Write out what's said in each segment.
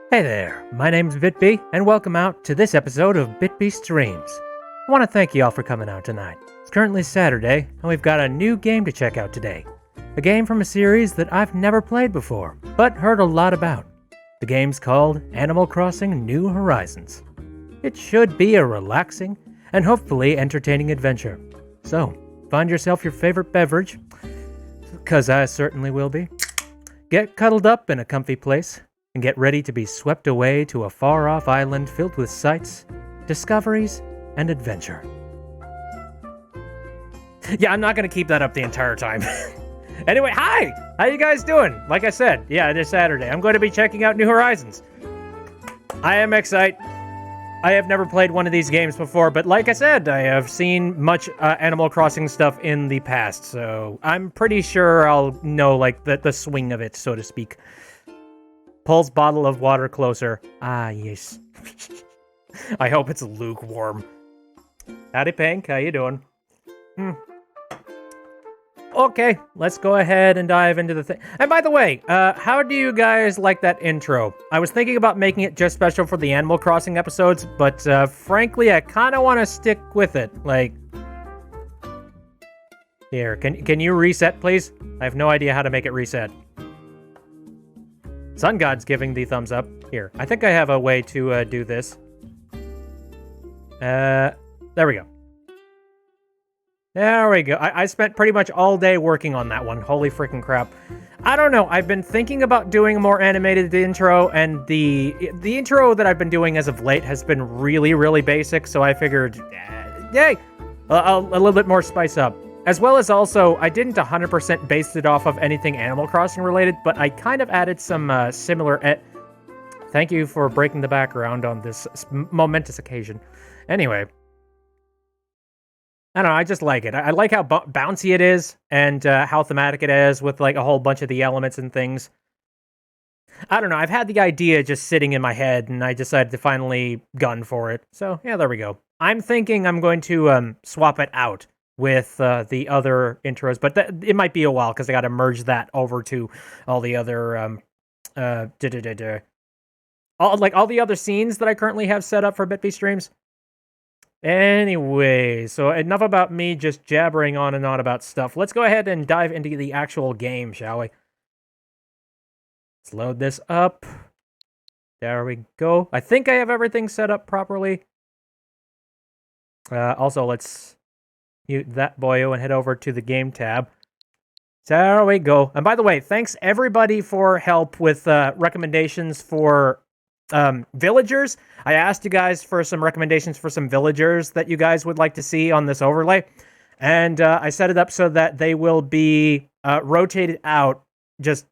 Hey there, my name's Bitby, and welcome out to this episode of Bitby Streams. I want to thank you all for coming out tonight. It's currently Saturday, and we've got a new game to check out today. A game from a series that I've never played before, but heard a lot about. The game's called Animal Crossing New Horizons. It should be a relaxing and hopefully entertaining adventure. So, find yourself your favorite beverage, because I certainly will be. Get cuddled up in a comfy place, and get ready to be swept away to a far-off island filled with sights, discoveries, and adventure. Yeah, I'm not going to keep that up the entire time. Anyway, hi! How you guys doing? Like I said, yeah, it is Saturday. I'm going to be checking out New Horizons. I am excited. I have never played one of these games before, but like I said, I have seen much Animal Crossing stuff in the past, so I'm pretty sure I'll know, like, the swing of it, so to speak. Pulls bottle of water closer. Ah, yes. I hope it's lukewarm. Howdy, Pink. How you doing? Okay, let's go ahead and dive into the thing. And by the way, how do you guys like that intro? I was thinking about making it just special for the Animal Crossing episodes, but frankly, I kind of want to stick with it. Like, here, can you reset, please? I have no idea how to make it reset. Sun God's giving the thumbs up. Here, I think I have a way to do this. There we go. There we go. I spent pretty much all day working on that one. Holy freaking crap. I don't know. I've been thinking about doing a more animated intro, and the intro that I've been doing as of late has been really, really basic, so I figured, yay, a little bit more spice up. As well as also, I didn't 100% base it off of anything Animal Crossing related, but I kind of added some similar... Thank you for breaking the background on this momentous occasion. Anyway. I don't know, I just like it. I like how bouncy it is, and how thematic it is with like a whole bunch of the elements and things. I don't know, I've had the idea just sitting in my head, and I decided to finally gun for it. So, yeah, there we go. I'm thinking I'm going to swap it out with the other intros, but it might be a while because I got to merge that over to all the other all the other scenes that I currently have set up for BitB streams. Anyway, so enough about me just jabbering on and on about stuff. Let's go ahead and dive into the actual game, shall we? Let's load this up. There we go. I think I have everything set up properly. Also, let's mute that boyo and head over to the game tab. There we go. And by the way, thanks everybody for help with recommendations for villagers. I asked you guys for some recommendations for some villagers that you guys would like to see on this overlay. And I set it up so that they will be rotated out just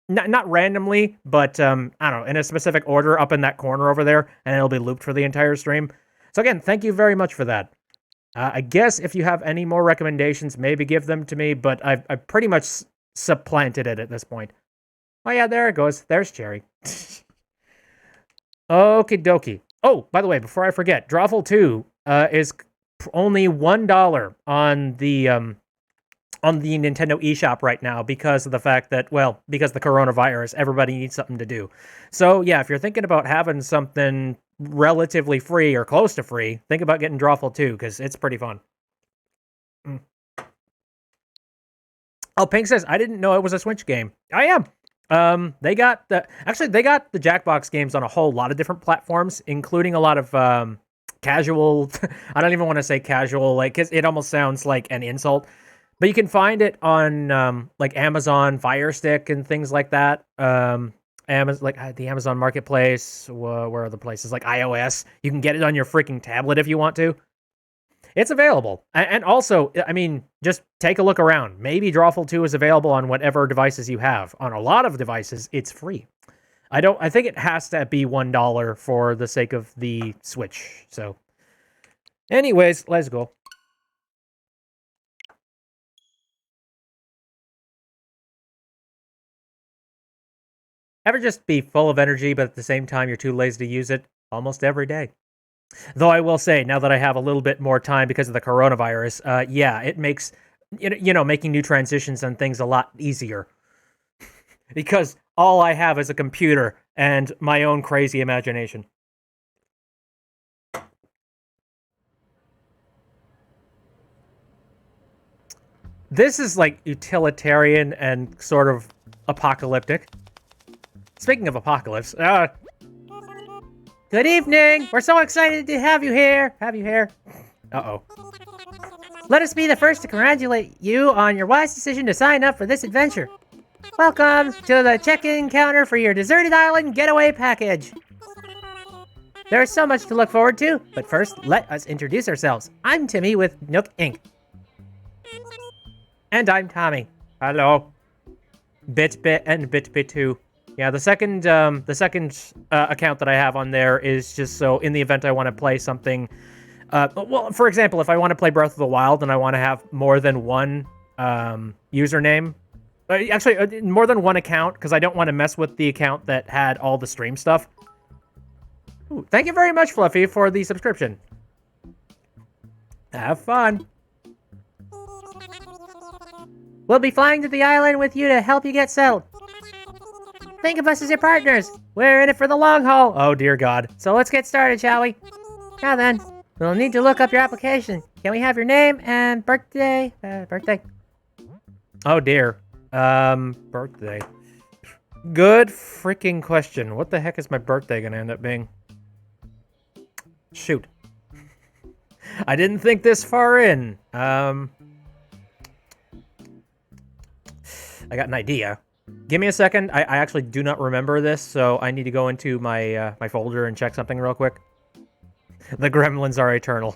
not randomly, but I don't know, in a specific order up in that corner over there, and it'll be looped for the entire stream. So again, thank you very much for that. I guess if you have any more recommendations, maybe give them to me, but I've pretty much supplanted it at this point. Oh yeah, there it goes. There's Cherry. Okie dokie. Oh, by the way, before I forget, Drawful 2 is only $1 on the Nintendo eShop right now because of the fact that, well, because the coronavirus, everybody needs something to do. So yeah, if you're thinking about having something relatively free or close to free, think about getting Drawful 2 because it's pretty fun. Oh, Pink says, I didn't know it was a Switch game. I am. They got the Jackbox games on a whole lot of different platforms, including a lot of casual. I don't even want to say casual, like, 'cause it almost sounds like an insult. But you can find it on like Amazon Fire Stick and things like that. Amazon, like the Amazon Marketplace. Where are the places like iOS? You can get it on your freaking tablet if you want to. It's available. And also, I mean, just take a look around. Maybe Drawful 2 is available on whatever devices you have. On a lot of devices, it's free. I think it has to be $1 for the sake of the Switch. So, anyways, let's go. Ever just be full of energy, but at the same time, you're too lazy to use it? Almost every day. Though I will say, now that I have a little bit more time because of the coronavirus, yeah, it makes, making new transitions and things a lot easier. Because all I have is a computer and my own crazy imagination. This is like utilitarian and sort of apocalyptic. Speaking of apocalypse, good evening! We're so excited to have you here! Uh-oh. Let us be the first to congratulate you on your wise decision to sign up for this adventure. Welcome to the check-in counter for your deserted island getaway package. There is so much to look forward to, but first, let us introduce ourselves. I'm Timmy with Nook Inc. And I'm Tommy. Hello. Bit and Bit2. Yeah, the second account that I have on there is just so in the event I want to play something. Well, for example, if I want to play Breath of the Wild and I want to have more than one username, actually more than one account, because I don't want to mess with the account that had all the stream stuff. Ooh, thank you very much, Fluffy, for the subscription. Have fun. We'll be flying to the island with you to help you get settled. Think of us as your partners. We're in it for the long haul. Oh, dear God. So let's get started, shall we? Now then, we'll need to look up your application. Can we have your name and birthday? Oh, dear. Birthday. Good freaking question. What the heck is my birthday gonna end up being? Shoot. I didn't think this far in. I got an idea. Give me a second. I actually do not remember this, so I need to go into my my folder and check something real quick. The gremlins are eternal.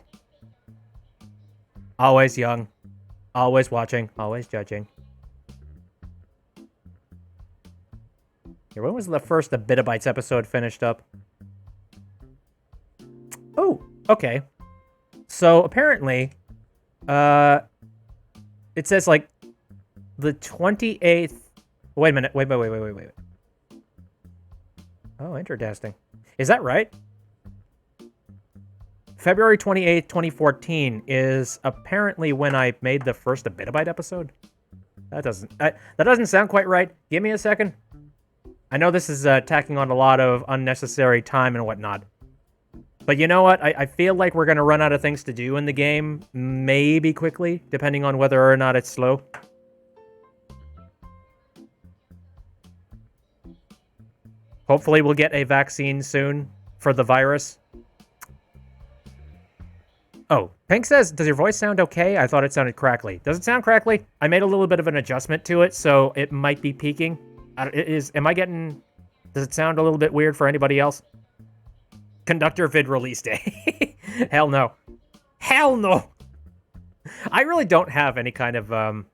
Always young. Always watching. Always judging. Here, when was the first The Bitabytes episode finished up? Oh, okay. So, apparently, it says, like, the 28th... Wait a minute. Wait. Oh, interesting. Is that right? February 28th, 2014 is apparently when I made the first A Bitabyte episode. That doesn't sound quite right. Give me a second. I know this is tacking on a lot of unnecessary time and whatnot. But you know what? I feel like we're going to run out of things to do in the game, maybe quickly, depending on whether or not it's slow. Hopefully we'll get a vaccine soon for the virus. Oh, Pink says, does your voice sound okay? I thought it sounded crackly. Does it sound crackly? I made a little bit of an adjustment to it, so it might be peaking. Does it sound a little bit weird for anybody else? Conductor vid release day. Hell no. Hell no! I really don't have any kind of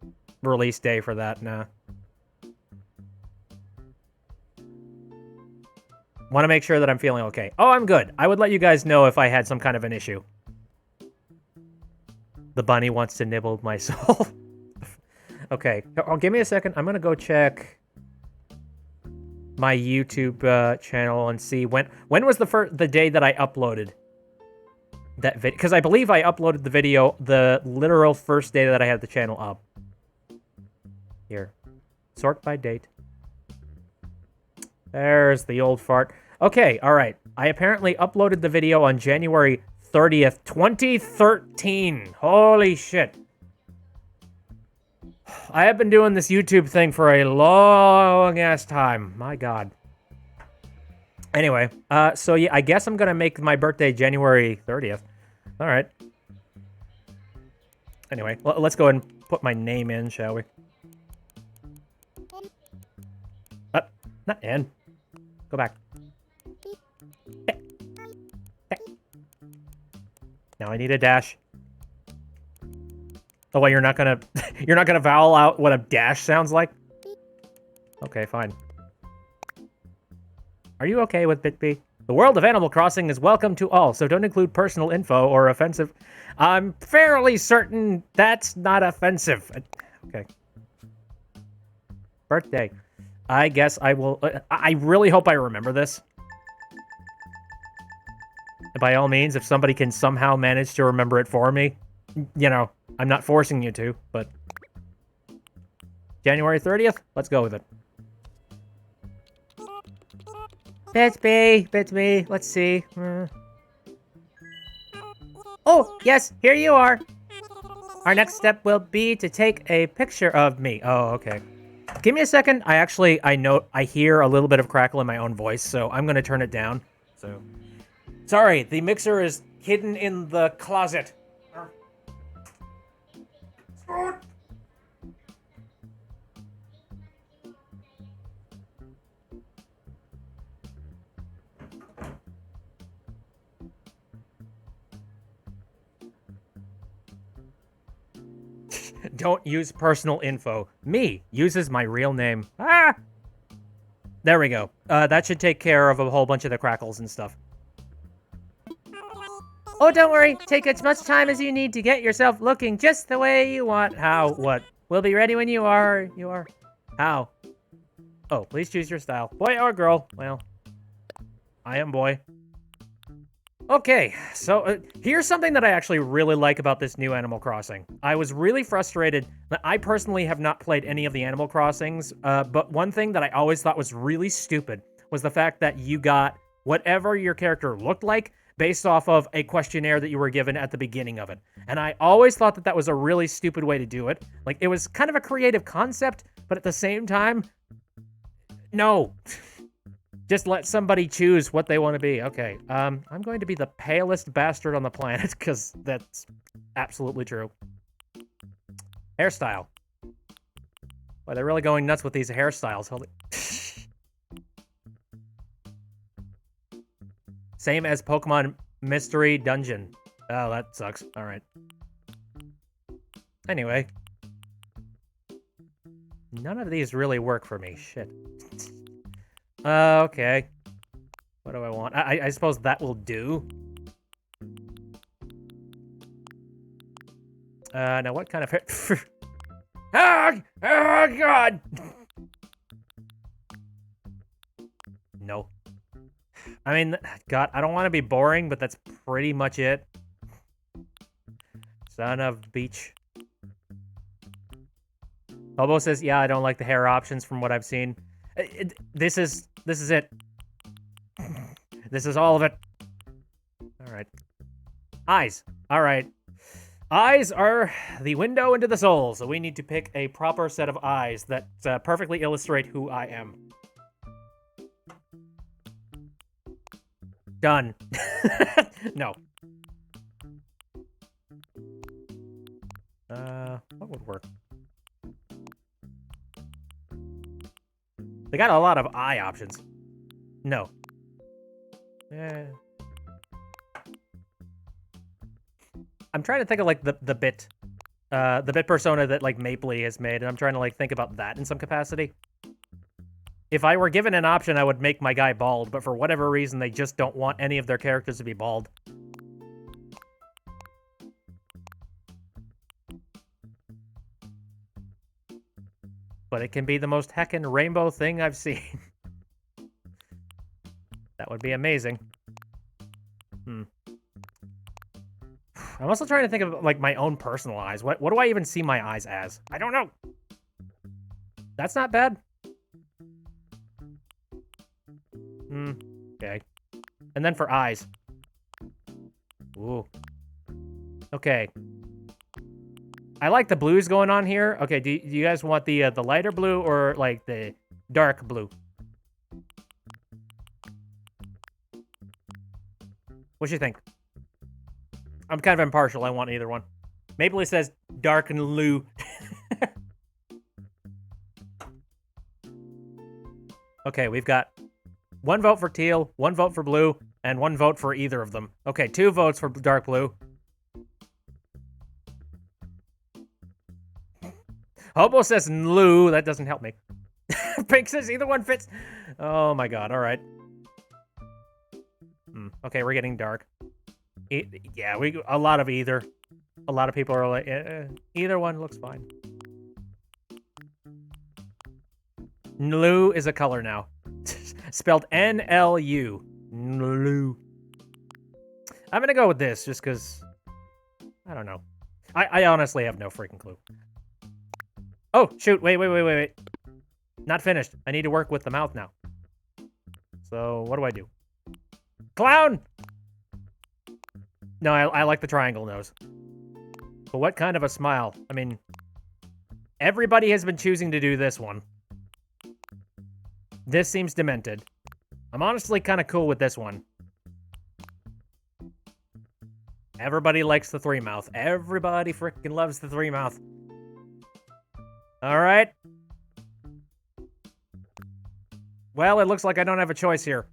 release day for that, nah. Want to make sure that I'm feeling okay. Oh, I'm good. I would let you guys know if I had some kind of an issue. The bunny wants to nibble my soul. Okay. Oh, give me a second. I'm going to go check my YouTube channel and see when was the day that I uploaded that video. Because I believe I uploaded the video the literal first day that I had the channel up. Here. Sort by date. There's the old fart. Okay, alright. I apparently uploaded the video on January 30th, 2013. Holy shit. I have been doing this YouTube thing for a long-ass time. My God. Anyway, so yeah, I guess I'm gonna make my birthday January 30th. Alright. Anyway, let's go ahead and put my name in, shall we? Not in. Go back. Now I need a dash. Oh, wait, you're not gonna vowel out what a dash sounds like? Okay, fine. Are you okay with BitB? The world of Animal Crossing is welcome to all, so don't include personal info or offensive. I'm fairly certain that's not offensive. Okay. Birthday. I guess I will... I really hope I remember this. By all means, if somebody can somehow manage to remember it for me, you know, I'm not forcing you to, but... January 30th? Let's go with it. Bits me. Let's see. Oh, yes, here you are. Our next step will be to take a picture of me. Oh, okay. Give me a second. I hear a little bit of crackle in my own voice, so I'm gonna turn it down. So, sorry, the mixer is hidden in the closet. Don't use personal info. Me uses my real name. Ah! There we go. That should take care of a whole bunch of the crackles and stuff. Oh, don't worry. Take as much time as you need to get yourself looking just the way you want. How? What? We'll be ready when you are. You are. How? Oh, please choose your style. Boy or girl? Well, I am boy. Okay, so here's something that I actually really like about this new Animal Crossing. I was really frustrated that I personally have not played any of the Animal Crossings, but one thing that I always thought was really stupid was the fact that you got whatever your character looked like based off of a questionnaire that you were given at the beginning of it. And I always thought that that was a really stupid way to do it. Like, it was kind of a creative concept, but at the same time, no. Just let somebody choose what they want to be. Okay, I'm going to be the palest bastard on the planet, because that's absolutely true. Hairstyle. Boy, they're really going nuts with these hairstyles. Holy... Same as Pokemon Mystery Dungeon. Oh, that sucks. All right. Anyway. None of these really work for me. Shit. Okay. What do I want? I suppose that will do. Now what kind of hair? Oh, God! No. I mean, God, I don't want to be boring, but that's pretty much it. Son of beach. Bobo says, yeah, I don't like the hair options from what I've seen. This is it. This is all of it. All right. Eyes. All right. Eyes are the window into the soul, so we need to pick a proper set of eyes that perfectly illustrate who I am. Done. No. What would work? They got a lot of eye options. No. I'm trying to think of like the bit persona that like Mapley has made, and I'm trying to like think about that in some capacity. If I were given an option, I would make my guy bald, but for whatever reason, they just don't want any of their characters to be bald. But it can be the most heckin' rainbow thing I've seen. That would be amazing. I'm also trying to think of, like, my own personal eyes. What do I even see my eyes as? I don't know. That's not bad. Okay. And then for eyes. Ooh. Okay. I like the blues going on here. Okay, do you guys want the lighter blue or, like, the dark blue? What do you think? I'm kind of impartial. I want either one. Mapley says dark and blue. Okay, we've got 1 vote for teal, 1 vote for blue, and 1 vote for either of them. Okay, 2 votes for dark blue. Hobo says blue. That doesn't help me. Pink says either one fits. Oh my god, alright. Okay, we're getting dark. Yeah, a lot of either. A lot of people are like, either one looks fine. Nlu is a color now. Spelled N-L-U. Nlu. I'm gonna go with this, just because... I don't know. I honestly have no freaking clue. Oh, shoot. Wait. Not finished. I need to work with the mouth now. So what do I do? Clown! No, I like the triangle nose. But what kind of a smile? I mean, everybody has been choosing to do this one. This seems demented. I'm honestly kind of cool with this one. Everybody likes the three mouth. Everybody freaking loves the three mouth. All right. Well, it looks like I don't have a choice here.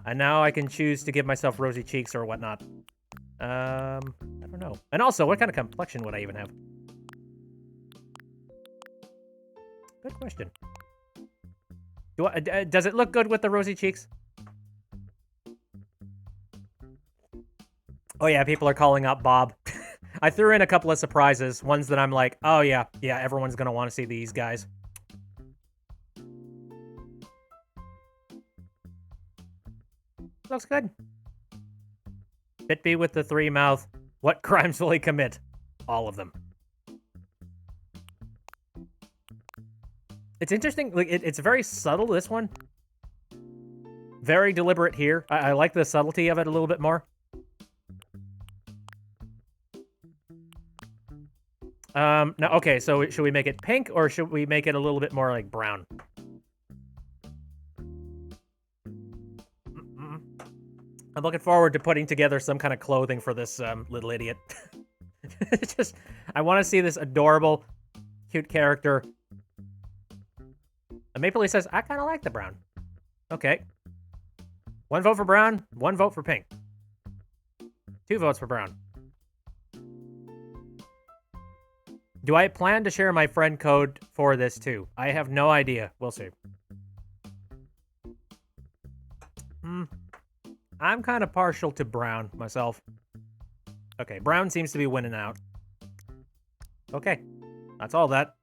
And now I can choose to give myself rosy cheeks or whatnot. I don't know. And also, what kind of complexion would I even have? Good question. Does it look good with the rosy cheeks? Oh yeah, people are calling up Bob. I threw in a couple of surprises. Ones that I'm like, oh yeah, everyone's gonna want to see these guys. Looks good. Bitby with the three mouth. What crimes will he commit? All of them. It's interesting. Like it's very subtle, this one. Very deliberate here. I like the subtlety of it a little bit more. No, okay, so should we make it pink or should we make it a little bit more like brown? I'm looking forward to putting together some kind of clothing for this little idiot. I want to see this adorable, cute character. And Maple Leaf says, I kind of like the brown. Okay. 1 vote for brown, 1 vote for pink. 2 votes for brown. Do I plan to share my friend code for this too? I have no idea. We'll see. I'm kind of partial to brown myself. Okay, brown seems to be winning out. Okay, that's all that.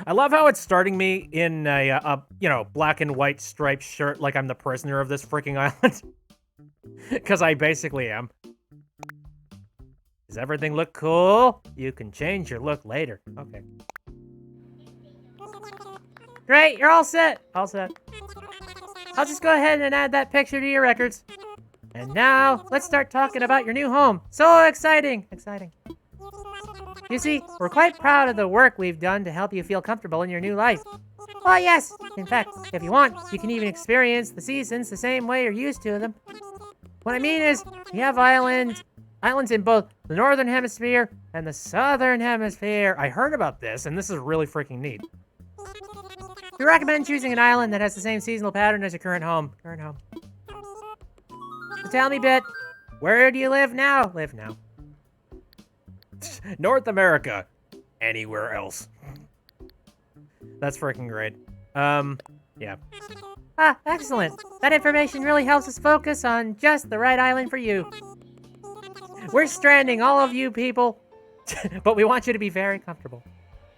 I love how it's starting me in a black and white striped shirt like I'm the prisoner of this freaking island. Because I basically am. Does everything look cool? You can change your look later. Okay. Great, you're all set. All set. I'll just go ahead and add that picture to your records. And now, let's start talking about your new home. So exciting! Exciting. You see, we're quite proud of the work we've done to help you feel comfortable in your new life. Oh yes! In fact, if you want, you can even experience the seasons the same way you're used to them. What I mean is, we have islands in both the Northern Hemisphere and the Southern Hemisphere. I heard about this, and this is really freaking neat. We recommend choosing an island that has the same seasonal pattern as your current home. So tell me, Bit, where do you live now? Live now. North America. Anywhere else. That's freaking great. Yeah. Ah, excellent. That information really helps us focus on just the right island for you. We're stranding all of you people, but we want you to be very comfortable.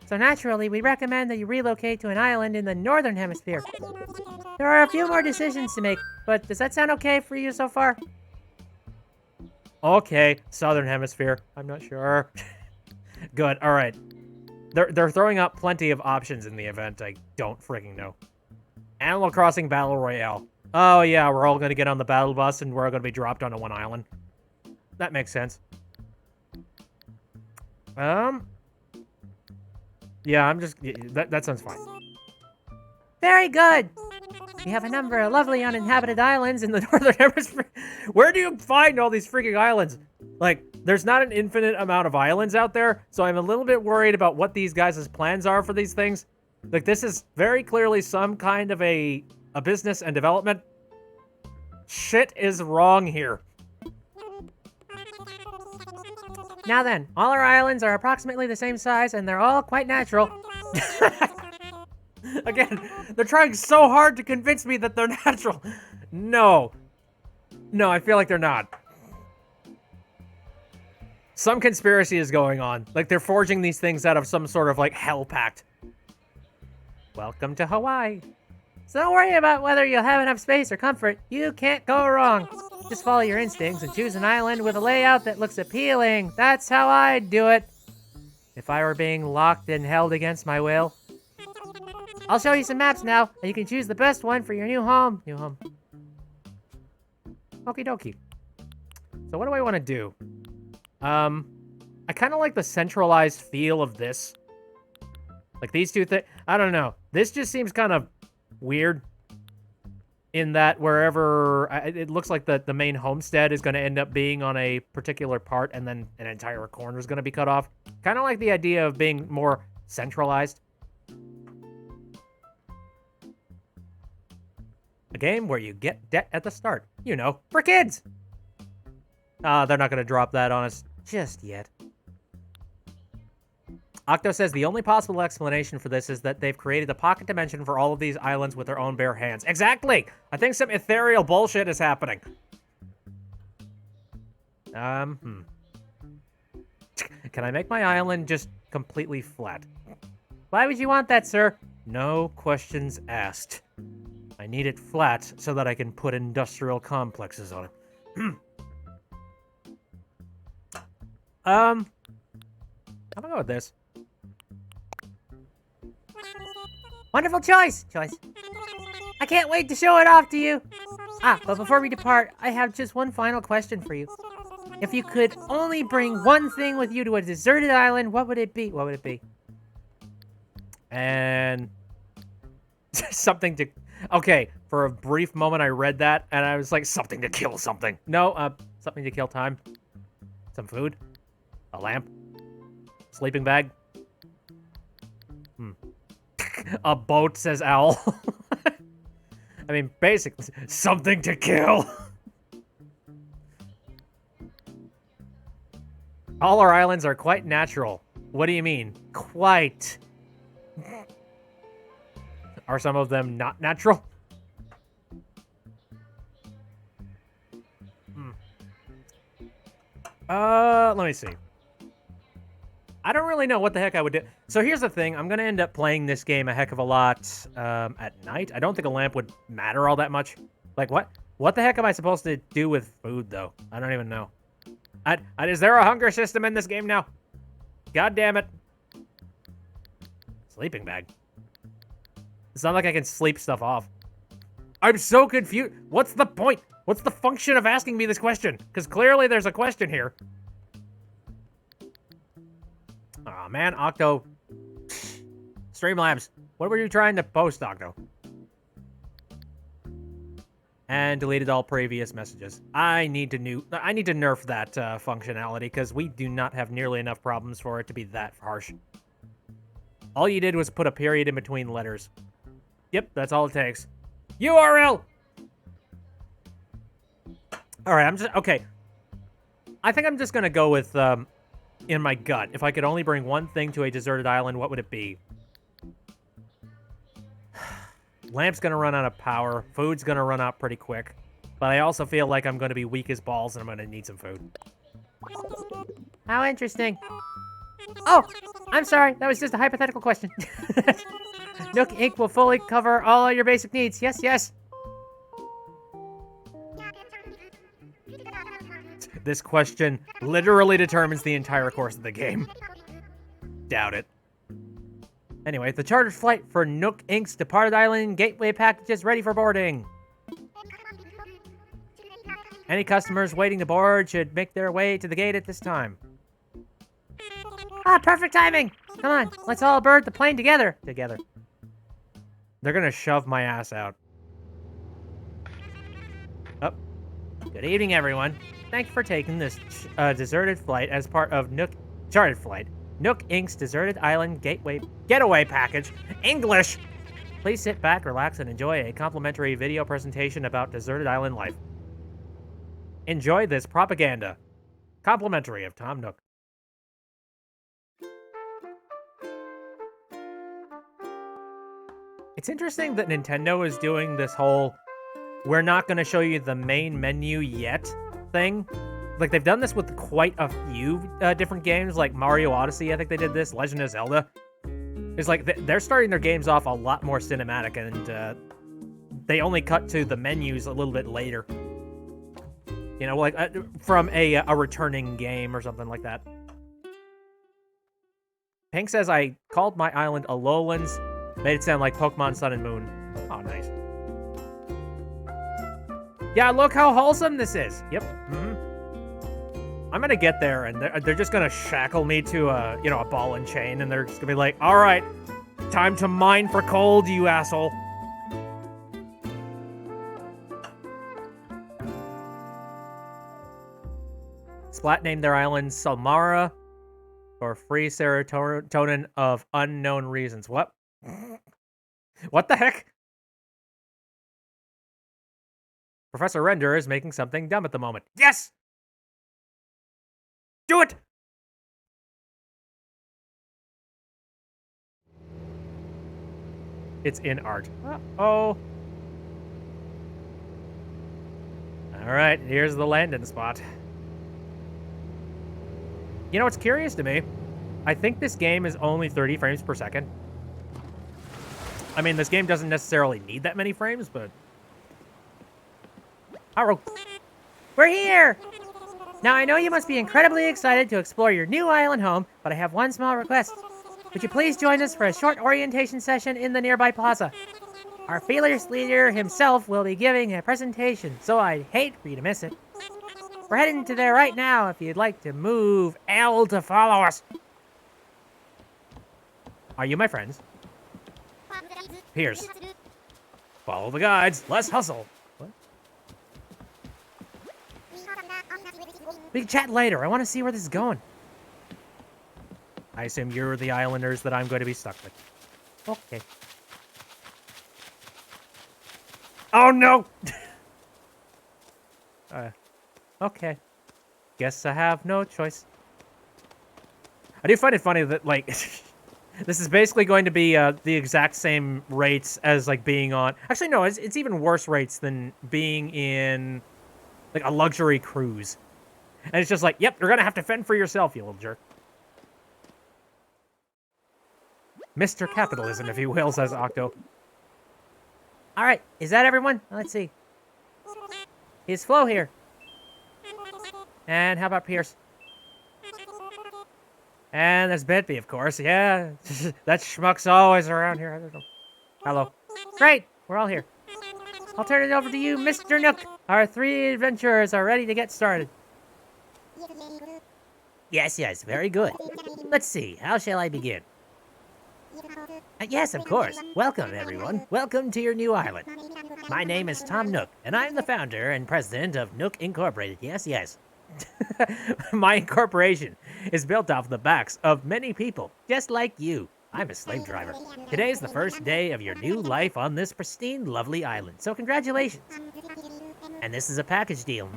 So naturally, we recommend that you relocate to an island in the Northern Hemisphere. There are a few more decisions to make, but does that sound okay for you so far? Okay, Southern Hemisphere. I'm not sure. Good, alright. They're throwing out plenty of options in the event. I don't freaking know. Animal Crossing Battle Royale. Oh yeah, we're all gonna get on the battle bus and we're all gonna be dropped onto one island. That makes sense. Yeah, that sounds fine. Very good! We have a number of lovely uninhabited islands in the Northern Hemisphere. Where do you find all these freaking islands? Like, there's not an infinite amount of islands out there, so I'm a little bit worried about what these guys' plans are for these things. Like, this is very clearly some kind of a business and development. Shit is wrong here. Now then, all our islands are approximately the same size, and they're all quite natural. Again, they're trying so hard to convince me that they're natural. No. No, I feel like they're not. Some conspiracy is going on. Like, they're forging these things out of some sort of, like, hell pact. Welcome to Hawaii. So don't worry about whether you'll have enough space or comfort. You can't go wrong. Just follow your instincts and choose an island with a layout that looks appealing. That's how I'd do it. If I were being locked and held against my will. I'll show you some maps now, and you can choose the best one for your new home. Okie dokie. So what do I want to do? I kind of like the centralized feel of this. Like these two things. I don't know. This just seems kind of weird. In that wherever it looks like the main homestead is going to end up being on a particular part, and then an entire corner is going to be cut off. Kind of like the idea of being more centralized. A game where you get debt at the start. You know, for kids. They're not going to drop that on us just yet. Octo says the only possible explanation for this is that they've created a pocket dimension for all of these islands with their own bare hands. Exactly! I think some ethereal bullshit is happening. Can I make my island just completely flat? Why would you want that, sir? No questions asked. I need it flat so that I can put industrial complexes on it. I'm gonna go with this. Wonderful choice! I can't wait to show it off to you! But before we depart, I have just one final question for you. If you could only bring one thing with you to a deserted island, what would it be? And... something to... Okay, for a brief moment I read that, and I was like, something to kill something. No, something to kill time. Some food. A lamp. Sleeping bag. A boat, says Owl. I mean, basically, something to kill. All our islands are quite natural. What do you mean? Quite. Are some of them not natural? Let me see. I don't really know what the heck I would do. So here's the thing. I'm going to end up playing this game a heck of a lot at night. I don't think a lamp would matter all that much. Like, what? What the heck am I supposed to do with food, though? I don't even know. Is there a hunger system in this game now? God damn it. Sleeping bag. It's not like I can sleep stuff off. I'm so confused. What's the point? What's the function of asking me this question? Because clearly there's a question here. Aw, man, Octo. Streamlabs, what were you trying to post, Octo? And deleted all previous messages. I need to nerf that functionality, because we do not have nearly enough problems for it to be that harsh. All you did was put a period in between letters. Yep, that's all it takes. URL! Alright, okay. I think I'm just gonna go with, in my gut. If I could only bring one thing to a deserted island, what would it be? Lamp's gonna run out of power. Food's gonna run out pretty quick. But I also feel like I'm gonna be weak as balls and I'm gonna need some food. How interesting. Oh, I'm sorry. That was just a hypothetical question. Nook Inc. will fully cover all your basic needs. Yes, yes. This question literally determines the entire course of the game. Doubt it. Anyway, the chartered flight for Nook Inc.'s Departed Island Gateway package is ready for boarding. Any customers waiting to board should make their way to the gate at this time. Perfect timing! Come on, let's all board the plane together. They're gonna shove my ass out. Oh. Good evening, everyone. Thank you for taking this deserted flight as part of Chartered Flight. Nook Inc.'s Deserted Island Getaway Package. English! Please sit back, relax, and enjoy a complimentary video presentation about deserted island life. Enjoy this propaganda. Complimentary of Tom Nook. It's interesting that Nintendo is doing this whole, we're not going to show you the main menu yet thing. Like, they've done this with quite a few different games, like Mario Odyssey, I think they did this, Legend of Zelda. It's like, they're starting their games off a lot more cinematic, and they only cut to the menus a little bit later. You know, like, from a returning game or something like that. Pink says, I called my island Alolans. Made it sound like Pokemon Sun and Moon. Oh, nice. Yeah, look how wholesome this is. Yep. I'm gonna get there, and they're just gonna shackle me to a ball and chain, and they're just gonna be like, "All right, time to mine for cold, you asshole." Splat named their island Salmara for free serotonin of unknown reasons. What? What the heck? Professor Render is making something dumb at the moment. Yes! Do it! It's in art. Uh-oh. Alright, here's the landing spot. You know what's curious to me? I think this game is only 30 frames per second. I mean, this game doesn't necessarily need that many frames, but... We're here! Now, I know you must be incredibly excited to explore your new island home, but I have one small request. Would you please join us for a short orientation session in the nearby plaza? Our fearless leader himself will be giving a presentation, so I'd hate for you to miss it. We're heading to there right now if you'd like to move L to follow us. Are you my friends? Pierce. Follow the guides. Let's hustle. What? We can chat later. I want to see where this is going. I assume you're the islanders that I'm going to be stuck with. Okay. Oh, no! Okay. Guess I have no choice. I do find it funny that, like, this is basically going to be the exact same rates as, like, being on... Actually, no, it's even worse rates than being in, like, a luxury cruise. And it's just like, yep, you're going to have to fend for yourself, you little jerk. Mr. Capitalism, if you will, says Octo. All right, is that everyone? Let's see. Here's Flo here. And how about Pierce? And there's Betsy, of course. Yeah, that schmuck's always around here. I don't know. Hello. Great, we're all here. I'll turn it over to you, Mr. Nook. Our 3 adventurers are ready to get started. Yes, very good. Let's see, how shall I begin? Yes, of course. Welcome, everyone. Welcome to your new island. My name is Tom Nook, and I'm the founder and president of Nook Incorporated. Yes. My incorporation is built off the backs of many people, just like you. I'm a slave driver. Today's the first day of your new life on this pristine, lovely island, so congratulations. And this is a package deal.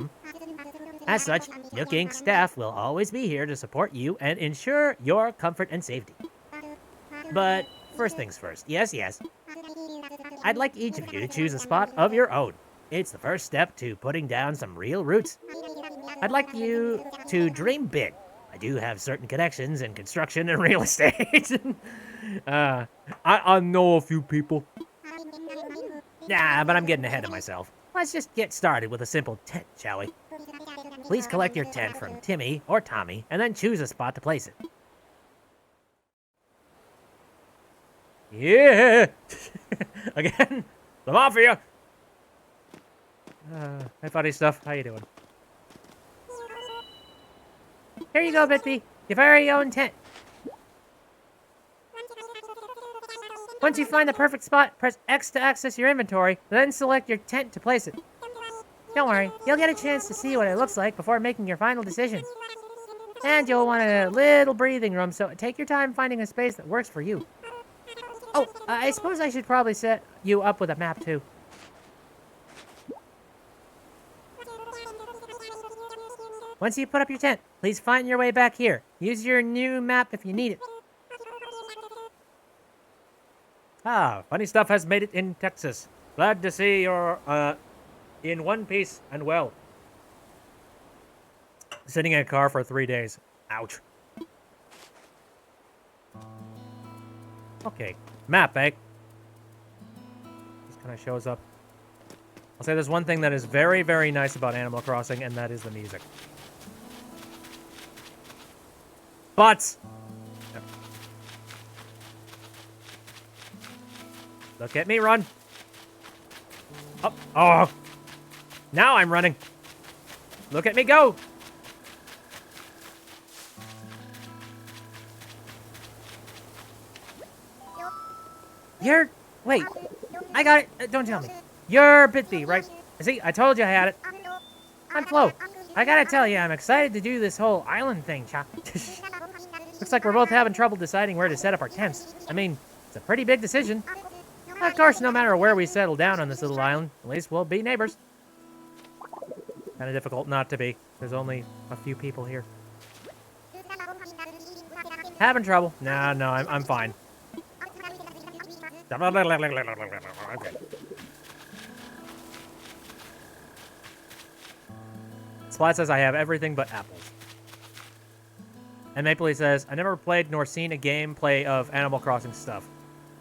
As such, Nook Inc. staff will always be here to support you and ensure your comfort and safety. But first things first, yes. I'd like each of you to choose a spot of your own. It's the first step to putting down some real roots. I'd like you to dream big. I do have certain connections in construction and real estate. I know a few people. Nah, but I'm getting ahead of myself. Let's just get started with a simple tent, shall we? Please collect your tent from Timmy or Tommy, and then choose a spot to place it. Yeah! Again, the Mafia! Hey, funny stuff. How you doing? Here you go, Bitsy. Your very own tent. Once you find the perfect spot, press X to access your inventory, then select your tent to place it. Don't worry, you'll get a chance to see what it looks like before making your final decision. And you'll want a little breathing room, so take your time finding a space that works for you. Oh, I suppose I should probably set you up with a map, too. Once you put up your tent, please find your way back here. Use your new map if you need it. Ah, funny stuff has made it in Texas. Glad to see you're, in one piece and well. Sitting in a car for 3 days. Ouch. Okay, map, eh? This kind of shows up. I'll say there's one thing that is very, very nice about Animal Crossing, and that is the music. Butts! Yep. Look at me run. Oh, oh. Now I'm running. Look at me go. Wait. I got it. Don't tell me. You're Bitby, right? See, I told you I had it. I'm Flo. I gotta tell you, I'm excited to do this whole island thing, Cha. Looks like we're both having trouble deciding where to set up our tents. I mean, it's a pretty big decision. Of course, no matter where we settle down on this little island, at least we'll be neighbors. Kind of difficult not to be. There's only a few people here. Having trouble? No, I'm fine. Okay. Splat says I have everything but apples. And Mapley says, I never played nor seen a gameplay of Animal Crossing stuff.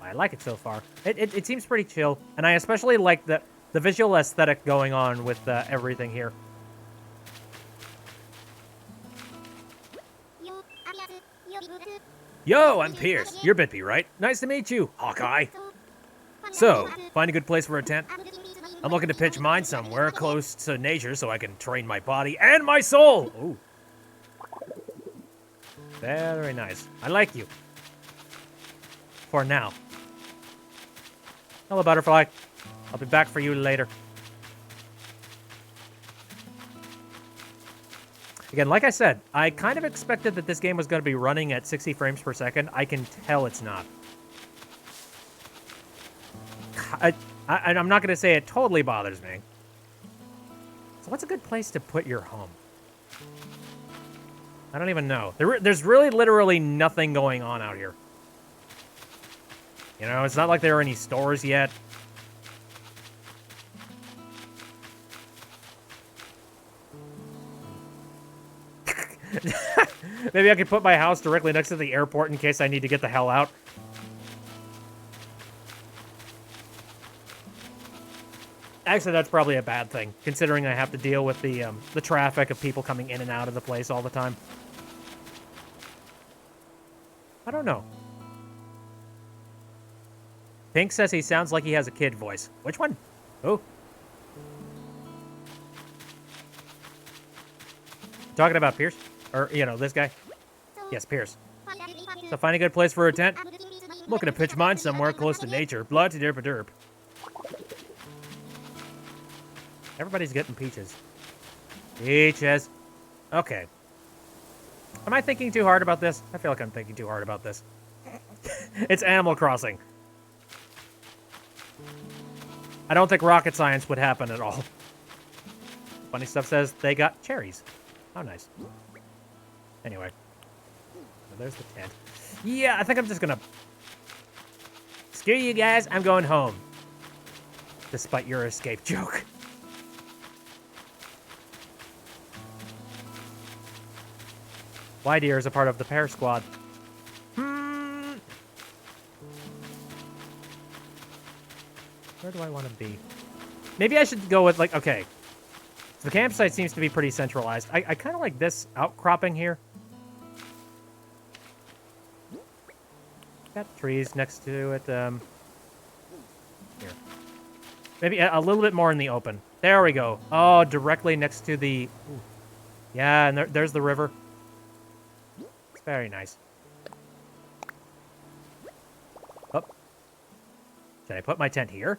I like it so far. It seems pretty chill, and I especially like the visual aesthetic going on with everything here. Yo, I'm Pierce. You're Bitby, right? Nice to meet you, Hawkeye. So, find a good place for a tent? I'm looking to pitch mine somewhere close to nature so I can train my body and my soul! Ooh. Very nice. I like you. For now. Hello, Butterfly. I'll be back for you later. Again, like I said, I kind of expected that this game was going to be running at 60 frames per second. I can tell it's not. I'm not going to say it totally bothers me. So what's a good place to put your home? I don't even know. There's really literally nothing going on out here. You know, it's not like there are any stores yet. Maybe I could put my house directly next to the airport in case I need to get the hell out. Actually, that's probably a bad thing, considering I have to deal with the traffic of people coming in and out of the place all the time. I don't know. Pink says he sounds like he has a kid voice. Which one? Oh. Talking about Pierce? Or, you know, this guy? Yes, Pierce. So find a good place for a tent? I'm looking to pitch mine somewhere close to nature. Blood to derp a derp. Everybody's getting peaches. Peaches. Okay. Am I thinking too hard about this? I feel like I'm thinking too hard about this. It's Animal Crossing. I don't think rocket science would happen at all. Funny Stuff says they got cherries. How nice. Anyway. So there's the tent. Yeah, I think I'm just gonna... Screw you guys, I'm going home. Despite your escape joke. White Ear is a part of the Pear Squad. Where do I want to be? Maybe I should go with, like, okay. So the campsite seems to be pretty centralized. I kind of like this outcropping here. Got trees next to it. Here. Maybe a little bit more in the open. There we go. Oh, directly next to the... Ooh. Yeah, and there's the river. It's very nice. Oh. Should I put my tent here?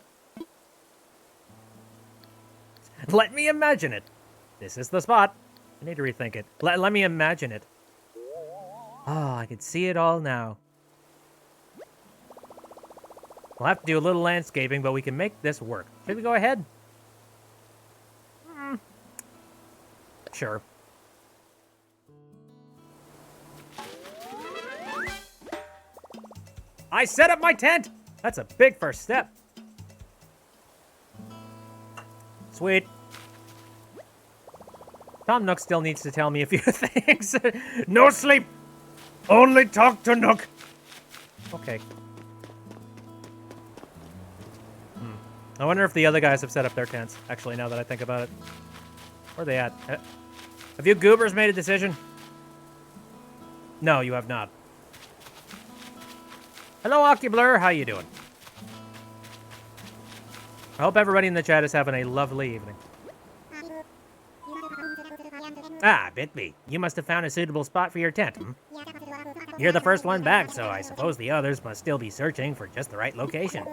Let me imagine it. This is the spot. I need to rethink it. Let me imagine it. Oh, I can see it all now. We'll have to do a little landscaping, but we can make this work. Should we go ahead? Sure. I set up my tent! That's a big first step. Sweet. Tom Nook still needs to tell me a few things. No sleep! Only talk to Nook! Okay. I wonder if the other guys have set up their tents, actually, now that I think about it. Where are they at? Have you goobers made a decision? No, you have not. Hello, Ocublur. How you doing? I hope everybody in the chat is having a lovely evening. Ah, Bitby, you must have found a suitable spot for your tent, hmm? You're the first one back, so I suppose the others must still be searching for just the right location.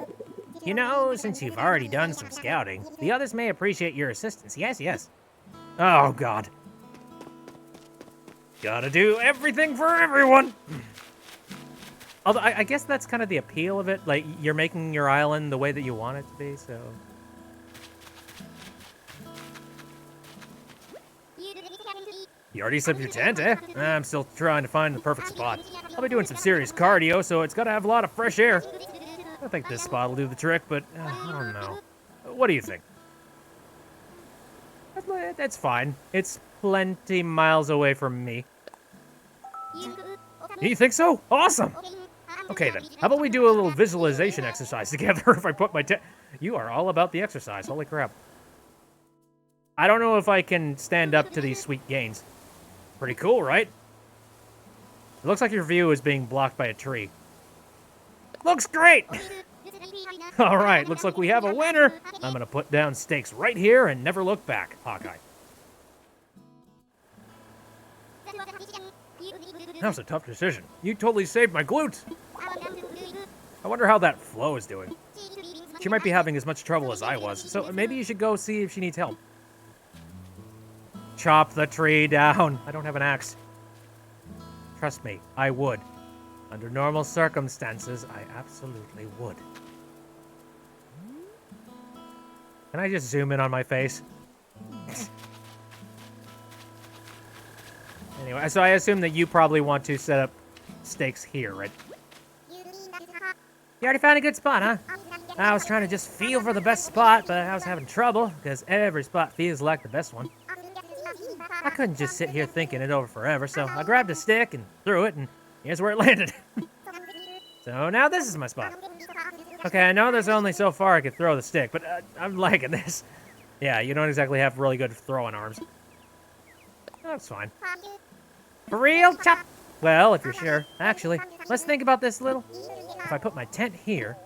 You know, since you've already done some scouting, the others may appreciate your assistance. Yes, yes. Oh, God. Gotta do everything for everyone. Although, I guess that's kind of the appeal of it. Like, you're making your island the way that you want it to be, so... You already set up your tent, eh? I'm still trying to find the perfect spot. I'll be doing some serious cardio, so it's gotta have a lot of fresh air. I think this spot will do the trick, but I don't know. What do you think? That's fine. It's plenty miles away from me. You think so? Awesome! Okay then, how about we do a little visualization exercise together if I put my tent... You are all about the exercise, holy crap. I don't know if I can stand up to these sweet gains. Pretty cool, right? It looks like your view is being blocked by a tree. Looks great! Alright, looks like we have a winner! I'm gonna put down stakes right here and never look back, Hawkeye. That was a tough decision. You totally saved my glutes! I wonder how that Flo is doing. She might be having as much trouble as I was, so maybe you should go see if she needs help. Chop the tree down. I don't have an axe. Trust me, I would. Under normal circumstances, I absolutely would. Can I just zoom in on my face? Anyway, so I assume that you probably want to set up stakes here, right? You already found a good spot, huh? I was trying to just feel for the best spot, but I was having trouble, because every spot feels like the best one. I couldn't just sit here thinking it over forever, so I grabbed a stick and threw it, and here's where it landed. So now this is my spot. Okay, I know there's only so far I could throw the stick, but I'm liking this. Yeah, you don't exactly have really good throwing arms. That's fine. For real? Chop! Well, if you're sure. Actually, let's think about this a little. If I put my tent here...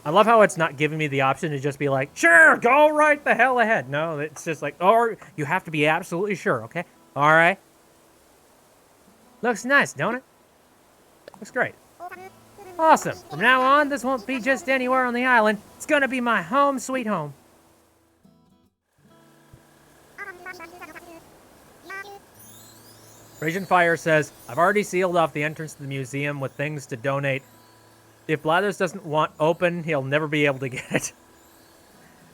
I love how it's not giving me the option to just be like, sure, go right the hell ahead. No, it's just like, or you have to be absolutely sure, okay? All right. Looks nice, don't it? Looks great. Awesome. From now on, this won't be just anywhere on the island. It's gonna be my home sweet home. Raging Fire says, I've already sealed off the entrance to the museum with things to donate. If Blathers doesn't want open, he'll never be able to get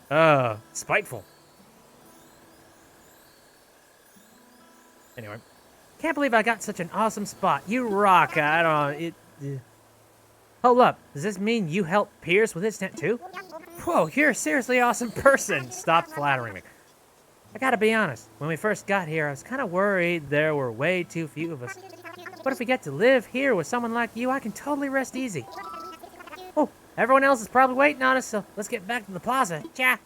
it. Spiteful. Anyway. Can't believe I got such an awesome spot. You rock. I don't know. Hold up. Does this mean you helped Pierce with his tent too? Whoa, you're a seriously awesome person. Stop flattering me. I gotta be honest. When we first got here, I was kind of worried there were way too few of us. But if we get to live here with someone like you, I can totally rest easy. Oh, everyone else is probably waiting on us, so let's get back to the plaza. Cha!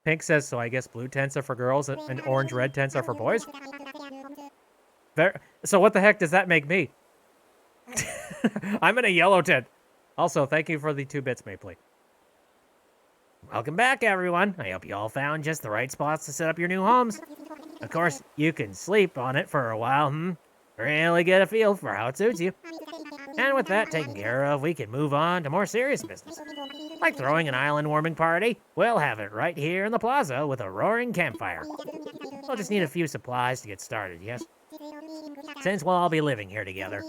Pink says, so I guess blue tents are for girls and orange-red tents are for boys? So what the heck does that make me? I'm in a yellow tent. Also, thank you for the 2 bits, Mapley. Welcome back, everyone. I hope you all found just the right spots to set up your new homes. Of course, you can sleep on it for a while, Really get a feel for how it suits you. And with that taken care of, we can move on to more serious business. Like throwing an island warming party, we'll have it right here in the plaza with a roaring campfire. We'll just need a few supplies to get started, yes? Since we'll all be living here together,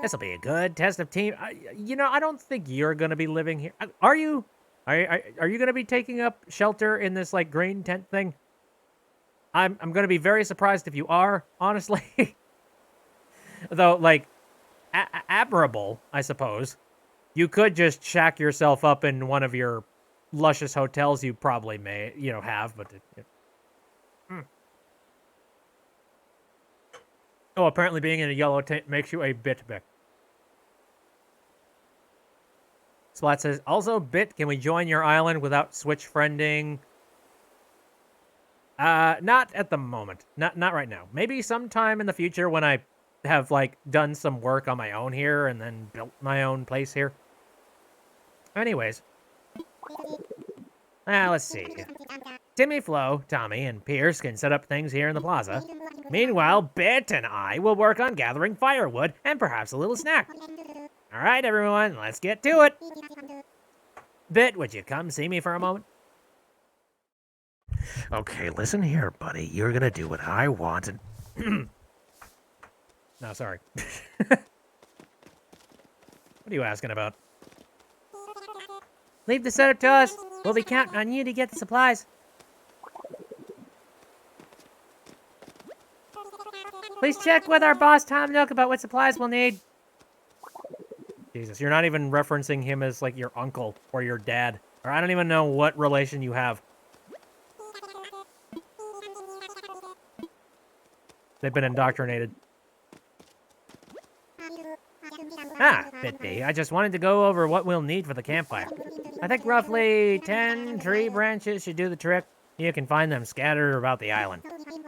this'll be a good test of team... you know, I don't think you're going to be living here. Are you? Are you going to be taking up shelter in this, like, green tent thing? I'm going to be very surprised if you are, honestly. Though, like, admirable, I suppose. You could just shack yourself up in one of your luscious hotels you probably may, have, but... Oh, apparently being in a yellow tent makes you a bit big. Splat says, also, Bit, can we join your island without switch friending? Not at the moment. Not right now. Maybe sometime in the future when I have like done some work on my own here and then built my own place here. Anyways, let's see. Timmy, Flo, Tommy, and Pierce can set up things here in the plaza. Meanwhile, Bit and I will work on gathering firewood and perhaps a little snack. All right, everyone, let's get to it. Bit, would you come see me for a moment? Okay, listen here, buddy. You're gonna do what I want and... No, sorry. What are you asking about? Leave the setup to us. We'll be counting on you to get the supplies. Please check with our boss, Tom Nook, about what supplies we'll need. Jesus, you're not even referencing him as like your uncle or your dad. Or I don't even know what relation you have. They've been indoctrinated. Bitby, I just wanted to go over what we'll need for the campfire. I think roughly 10 tree branches should do the trick. You can find them scattered about the island.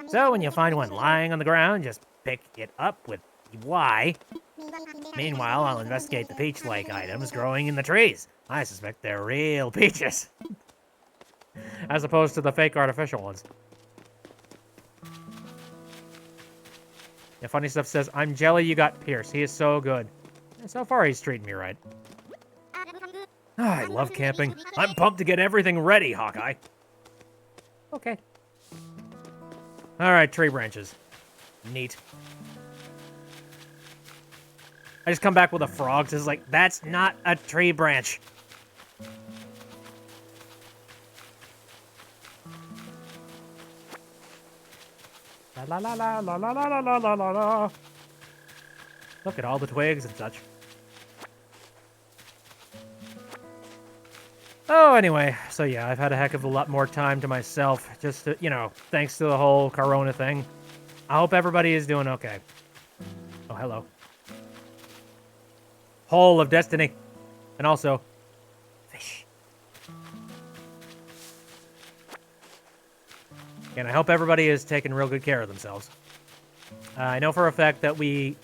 So when you find one lying on the ground, just pick it up with Y. Meanwhile, I'll investigate the peach-like items growing in the trees. I suspect they're real peaches. As opposed to the fake artificial ones. Yeah, Funny Stuff says, I'm jelly you got Pierce. He is so good. And so far, he's treating me right. I love camping. I'm pumped to get everything ready, Hawkeye. Okay. All right, tree branches. Neat. I just come back with a frog. It's like, that's not a tree branch. La la la la la la la la la la la. Look at all the twigs and such. Oh, anyway, so yeah, I've had a heck of a lot more time to myself, just to, thanks to the whole Corona thing. I hope everybody is doing okay. Oh, hello. Hole of Destiny. And also, fish. And I hope everybody is taking real good care of themselves. I know for a fact that we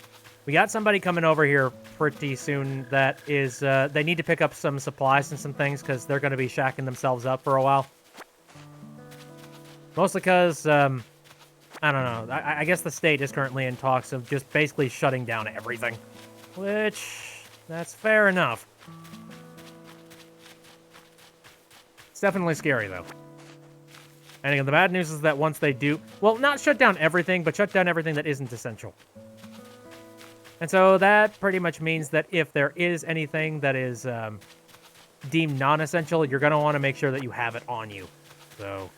got somebody coming over here pretty soon that is, they need to pick up some supplies and some things because they're going to be shacking themselves up for a while. Mostly because, I don't know, I guess the state is currently in talks of just basically shutting down everything. Which, that's fair enough. It's definitely scary, though. And again, the bad news is that once they do, well, not shut down everything, but shut down everything that isn't essential. And so that pretty much means that if there is anything that is deemed non-essential, you're going to want to make sure that you have it on you. So,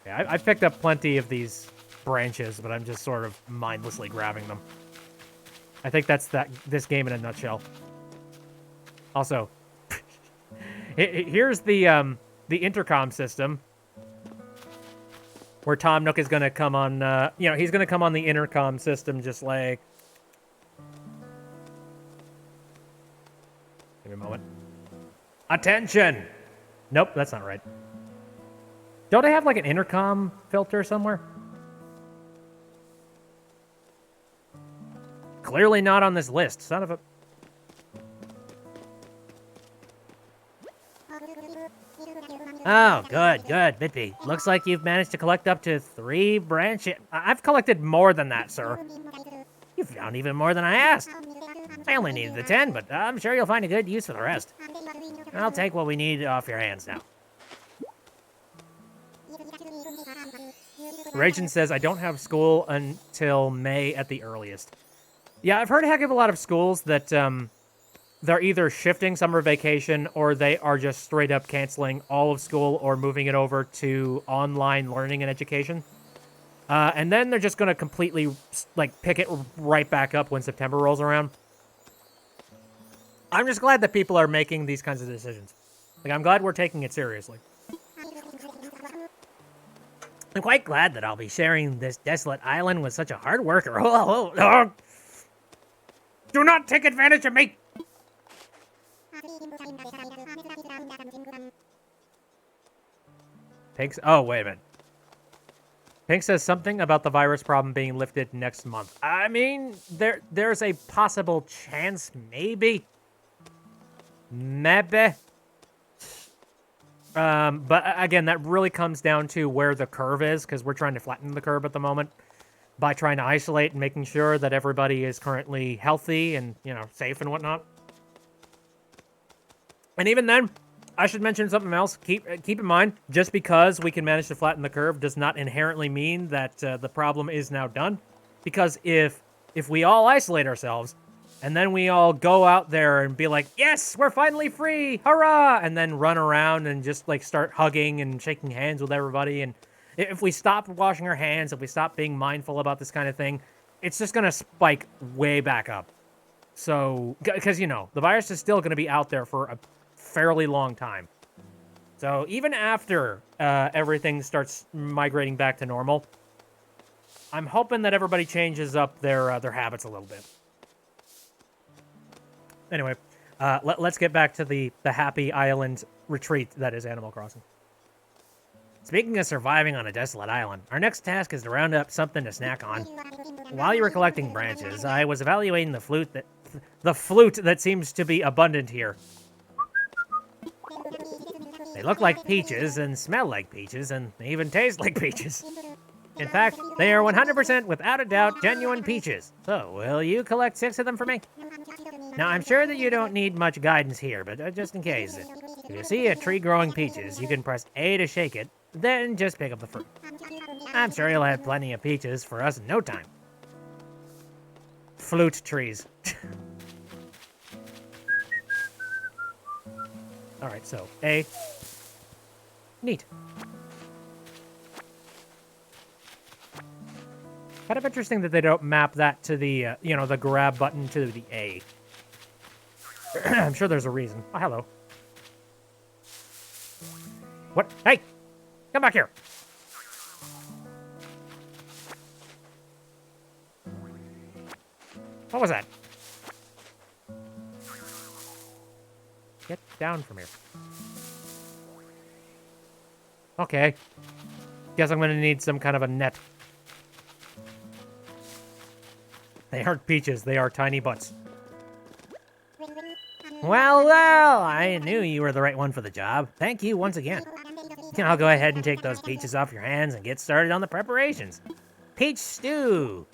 yeah, I've picked up plenty of these branches, but I'm just sort of mindlessly grabbing them. I think that's this game in a nutshell. Also, here's the intercom system. Where Tom Nook is going to come on, he's going to come on the intercom system just like... Give me a moment. Attention! Nope, that's not right. Don't I have like an intercom filter somewhere? Clearly not on this list, son of a... Oh, good, Bitby. Looks like you've managed to collect up to 3 branches. I've collected more than that, sir. You found even more than I asked. I only needed the 10, but I'm sure you'll find a good use for the rest. I'll take what we need off your hands now. Ragin says, I don't have school until May at the earliest. Yeah, I've heard a heck of a lot of schools that, they're either shifting summer vacation or they are just straight up canceling all of school or moving it over to online learning and education. And then they're just going to completely, like, pick it right back up when September rolls around. I'm just glad that people are making these kinds of decisions. Like, I'm glad we're taking it seriously. I'm quite glad that I'll be sharing this desolate island with such a hard worker. Oh. Do not take advantage of me! Pigs? Oh, wait a minute. Pink says something about the virus problem being lifted next month. I mean, there's a possible chance, maybe. Maybe. But again, that really comes down to where the curve is, because we're trying to flatten the curve at the moment by trying to isolate and making sure that everybody is currently healthy and, you know, safe and whatnot. And even then, I should mention something else. Keep in mind, just because we can manage to flatten the curve does not inherently mean that the problem is now done. Because if we all isolate ourselves, and then we all go out there and be like, yes, we're finally free, hurrah! And then run around and just like start hugging and shaking hands with everybody. And if we stop washing our hands, if we stop being mindful about this kind of thing, it's just going to spike way back up. So, because, you know, the virus is still going to be out there for a fairly long time. So even after everything starts migrating back to normal, I'm hoping that everybody changes up their habits a little bit. Anyway, let's get back to the happy island retreat that is Animal Crossing. Speaking of surviving on a desolate island, our next task is to round up something to snack on. While you were collecting branches, I was evaluating the flute that seems to be abundant here. They look like peaches and smell like peaches and they even taste like peaches. In fact, they are 100% without a doubt genuine peaches. So, will you collect 6 of them for me? Now, I'm sure that you don't need much guidance here, but just in case, if you see a tree growing peaches, you can press A to shake it, then just pick up the fruit. I'm sure you'll have plenty of peaches for us in no time. Flute trees. Alright, so A. Neat. Kind of interesting that they don't map that to the, you know, the grab button to the A. I'm sure there's a reason. Oh, hello. What? Hey! Come back here! What was that? Get down from here. Okay. Guess I'm gonna need some kind of a net. They aren't peaches, they are tiny butts. Well, I knew you were the right one for the job. Thank you once again. I'll go ahead and take those peaches off your hands and get started on the preparations. Peach stew!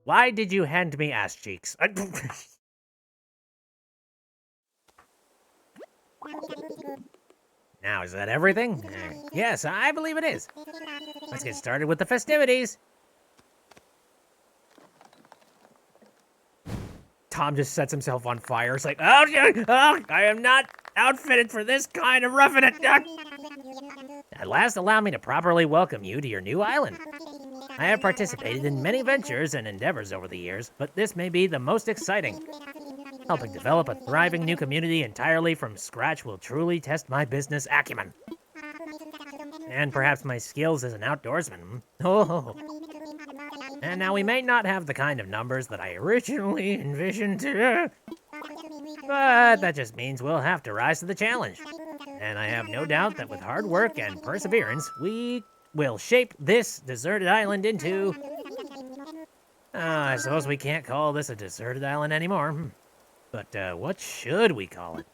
Why did you hand me ass cheeks? Now, is that everything? Yes, I believe it is. Let's get started with the festivities. Tom just sets himself on fire. It's like, oh, I am not outfitted for this kind of roughing it. At last, allow me to properly welcome you to your new island. I have participated in many ventures and endeavors over the years, but this may be the most exciting. Helping develop a thriving new community entirely from scratch will truly test my business acumen. And perhaps my skills as an outdoorsman. Oh. And now we may not have the kind of numbers that I originally envisioned, but that just means we'll have to rise to the challenge. And I have no doubt that with hard work and perseverance, we will shape this deserted island into... I suppose we can't call this a deserted island anymore. But what should we call it?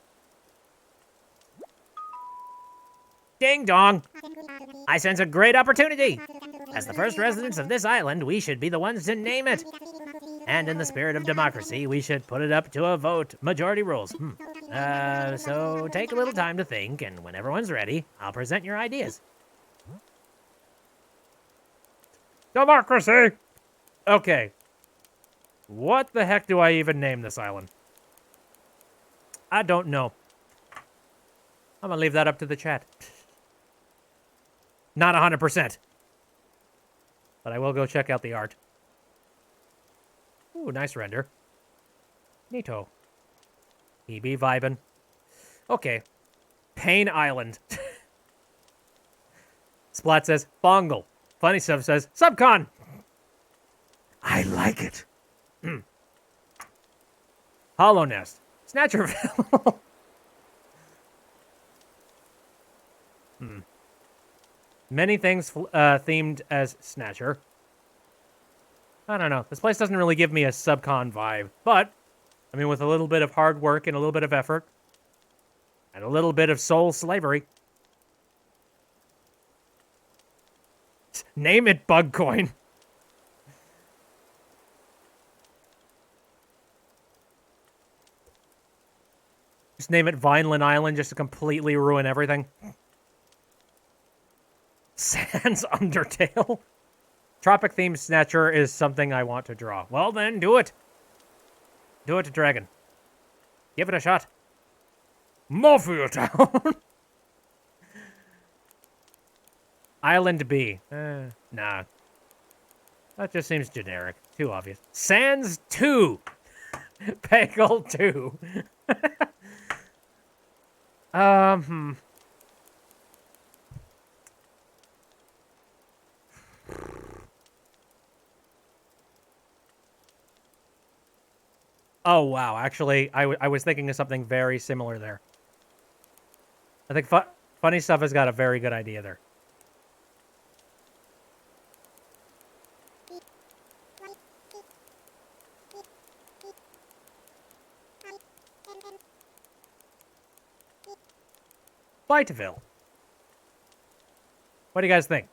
Ding dong! I sense a great opportunity! As the first residents of this island, we should be the ones to name it. And in the spirit of democracy, we should put it up to a vote. Majority rules. So take a little time to think, and when everyone's ready, I'll present your ideas. Democracy! Okay. What the heck do I even name this island? I don't know. I'm gonna leave that up to the chat. Not 100%. But I will go check out the art. Ooh, nice render. Neato. He be vibin'. Okay. Pain Island. Splat says, Bongle. Funny Stuff says, Subcon. I like it. Hollow Nest. Snatcherville. Many things themed as Snatcher. I don't know. This place doesn't really give me a subcon vibe, but I mean, with a little bit of hard work and a little bit of effort, and a little bit of soul slavery. Name it Bug Coin. Just name it Vineland Island just to completely ruin everything. Sans Undertale. Tropic themed Snatcher is something I want to draw. Well then, do it. Do it, Dragon. Give it a shot. Mafia Town. Island B. Nah. That just seems generic. Too obvious. Sans 2. Peggle 2. Oh, wow. Actually, I was thinking of something very similar there. I think Funny Stuff has got a very good idea there. Biteville. What do you guys think?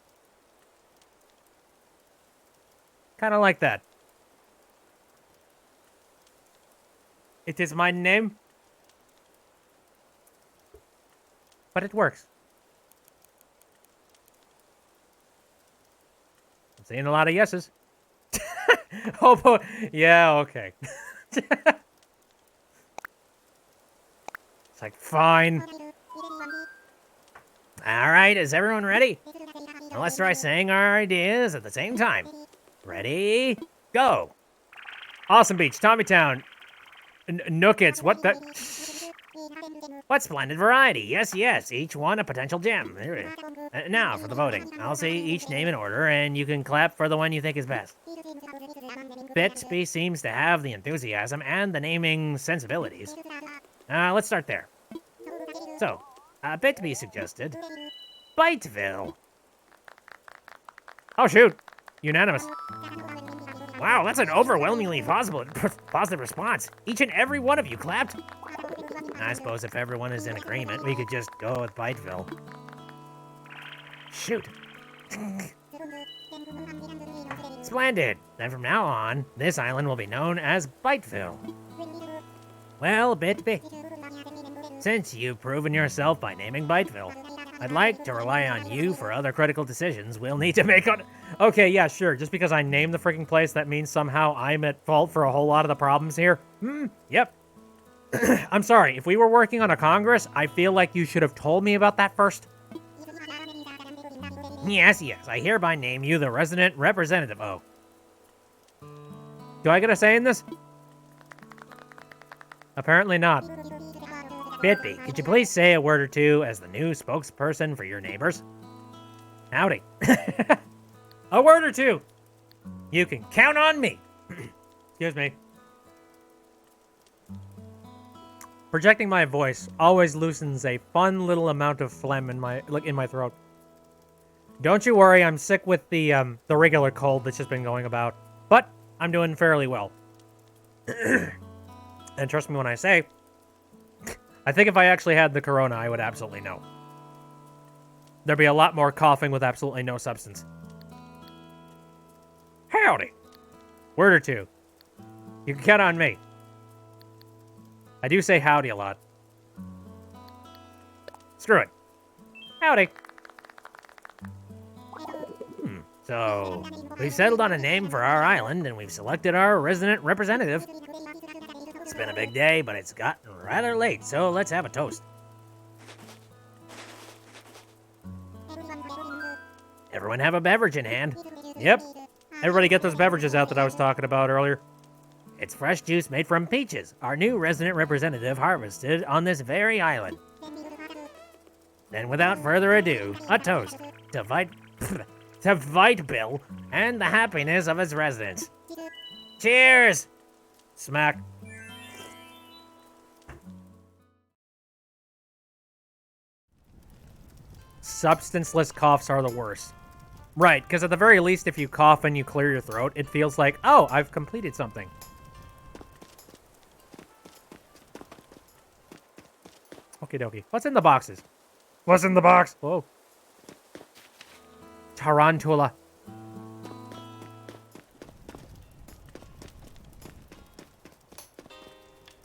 Kind of like that. It is my name. But it works. I'm seeing a lot of yeses. Oh, boy. Yeah, okay. It's like, fine. All right, is everyone ready? Now let's try saying our ideas at the same time. Ready? Go. Awesome Beach, Tommytown, Nookits, what the... What splendid variety. Yes, yes, each one a potential gem. Now for the voting. I'll say each name in order, and you can clap for the one you think is best. Bitsby seems to have the enthusiasm and the naming sensibilities. Let's start there. So, Bitsby suggested Biteville. Oh, shoot. Unanimous. Wow, that's an overwhelmingly positive response. Each and every one of you clapped. I suppose if everyone is in agreement, we could just go with Biteville. Shoot. Splendid. Then from now on, this island will be known as Biteville. Well, Bitsby, since you've proven yourself by naming Biteville, I'd like to rely on you for other critical decisions we'll need to make on... Okay, yeah, sure. Just because I named the freaking place, that means somehow I'm at fault for a whole lot of the problems here? Yep. I'm sorry. If we were working on a Congress, I feel like you should have told me about that first. Yes, yes. I hereby name you the resident representative. Oh. Do I get a say in this? Apparently not. Bitsby, could you please say a word or two as the new spokesperson for your neighbors? Howdy. A word or two. You can count on me. Excuse me. Projecting my voice always loosens a fun little amount of phlegm in my throat. Don't you worry, I'm sick with the regular cold that's just been going about, but I'm doing fairly well. And trust me when I say, I think if I actually had the corona, I would absolutely know. There'd be a lot more coughing with absolutely no substance. Howdy. Word or two. You can count on me. I do say howdy a lot. Screw it. Howdy. So, we've settled on a name for our island, and we've selected our resident representative. It's been a big day, but it's gotten rather late, so let's have a toast. Everyone have a beverage in hand. Yep. Everybody get those beverages out that I was talking about earlier. It's fresh juice made from peaches, our new resident representative harvested on this very island. Then without further ado, a toast to Biteville and the happiness of its residents. Cheers! Smack. substanceless coughs are the worst. Right, because at the very least, if you cough and you clear your throat, it feels like, oh, I've completed something. Okie dokie. What's in the boxes? What's in the box? Whoa. Tarantula.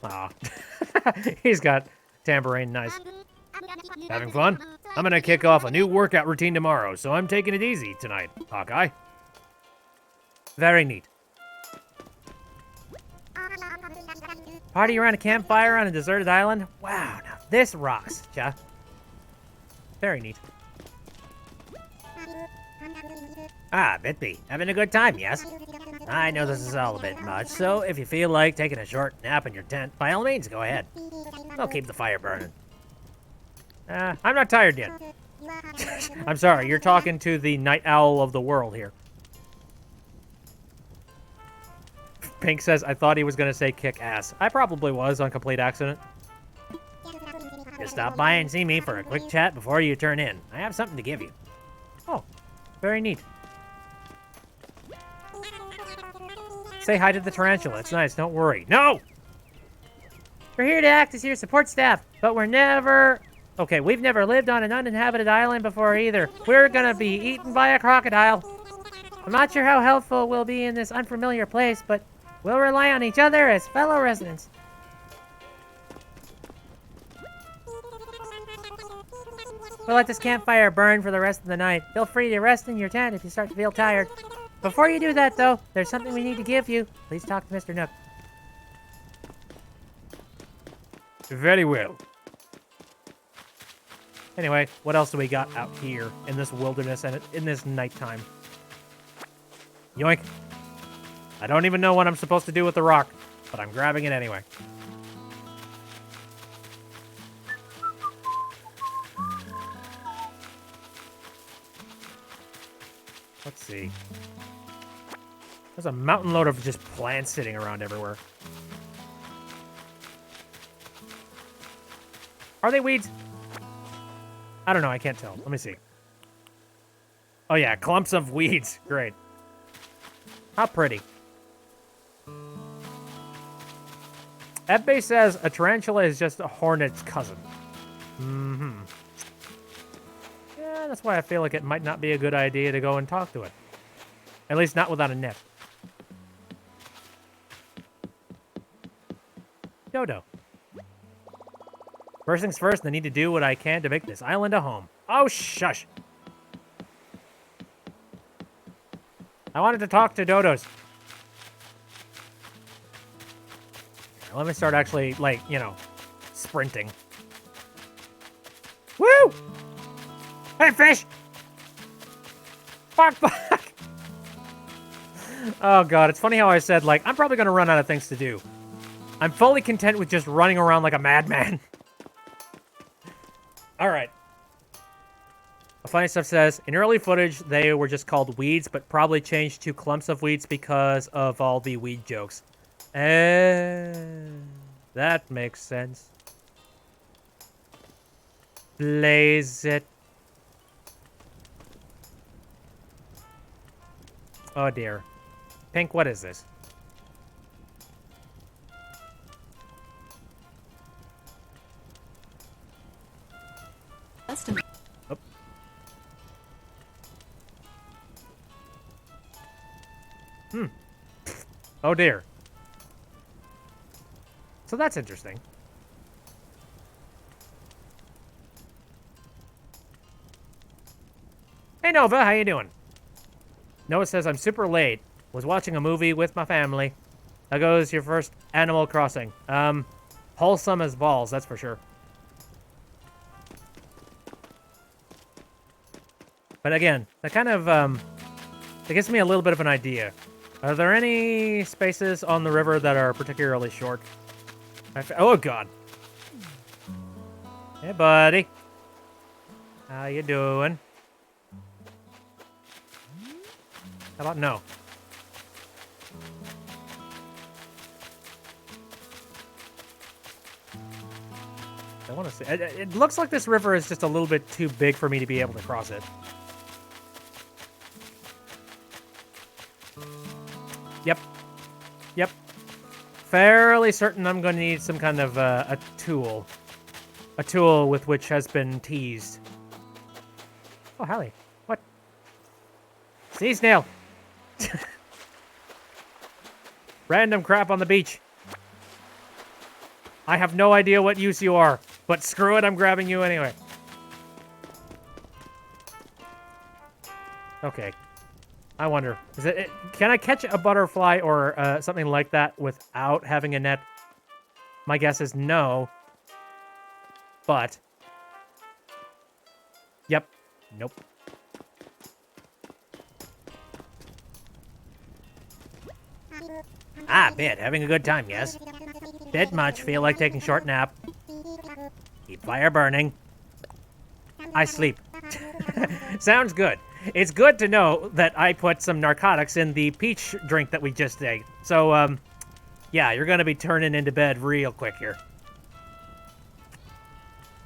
Aw. He's got tambourine. Nice. Having fun? I'm gonna kick off a new workout routine tomorrow, so I'm taking it easy tonight, Hawkeye. Very neat. Party around a campfire on a deserted island? Wow, now this rocks, Cha. Very neat. Ah, Bitby, having a good time, yes? I know this is all a bit much, so if you feel like taking a short nap in your tent, by all means, go ahead. I'll keep the fire burning. I'm not tired yet. I'm sorry, you're talking to the night owl of the world here. Pink says, I thought he was going to say kick ass. I probably was on complete accident. Just stop by and see me for a quick chat before you turn in. I have something to give you. Oh, very neat. Say hi to the tarantula. It's nice. Don't worry. No! We're here to act as your support staff, but we've never lived on an uninhabited island before either. We're gonna be eaten by a crocodile. I'm not sure how helpful we'll be in this unfamiliar place, but we'll rely on each other as fellow residents. We'll let this campfire burn for the rest of the night. Feel free to rest in your tent if you start to feel tired. Before you do that, though, there's something we need to give you. Please talk to Mr. Nook. Very well. Anyway, what else do we got out here in this wilderness and in this nighttime? Yoink. I don't even know what I'm supposed to do with the rock, but I'm grabbing it anyway. Let's see. There's a mountain load of just plants sitting around everywhere. Are they weeds? I don't know. I can't tell. Let me see. Oh, yeah. Clumps of weeds. Great. How pretty. FB says a tarantula is just a hornet's cousin. Mm-hmm. Yeah, that's why I feel like it might not be a good idea to go and talk to it. At least not without a net. Dodo. First things first, I need to do what I can to make this island a home. Oh, shush. I wanted to talk to dodos. Let me start actually, like, you know, sprinting. Woo! Hey, fish! Bark, bark! Oh, God. It's funny how I said, like, I'm probably going to run out of things to do. I'm fully content with just running around like a madman. All right. Funny Stuff says, in early footage, they were just called weeds, but probably changed to clumps of weeds because of all the weed jokes. That makes sense. Blaze it. Oh, dear. Pink, what is this? Oh. Oh, dear. So that's interesting. Hey, Nova, how you doing? Noah says, I'm super late. Was watching a movie with my family. How goes your first Animal Crossing? Wholesome as balls, that's for sure. But again, that kind of, it gives me a little bit of an idea. Are there any spaces on the river that are particularly short? Oh, God. Hey, buddy. How you doing? How about no? I want to see. It looks like this river is just a little bit too big for me to be able to cross it. Yep. Yep. Fairly certain I'm going to need some kind of a tool. A tool with which has been teased. Oh, Hallie. What? Sea snail. Random crap on the beach. I have no idea what use you are, but screw it, I'm grabbing you anyway. Okay. I wonder, can I catch a butterfly or something like that without having a net? My guess is no. But. Yep. Nope. Ah, bit. Having a good time, yes? Bit much. Feel like taking short nap. Keep fire burning. I sleep. Sounds good. It's good to know that I put some narcotics in the peach drink that we just ate. So, yeah, you're going to be turning into bed real quick here.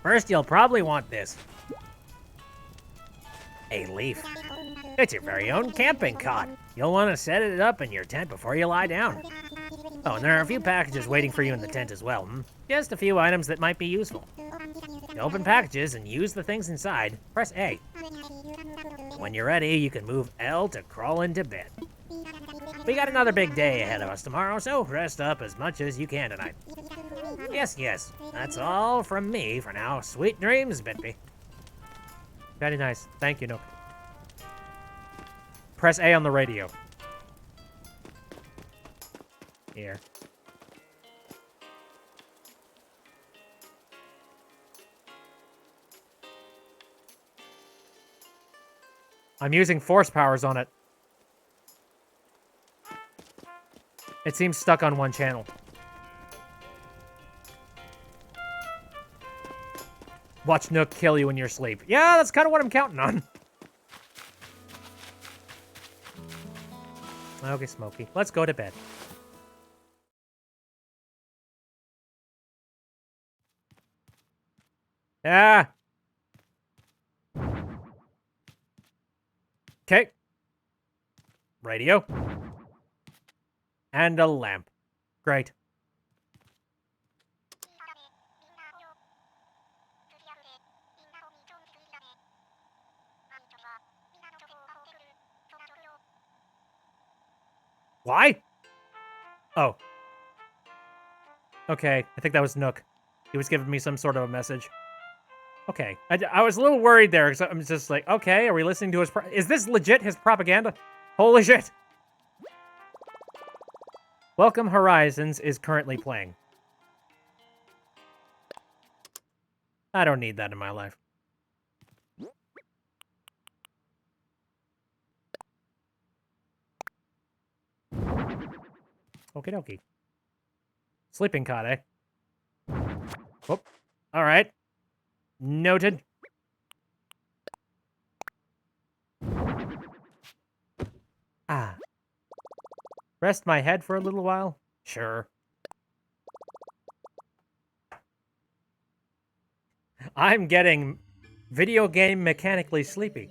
First, you'll probably want this. A leaf. It's your very own camping cot. You'll want to set it up in your tent before you lie down. Oh, and there are a few packages waiting for you in the tent as well. Just a few items that might be useful. To open packages and use the things inside, press A. When you're ready, you can move L to crawl into bed. We got another big day ahead of us tomorrow, so rest up as much as you can tonight. Yes, that's all from me for now. Sweet dreams, Bitby. Very nice. Thank you, Nook. Press A on the radio. Here. I'm using force powers on it. It seems stuck on one channel. Watch Nook kill you in your sleep. Yeah, that's kind of what I'm counting on. Okay, Smokey. Let's go to bed. Ah! Okay. Radio. And a lamp. Great. Why? Oh. Okay, I think that was Nook. He was giving me some sort of a message. Okay, I was a little worried there, because I'm just like, okay, are we listening to his... Is this legit his propaganda? Holy shit! Welcome Horizons is currently playing. I don't need that in my life. Okie dokie. Sleeping cot, eh? Whoop. Alright. Noted. Ah. Rest my head for a little while? Sure. I'm getting video game mechanically sleepy.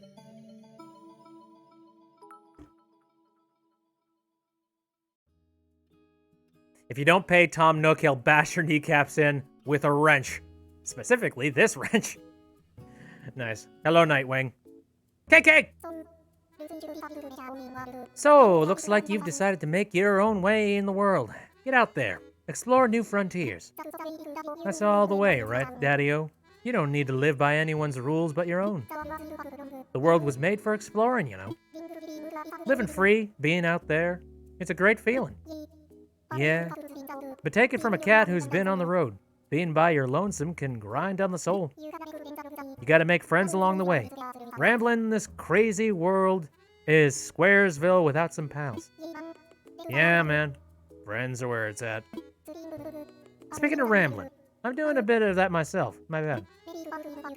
If you don't pay Tom Nook, he'll bash your kneecaps in with a wrench. Specifically, this wrench. Nice. Hello, Nightwing. KK! So, looks like you've decided to make your own way in the world. Get out there. Explore new frontiers. That's all the way, right, Daddy-O? You don't need to live by anyone's rules but your own. The world was made for exploring, you know. Living free, being out there, it's a great feeling. Yeah, but take it from a cat who's been on the road. Being by your lonesome can grind on the soul. You gotta make friends along the way. Rambling in this crazy world is Squaresville without some pals. Yeah, man. Friends are where it's at. Speaking of rambling, I'm doing a bit of that myself. My bad.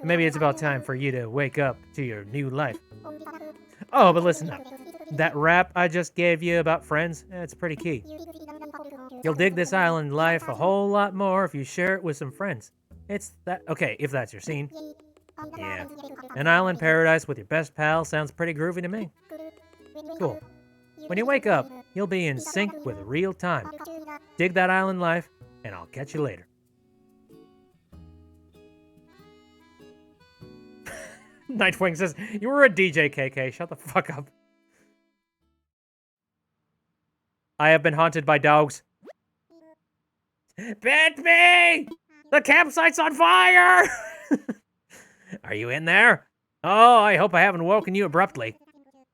Maybe it's about time for you to wake up to your new life. Oh, but listen up. That rap I just gave you about friends, it's pretty key. You'll dig this island life a whole lot more if you share it with some friends. It's that. Okay, if that's your scene. Yeah. An island paradise with your best pal sounds pretty groovy to me. Cool. When you wake up, you'll be in sync with real time. Dig that island life, and I'll catch you later. Nightwing says, you were a DJ, KK. Shut the fuck up. I have been haunted by dogs. Bit me! The campsite's on fire! Are you in there? Oh, I hope I haven't woken you abruptly.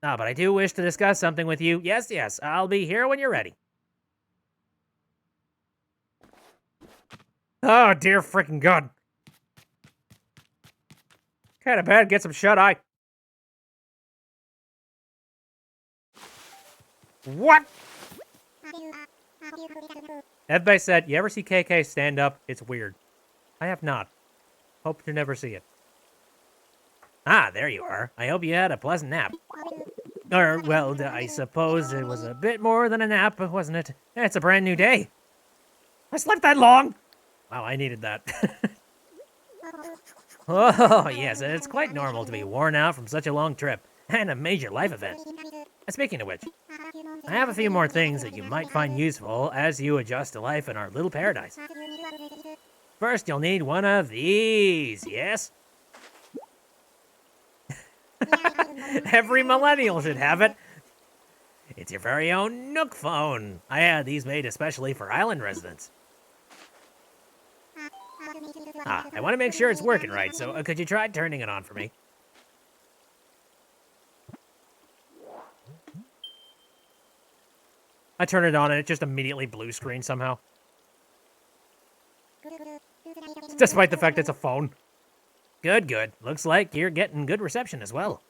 Ah, but I do wish to discuss something with you. Yes, yes, I'll be here when you're ready. Oh, dear freaking God. Kinda bad, get some shut-eye. What? Everybody said, you ever see KK stand up? It's weird. I have not. Hope to never see it. Ah, there you are. I hope you had a pleasant nap. Or, well, I suppose it was a bit more than a nap, wasn't it? It's a brand new day. I slept that long! Wow, I needed that. Oh, yes, it's quite normal to be worn out from such a long trip, and a major life event. Speaking of which, I have a few more things that you might find useful as you adjust to life in our little paradise. First, you'll need one of these, yes? Every millennial should have it. It's your very own Nook phone. I had these made especially for island residents. Ah, I want to make sure it's working right, so could you try turning it on for me? I turn it on and it just immediately blue screen somehow. Despite the fact it's a phone. Good, good. Looks like you're getting good reception as well.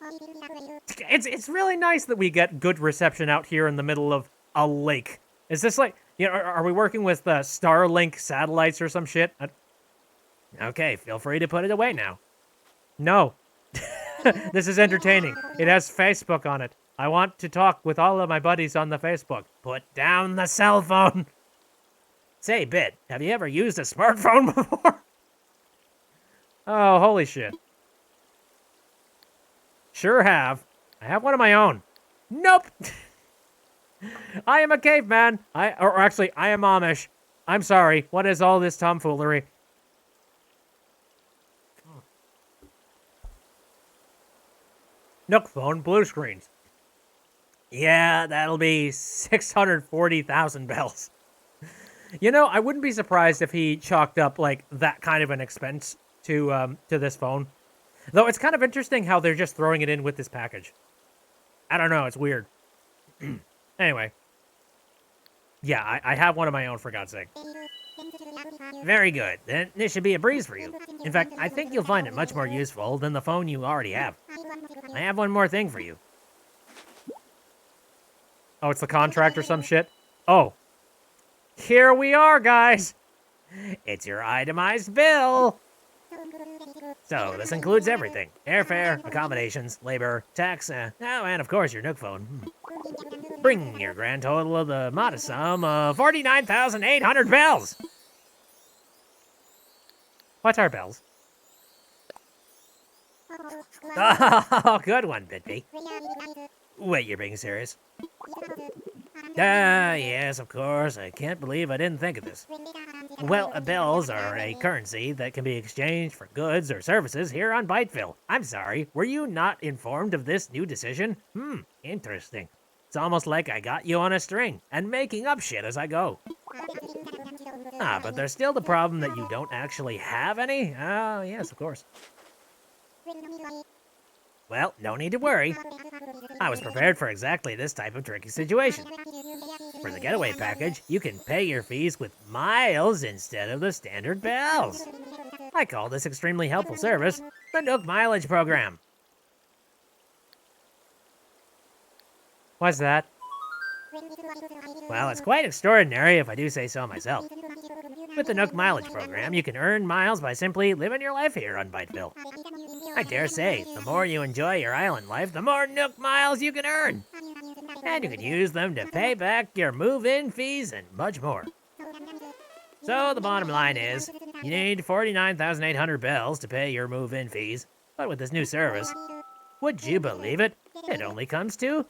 It's really nice that we get good reception out here in the middle of a lake. Is this like, you know, are we working with Starlink satellites or some shit? Okay, feel free to put it away now. No. This is entertaining. It has Facebook on it. I want to talk with all of my buddies on the Facebook. Put down the cell phone. Say, Bit, have you ever used a smartphone before? Oh, holy shit. Sure have. I have one of my own. Nope. I am a caveman. Or actually, I am Amish. I'm sorry. What is all this tomfoolery? Nook phone, blue screens. Yeah, that'll be 640,000 bells. You know, I wouldn't be surprised if he chalked up, like, that kind of an expense to this phone. Though it's kind of interesting how they're just throwing it in with this package. I don't know, it's weird. Anyway. Yeah, I have one of my own, for God's sake. Very good. Then this should be a breeze for you. In fact, I think you'll find it much more useful than the phone you already have. I have one more thing for you. Oh, it's the contract or some shit? Oh. Here we are, guys. It's your itemized bill. So, this includes everything. Airfare, accommodations, labor, tax, oh, and of course your Nook phone. Bring your grand total of the modest sum of 49,800 bells. What are bells? Oh, good one, Bitby. Wait, you're being serious? Yes, of course. I can't believe I didn't think of this. Well, bells are a currency that can be exchanged for goods or services here on Byteville. I'm sorry, were you not informed of this new decision? Interesting. It's almost like I got you on a string and making up shit as I go. Ah, but there's still the problem that you don't actually have any? Oh, yes, of course. Well, no need to worry. I was prepared for exactly this type of tricky situation. For the getaway package, you can pay your fees with miles instead of the standard bells. I call this extremely helpful service the Nook Mileage Program. What's that? Well, it's quite extraordinary if I do say so myself. With the Nook Mileage Program, you can earn miles by simply living your life here on Byteville. I dare say, the more you enjoy your island life, the more Nook miles you can earn. And you can use them to pay back your move-in fees and much more. So the bottom line is, You need 49,800 bells to pay your move-in fees, but with this new service, would you believe it? It only comes to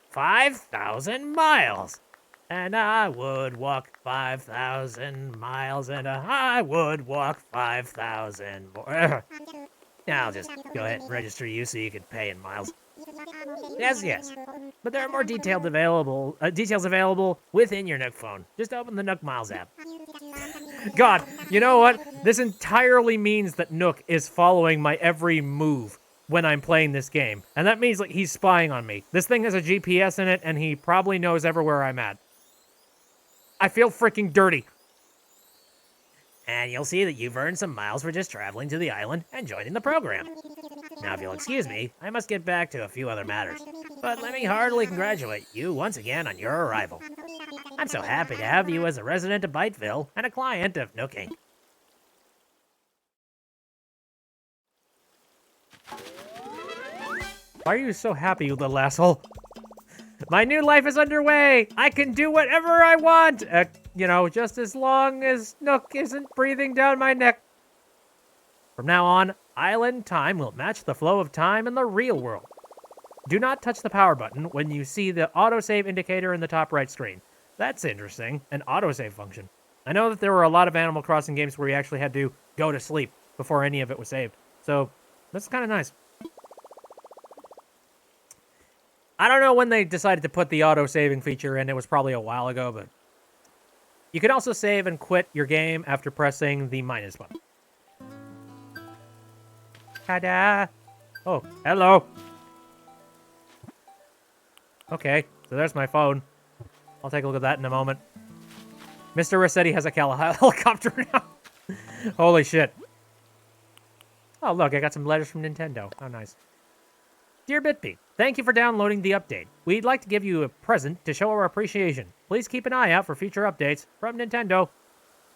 5,000 miles. And I would walk 5,000 miles, and I would walk 5,000 more. Now I'll just go ahead and register you so you can pay in miles. Yes. But there are more details available within your Nook phone. Just open the Nook Miles app. God, you know what? This entirely means that Nook is following my every move when I'm playing this game. And that means like he's spying on me. This thing has a GPS in it, and he probably knows everywhere I'm at. I feel freaking dirty. And you'll see that you've earned some miles for just traveling to the island and joining the program. Now, if you'll excuse me, I must get back to a few other matters. But let me heartily congratulate you once again on your arrival. I'm so happy to have you as a resident of Biteville and a client of Nook Inc. Why are you so happy, you little asshole? My new life is underway! I can do whatever I want! Just as long as Nook isn't breathing down my neck. From now on, island time will match the flow of time in the real world. Do not touch the power button when you see the autosave indicator in the top right screen. That's interesting, an autosave function. I know that there were a lot of Animal Crossing games where you actually had to go to sleep before any of it was saved. So, that's kind of nice. I don't know when they decided to put the auto-saving feature in. It was probably a while ago, but... You can also save and quit your game after pressing the minus button. Ta-da! Oh, hello! Okay, so there's my phone. I'll take a look at that in a moment. Mr. Rossetti has a helicopter now. Holy shit. Oh, look, I got some letters from Nintendo. How nice. Dear Bitby, thank you for downloading the update. We'd like to give you a present to show our appreciation. Please keep an eye out for future updates from Nintendo.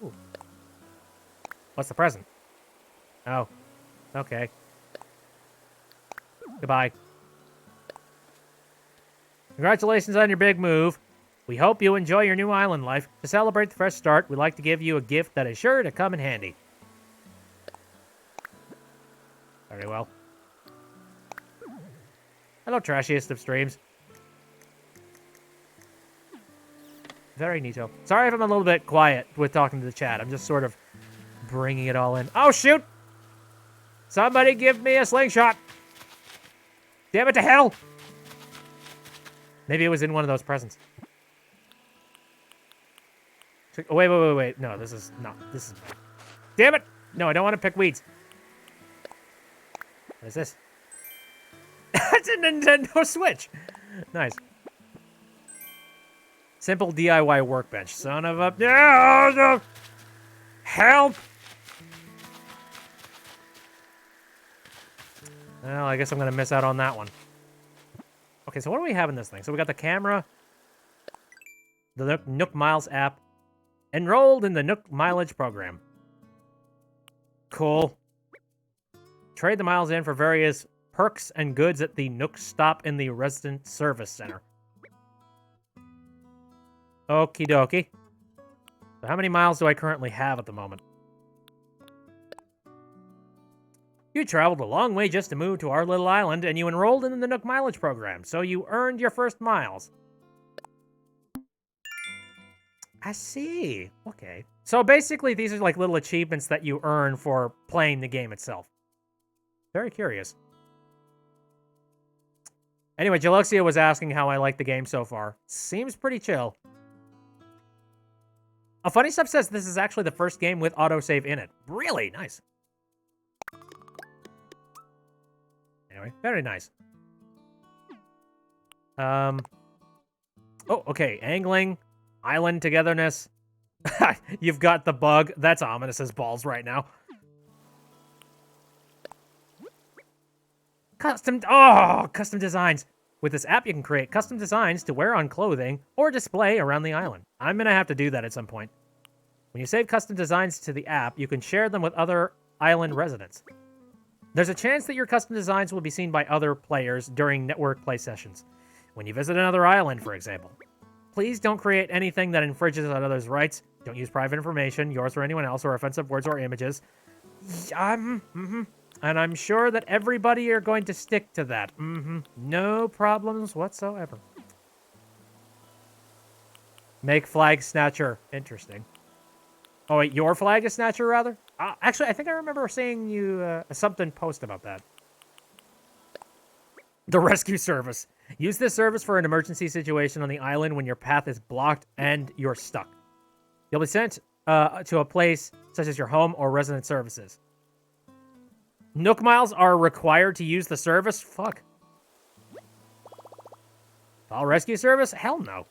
Ooh. What's the present? Oh, okay. Goodbye. Congratulations on your big move. We hope you enjoy your new island life. To celebrate the fresh start, we'd like to give you a gift that is sure to come in handy. Very well. Hello, trashiest of streams. Very neato. Sorry if I'm a little bit quiet with talking to the chat. I'm just sort of bringing it all in. Oh, shoot! Somebody give me a slingshot! Damn it to hell! Maybe it was in one of those presents. Oh, wait. No, this is not. This is... Damn it! No, I don't want to pick weeds. What is this? It's a Nintendo Switch! Nice. Simple DIY workbench. Son of a... No! Help! Well, I guess I'm going to miss out on that one. Okay, so what do we have in this thing? So we got the camera, the Nook Miles app, enrolled in the Nook Mileage program. Cool. Trade the miles in for various perks and goods at the Nook stop in the Resident Service Center. Okie dokie. So how many miles do I currently have at the moment? You traveled a long way just to move to our little island, and you enrolled in the Nook Mileage program, so you earned your first miles. I see. Okay. So basically, these are like little achievements that you earn for playing the game itself. Very curious. Anyway, Jaluxia was asking how I like the game so far. Seems pretty chill. Funny Stuff says this is actually the first game with autosave in it. Really? Nice. Anyway, very nice. Oh, okay. Angling, island togetherness. You've got the bug. That's ominous as balls right now. Custom designs. With this app, you can create custom designs to wear on clothing or display around the island. I'm going to have to do that at some point. When you save custom designs to the app, you can share them with other island residents. There's a chance that your custom designs will be seen by other players during network play sessions. When you visit another island, for example. Please don't create anything that infringes on others' rights. Don't use private information, yours or anyone else, or offensive words or images. And I'm sure that everybody are going to stick to that. No problems whatsoever. Make flag snatcher. Interesting. Oh, wait, your flag is snatcher, rather? Actually, I think I remember seeing you something post about that. The rescue service. Use this service for an emergency situation on the island when your path is blocked and you're stuck. You'll be sent to a place such as your home or resident services. Nook Miles are required to use the service? Fuck. Call rescue service? Hell no.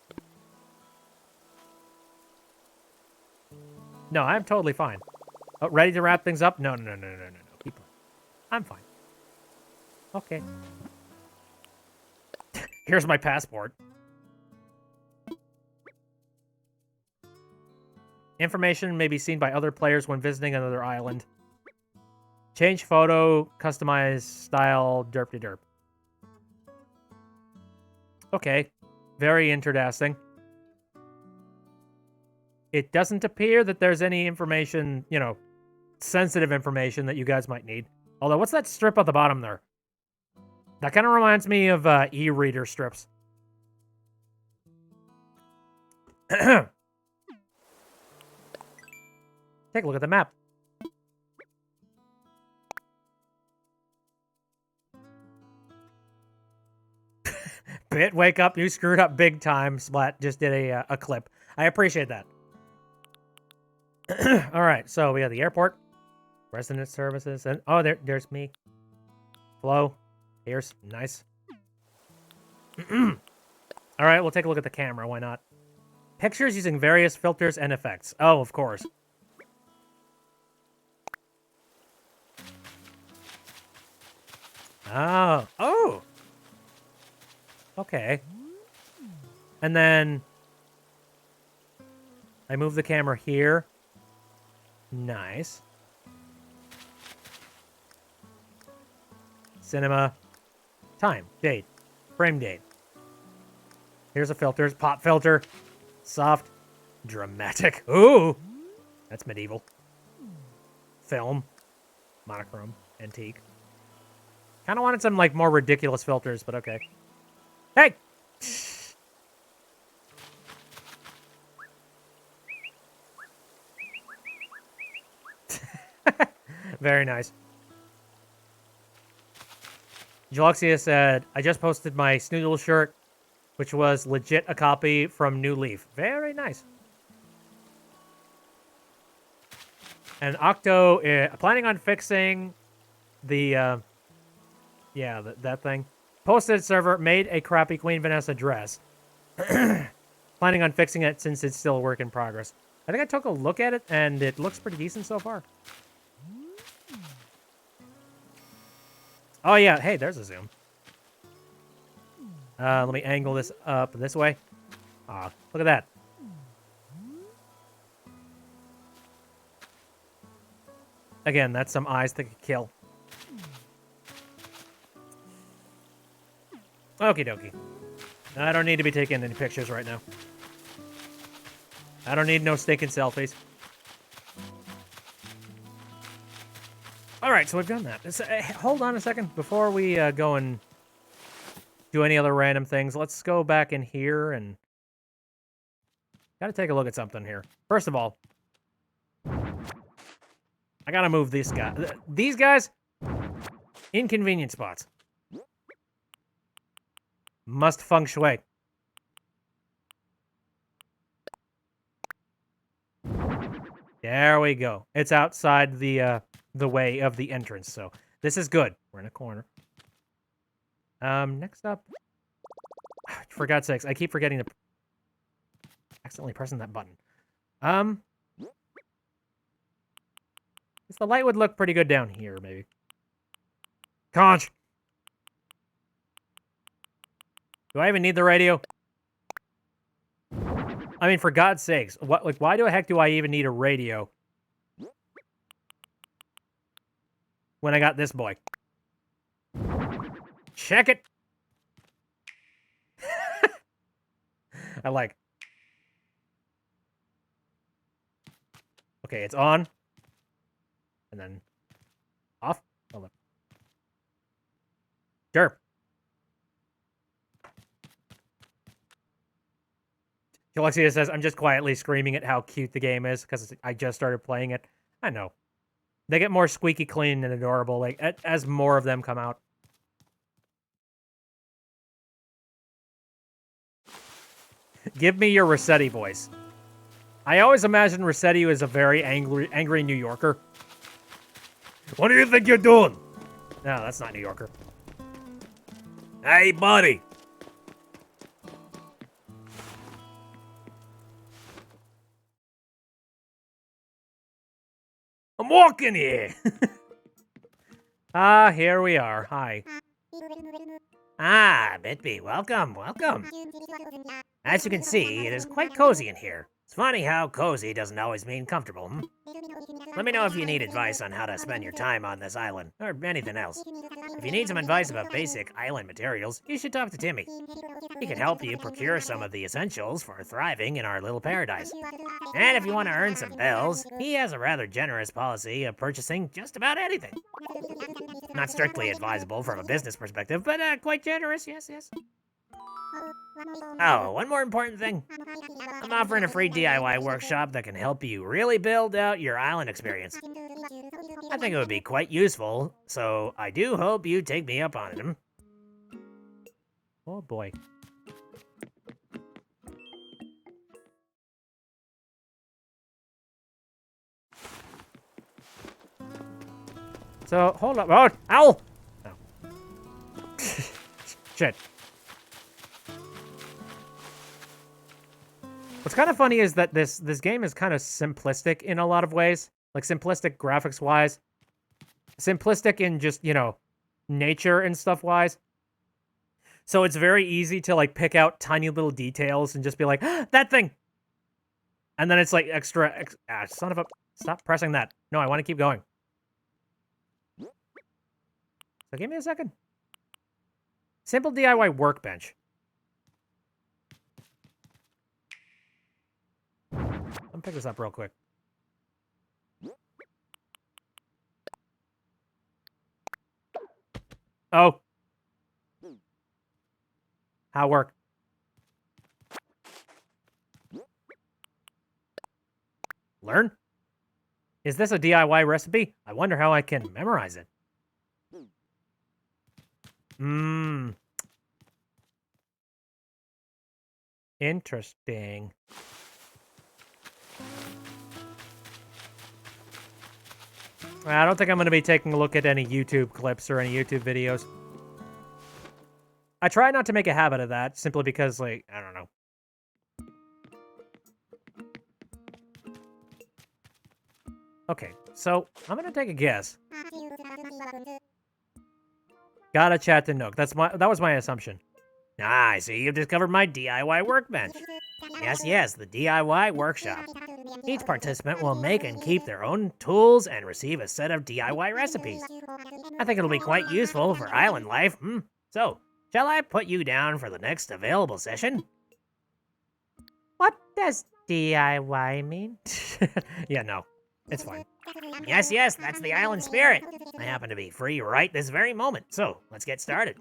No, I'm totally fine. Oh, ready to wrap things up? No. Keep playing. I'm fine. Okay. Here's my passport. Information may be seen by other players when visiting another island. Change photo, customize style, derp-de-derp. Okay. Very interesting. It doesn't appear that there's any information, you know, sensitive information that you guys might need. Although, what's that strip at the bottom there? That kind of reminds me of e-reader strips. Take a look at the map. Bit, wake up. You screwed up big time. Splat just did a clip. I appreciate that. All right, so we have the airport, resident services, and oh, there's me. Flo, here's nice. All right, we'll take a look at the camera. Why not? Pictures using various filters and effects. Oh, of course. Oh. Okay. And then I move the camera here. Nice. Cinema. Time. Date. Frame date. Here's a filter. Pop filter. Soft. Dramatic. Ooh! That's medieval. Film. Monochrome. Antique. Kind of wanted some, like, more ridiculous filters, but okay. Hey! Very nice. Jaloxia said, I just posted my Snoodle shirt, which was legit a copy from New Leaf. Very nice. And Octo, planning on fixing the, that thing. Posted server, made a crappy Queen Vanessa dress. Planning on fixing it since it's still a work in progress. I think I took a look at it, and it looks pretty decent so far. Oh, yeah. Hey, there's a zoom. Let me angle this up this way. Look at that. Again, that's some eyes that could kill. Okie dokie. I don't need to be taking any pictures right now. I don't need no stinking selfies. Alright, so we've done that. Hold on a second. Before we go and do any other random things, let's go back in here and... Gotta take a look at something here. First of all, I gotta move this guy. These guys, inconvenient spots. Must feng shui. There we go. It's outside the way of the entrance, so this is good. We're in a corner. Next up, for God's sakes, I keep forgetting to accidentally pressing that button. The light would look pretty good down here, maybe. Conch! Do I even need the radio? I mean, for God's sakes, what? Like, why the heck do I even need a radio when I got this boy? Check it. I like. Okay, it's on. And then off. Hold on. Sure. Alexia says, I'm just quietly screaming at how cute the game is because I just started playing it. I know. They get more squeaky clean and adorable like as more of them come out. Give me your Rossetti voice. I always imagine Rossetti as a very angry New Yorker. What do you think you're doing? No, that's not New Yorker. Hey, buddy. I'm walking here. Ah, here we are. Hi. Ah, Bitby, welcome, welcome. As you can see, it is quite cozy in here. It's funny how cozy doesn't always mean comfortable, hmm? Let me know if you need advice on how to spend your time on this island, or anything else. If you need some advice about basic island materials, you should talk to Timmy. He can help you procure some of the essentials for thriving in our little paradise. And if you want to earn some bells, he has a rather generous policy of purchasing just about anything. Not strictly advisable from a business perspective, but quite generous, yes, yes. Oh, one more important thing. I'm offering a free DIY workshop that can help you really build out your island experience. I think it would be quite useful, so I do hope you take me up on it. Oh boy. So, hold up. Oh, ow! Oh. Shit. What's kind of funny is that this game is kind of simplistic in a lot of ways. Like, simplistic graphics-wise. Simplistic in just, you know, nature and stuff-wise. So it's very easy to, like, pick out tiny little details and just be like, ah, that thing! And then it's, like, son of a... Stop pressing that. No, I want to keep going. So give me a second. Simple DIY workbench. Let me pick this up real quick. Oh. How work? Learn? Is this a DIY recipe? I wonder how I can memorize it. Interesting. I don't think I'm going to be taking a look at any YouTube clips or any YouTube videos. I try not to make a habit of that, simply because, like, I don't know. Okay, so I'm going to take a guess. Gotta chat to Nook. That was my assumption. Ah, I see you've discovered my DIY workbench. Yes, yes, the DIY workshop. Each participant will make and keep their own tools and receive a set of DIY recipes. I think it'll be quite useful for island life. So, shall I put you down for the next available session? What does DIY mean? Yeah, no. It's fine. Yes, yes, that's the island spirit. I happen to be free right this very moment, so let's get started.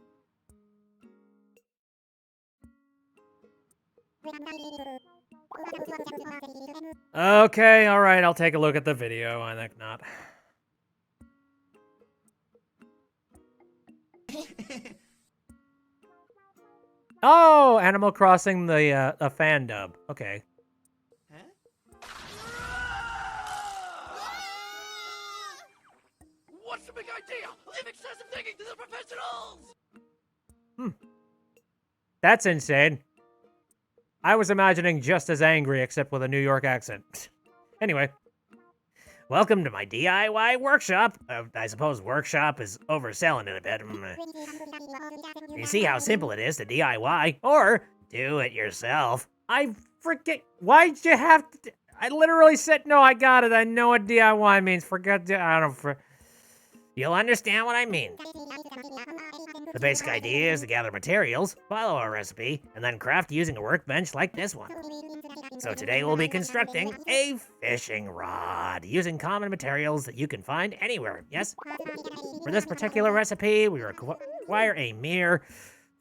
Okay, alright, I'll take a look at the video. I think not. Oh, Animal Crossing, the fan dub. Okay. What's the big idea? Leave excessive thinking to the professionals! That's insane. I was imagining just as angry, except with a New York accent. Anyway. Welcome to my DIY workshop. I suppose workshop is overselling it a bit. You see how simple it is to DIY, or do it yourself. I freaking... Why'd you have to... I literally said, no, I got it. I know what DIY means. Forget... I don't... You'll understand what I mean. The basic idea is to gather materials, follow a recipe, and then craft using a workbench like this one. So today we'll be constructing a fishing rod using common materials that you can find anywhere, yes? For this particular recipe, we require a mere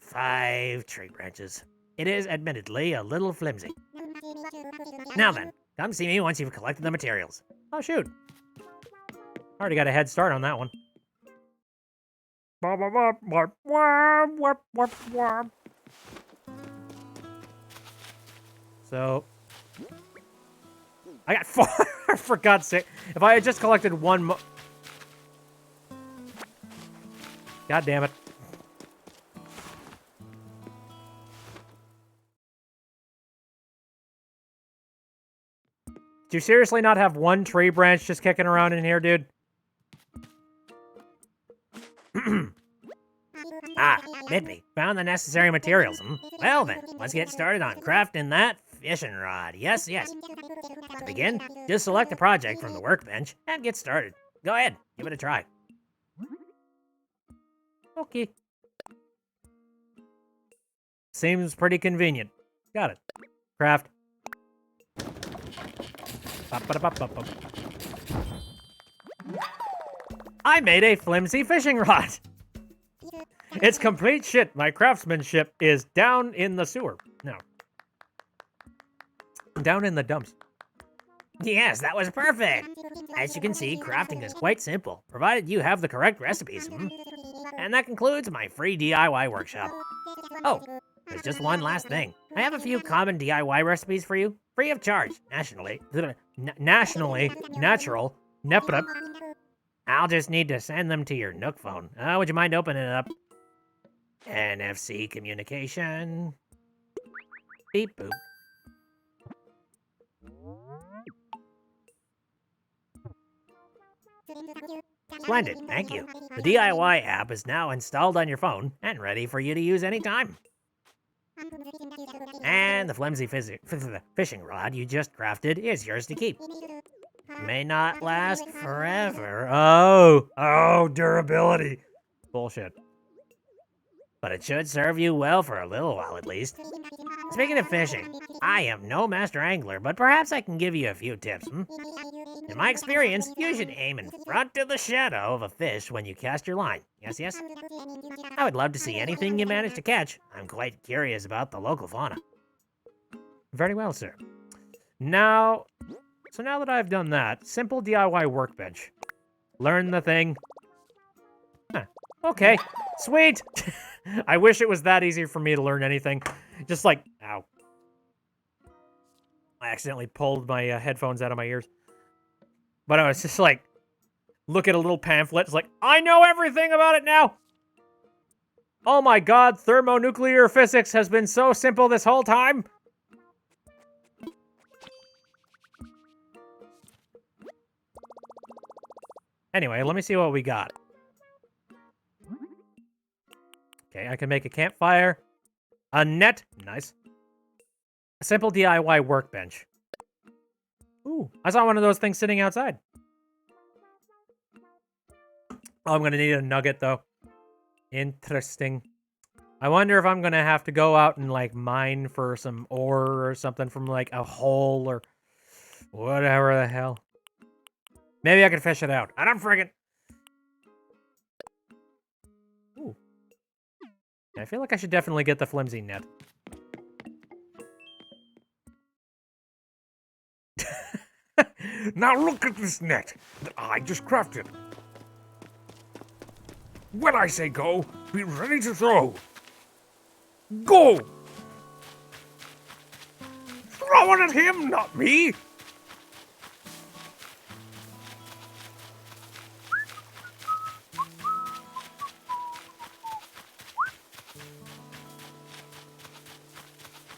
5 tree branches. It is admittedly a little flimsy. Now then, come see me once you've collected the materials. Oh, shoot. Already got a head start on that one. So, I got 4, for God's sake. If I had just collected one more... God damn it. Do you seriously not have one tree branch just kicking around in here, dude? Midby, found the necessary materials. Well then, let's get started on crafting that fishing rod. Yes. To begin, just select a project from the workbench and get started. Go ahead, give it a try. Okay. Seems pretty convenient. Got it. Craft. I made a flimsy fishing rod. It's complete shit. My craftsmanship is down in the sewer. No. Down in the dumps. Yes, that was perfect. As you can see, crafting is quite simple, provided you have the correct recipes. And that concludes my free DIY workshop. Oh, there's just one last thing. I have a few common DIY recipes for you, free of charge, nationally, natural, nepra. I'll just need to send them to your Nook phone. Would you mind opening it up? NFC communication. Beep boop. Splendid, thank you. The DIY app is now installed on your phone and ready for you to use anytime. And the flimsy fishing rod you just crafted is yours to keep. May not last forever. Oh, durability. Bullshit. But it should serve you well for a little while at least. Speaking of fishing, I am no master angler, but perhaps I can give you a few tips. In my experience, you should aim in front of the shadow of a fish when you cast your line. Yes? I would love to see anything you manage to catch. I'm quite curious about the local fauna. Very well, sir. Now that I've done that, simple DIY workbench. Learn the thing. Huh. Okay, sweet. I wish it was that easy for me to learn anything. Just like, ow. I accidentally pulled my headphones out of my ears. But I was just like, look at a little pamphlet. It's like, I know everything about it now. Oh my God, thermonuclear physics has been so simple this whole time. Anyway, let me see what we got. Okay, I can make a campfire. A net. Nice. A simple DIY workbench. Ooh, I saw one of those things sitting outside. Oh, I'm going to need a nugget, though. Interesting. I wonder if I'm going to have to go out and, like, mine for some ore or something from, like, a hole or whatever the hell. Maybe I can fish it out. I don't friggin'... Ooh. I feel like I should definitely get the flimsy net. Now look at this net that I just crafted. When I say go, be ready to throw. Go! Throw it at him, not me!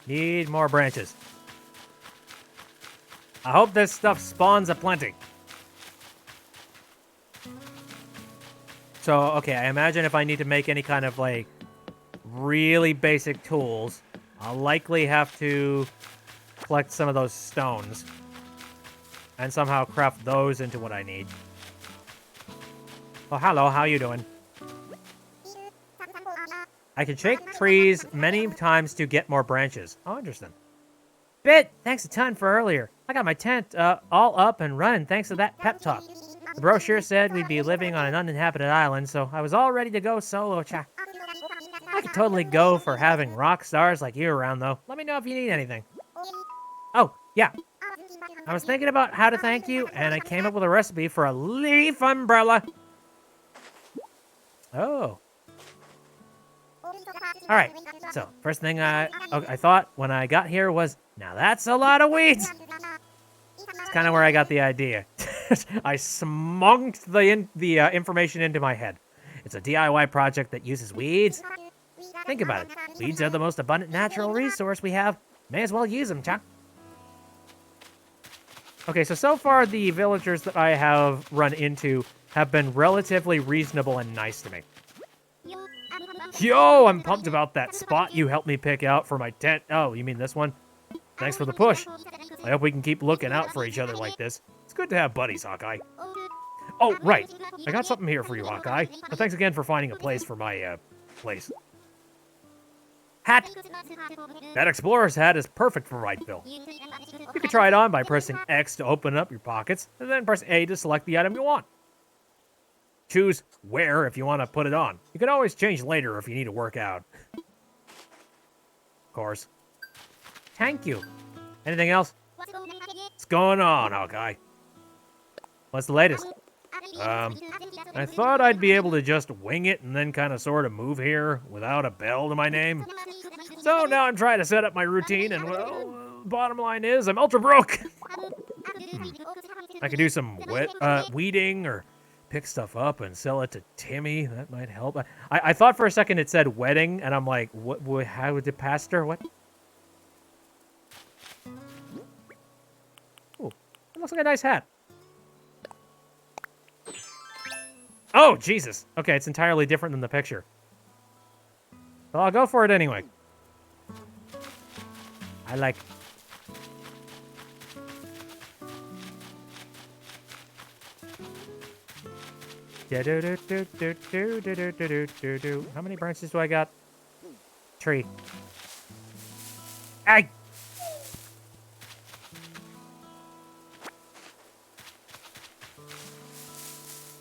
Need more branches. I hope this stuff spawns aplenty. So, okay, I imagine if I need to make any kind of, like, really basic tools, I'll likely have to collect some of those stones and somehow craft those into what I need. Oh, hello. How you doing? I can shake trees many times to get more branches. Oh, interesting. Bit, thanks a ton for earlier. I got my tent all up and running thanks to that pep talk. The brochure said we'd be living on an uninhabited island, so I was all ready to go solo. I could totally go for having rock stars like you around, though. Let me know if you need anything. Oh, yeah. I was thinking about how to thank you, and I came up with a recipe for a leaf umbrella. Oh. All right, so first thing I thought when I got here was, now that's a lot of weeds. That's kind of where I got the idea. I smunked the information into my head. It's a DIY project that uses weeds. Think about it. Weeds are the most abundant natural resource we have. May as well use them, Chuck. Okay, so far the villagers that I have run into have been relatively reasonable and nice to me. Yo, I'm pumped about that spot you helped me pick out for my tent. Oh, you mean this one? Thanks for the push. I hope we can keep looking out for each other like this. It's good to have buddies, Hawkeye. Oh, right. I got something here for you, Hawkeye. But thanks again for finding a place for my, place. Hat! That explorer's hat is perfect for Wrightville. You can try it on by pressing X to open up your pockets, and then press A to select the item you want. Choose where if you want to put it on. You can always change later if you need to work out. Of course. Thank you. Anything else? What's going on, Hawkeye? What's the latest? I thought I'd be able to just wing it and then kind of sort of move here without a bell to my name. So now I'm trying to set up my routine, and well, bottom line is I'm ultra broke. I could do some weeding or pick stuff up and sell it to Timmy. That might help. I thought for a second it said wedding, and I'm like, what? How would the pastor? What? Ooh, it looks like a nice hat. Oh, Jesus. Okay, it's entirely different than the picture. Well, I'll go for it anyway. I like... How many branches do I got? 3. Ay!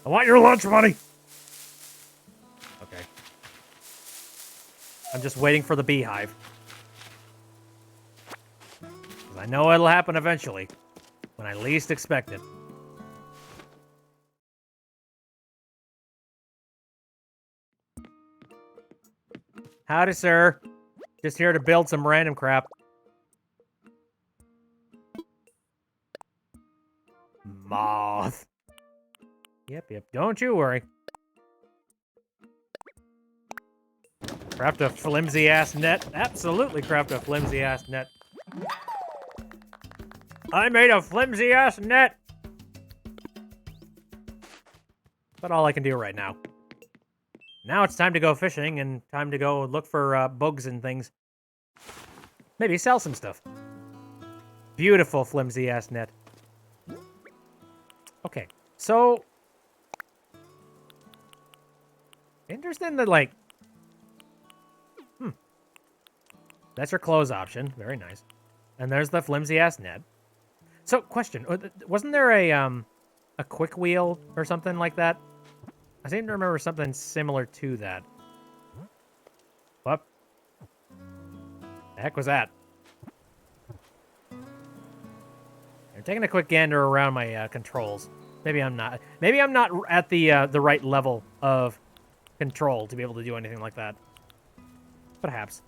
I want your lunch money! Okay. I'm just waiting for the beehive. 'Cause I know it'll happen eventually, when I least expect it. Howdy, sir. Just here to build some random crap. Moth. Yep. Don't you worry. Craft a flimsy-ass net. Absolutely craft a flimsy-ass net. I made a flimsy-ass net! That's all I can do right now. Now it's time to go fishing and time to go look for bugs and things. Maybe sell some stuff. Beautiful flimsy-ass net. Okay, so... interesting that, like... That's your clothes option. Very nice. And there's the flimsy-ass net. So, question. Wasn't there a quick wheel or something like that? I seem to remember something similar to that. What? The heck was that? I'm taking a quick gander around my controls. Maybe I'm not. Maybe I'm not at the right level of control to be able to do anything like that. Perhaps.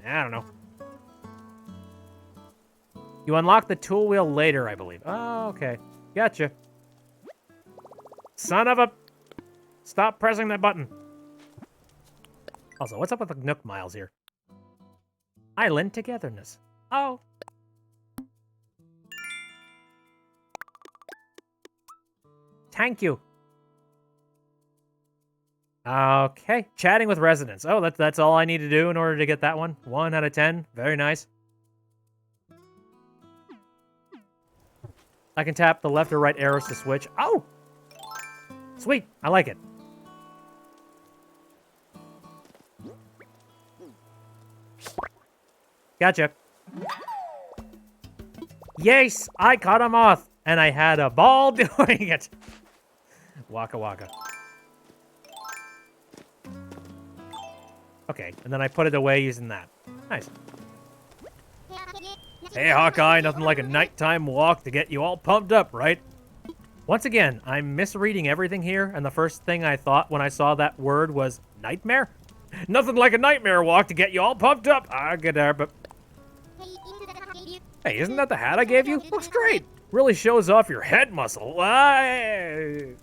I don't know. You unlock the tool wheel later, I believe. Oh, okay. Gotcha. Son of a... Stop pressing that button. Also, what's up with the Nook Miles here? Island togetherness. Oh. Thank you. Okay. Chatting with residents. Oh, that's all I need to do in order to get that one. 1 out of 10. Very nice. I can tap the left or right arrows to switch. Oh! Sweet. I like it. Gotcha. Yes, I caught a moth, and I had a ball doing it. Waka waka. Okay, and then I put it away using that. Nice. Hey, Hawkeye, nothing like a nighttime walk to get you all pumped up, right? Once again, I'm misreading everything here, and the first thing I thought when I saw that word was nightmare? Nothing like a nightmare walk to get you all pumped up. I get there, but... Hey, isn't that the hat I gave you? Looks great. Really shows off your head muscle. I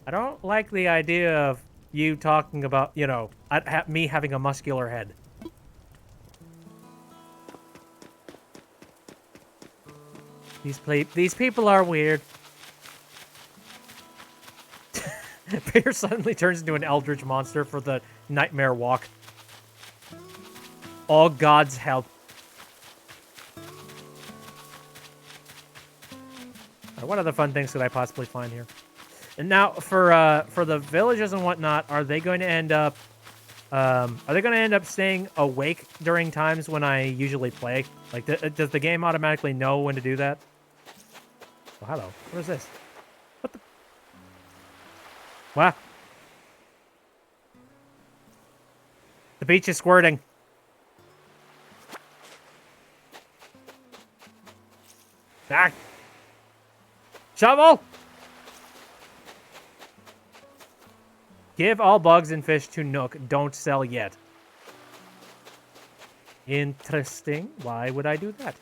don't like the idea of you talking about, you know, me having a muscular head. These people are weird. Peter suddenly turns into an eldritch monster for the nightmare walk. All God's help. What other fun things could I possibly find here? And now for the villages and whatnot, are they going to end up staying awake during times when I usually play? Like, does the game automatically know when to do that? Oh, hello. What is this? What the? What? The beach is squirting. Ah! Shovel! Give all bugs and fish to Nook. Don't sell yet. Interesting. Why would I do that?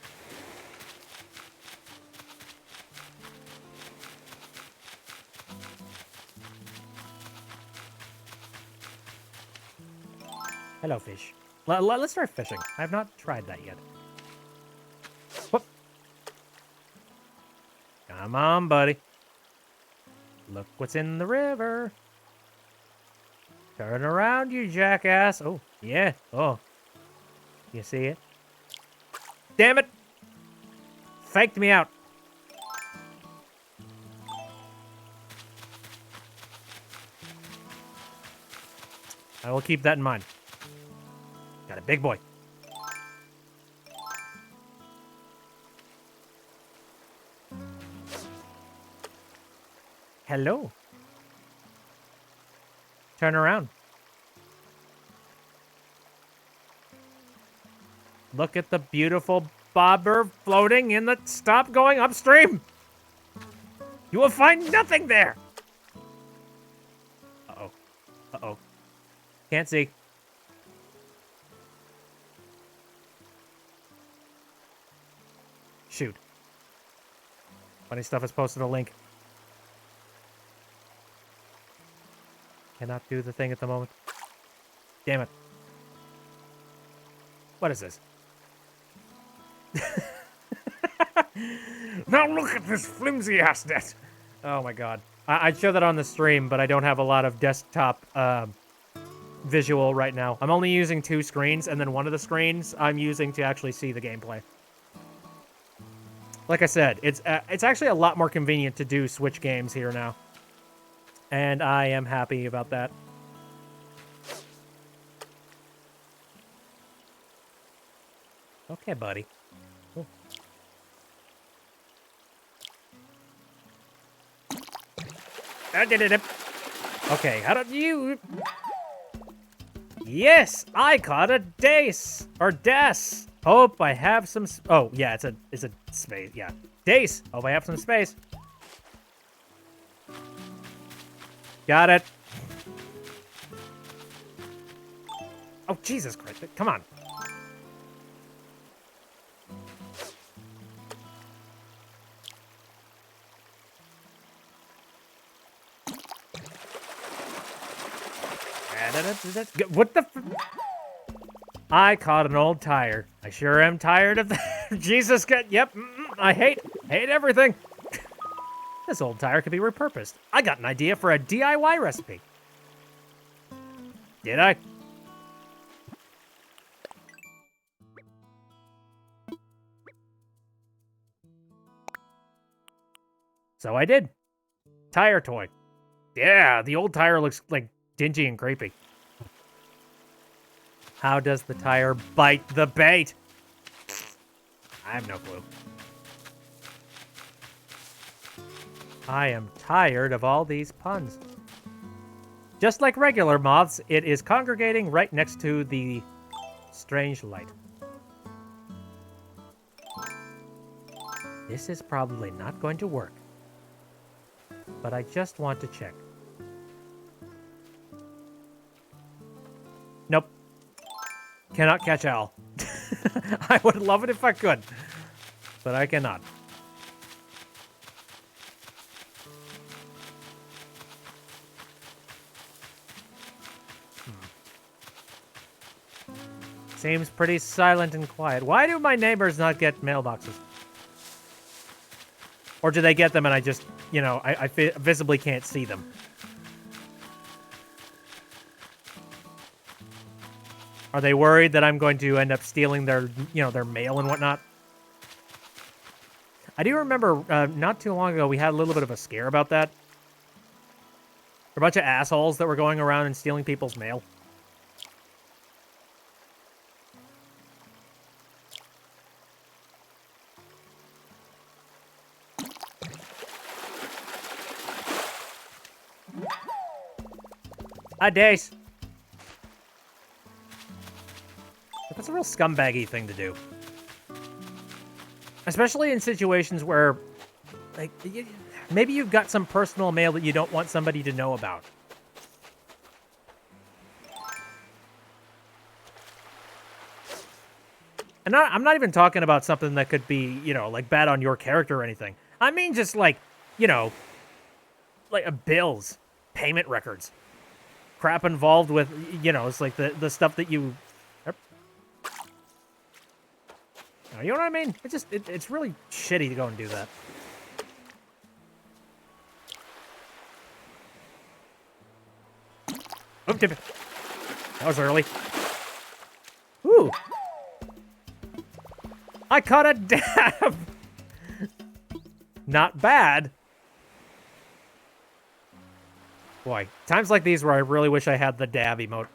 Hello, fish. Let's start fishing. I have not tried that yet. Whoop. Come on, buddy. Look what's in the river. Turn around, you jackass. Oh, yeah. Oh. You see it? Damn it! Faked me out. I will keep that in mind. Got a big boy. Hello. Turn around. Look at the beautiful bobber floating in the... Stop going upstream! You will find nothing there! Uh-oh. Uh-oh. Can't see. Shoot. Funny stuff is posted a link. Cannot do the thing at the moment. Damn it. What is this? Now look at this flimsy ass net. Oh my god. I'd show that on the stream, but I don't have a lot of desktop visual right now. I'm only using 2 screens, and then one of the screens I'm using to actually see the gameplay. Like I said, it's actually a lot more convenient to do Switch games here now. And I am happy about that. Okay, buddy. Cool. Okay, how did you... Yes, I caught a dace or des. Hope I have some. Oh yeah, it's a space. Yeah, dace. Hope I have some space. Got it. Oh Jesus Christ! Come on. What the? I caught an old tire. I sure am tired of that. Jesus, yep. I hate everything. This old tire could be repurposed. I got an idea for a DIY recipe. Did I? So I did. Tire toy. Yeah, the old tire looks like dingy and creepy. How does the tire bite the bait? I have no clue. I am tired of all these puns. Just like regular moths, it is congregating right next to the strange light. This is probably not going to work, but I just want to check. Nope. Cannot catch Al. I would love it if I could, but I cannot. Seems pretty silent and quiet. Why do my neighbors not get mailboxes? Or do they get them and I just, you know, I visibly can't see them? Are they worried that I'm going to end up stealing their, you know, their mail and whatnot? I do remember not too long ago we had a little bit of a scare about that. A bunch of assholes that were going around and stealing people's mail. Hi, Dace. That's a real scumbaggy thing to do. Especially in situations where, like, maybe you've got some personal mail that you don't want somebody to know about. And I'm not even talking about something that could be, you know, like bad on your character or anything. I mean just like, you know, like bills, payment records. Crap involved with, you know, it's like the stuff that you... You know what I mean? It's really shitty to go and do that. Oh, that was early. Ooh. I caught a dab. Not bad. Boy, times like these where I really wish I had the dab emote.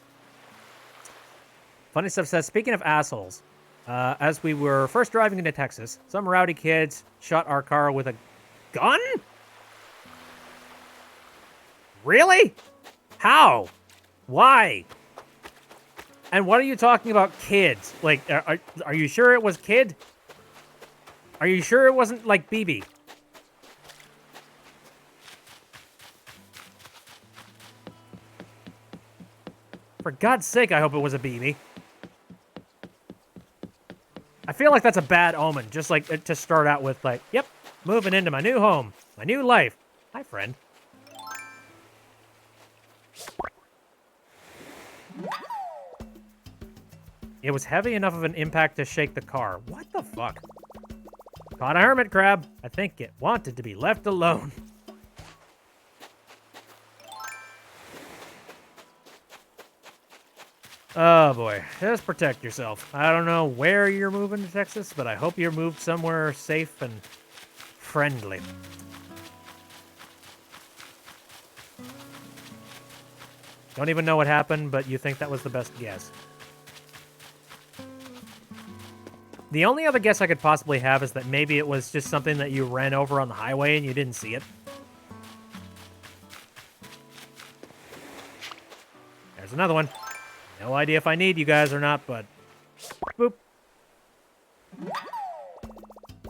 Funny Stuff says, speaking of assholes, as we were first driving into Texas, some rowdy kids shot our car with a gun? Really? How? Why? And what are you talking about, kids? Like, are you sure it was kid? Are you sure it wasn't like BB? For God's sake, I hope it was a BB. I feel like that's a bad omen, just like to start out with, like, yep, moving into my new home, my new life. Hi, friend. It was heavy enough of an impact to shake the car. What the fuck? Caught a hermit crab. I think it wanted to be left alone. Oh boy, just protect yourself. I don't know where you're moving to Texas, but I hope you're moved somewhere safe and friendly. Don't even know what happened, but you think that was the best guess. The only other guess I could possibly have is that maybe it was just something that you ran over on the highway and you didn't see it. There's another one. No idea if I need you guys or not, but... Boop.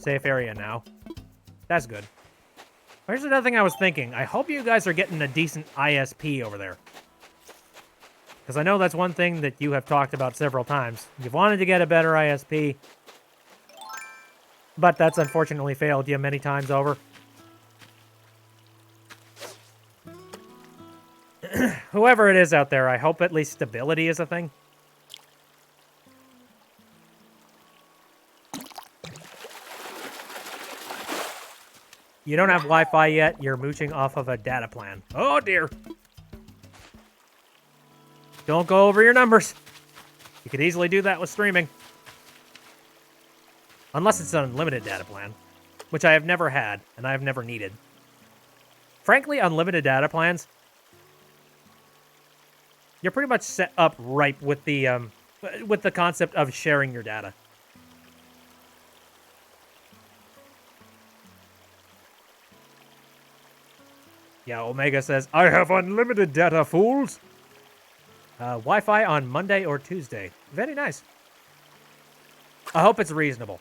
Safe area now. That's good. Here's another thing I was thinking. I hope you guys are getting a decent ISP over there. Because I know that's one thing that you have talked about several times. You've wanted to get a better ISP, but that's unfortunately failed you many times over. Whoever it is out there, I hope at least stability is a thing. You don't have Wi-Fi yet, you're mooching off of a data plan. Oh dear. Don't go over your numbers. You could easily do that with streaming. Unless it's an unlimited data plan, which I have never had, and I have never needed. Frankly, unlimited data plans You're pretty much set up right with the concept of sharing your data. Yeah, Omega says, I have unlimited data, fools. Wi-Fi on Monday or Tuesday. Very nice. I hope it's reasonable.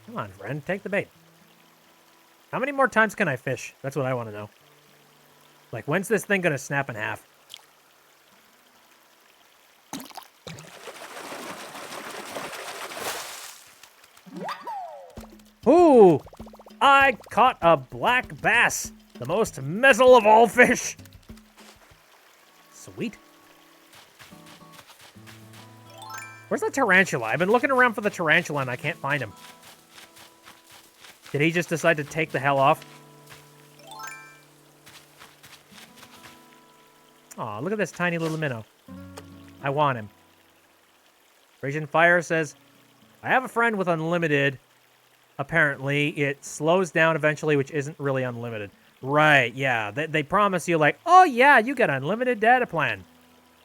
Come on, friend. Take the bait. How many more times can I fish? That's what I want to know. Like, when's this thing going to snap in half? Ooh! I caught a black bass. The most metal of all fish. Sweet. Where's the tarantula? I've been looking around for the tarantula and I can't find him. Did he just decide to take the hell off? Aw, look at this tiny little minnow. I want him. Raging Fire says, I have a friend with unlimited. Apparently, it slows down eventually, which isn't really unlimited. Right, yeah. They promise you, like, oh, yeah, you get unlimited data plan.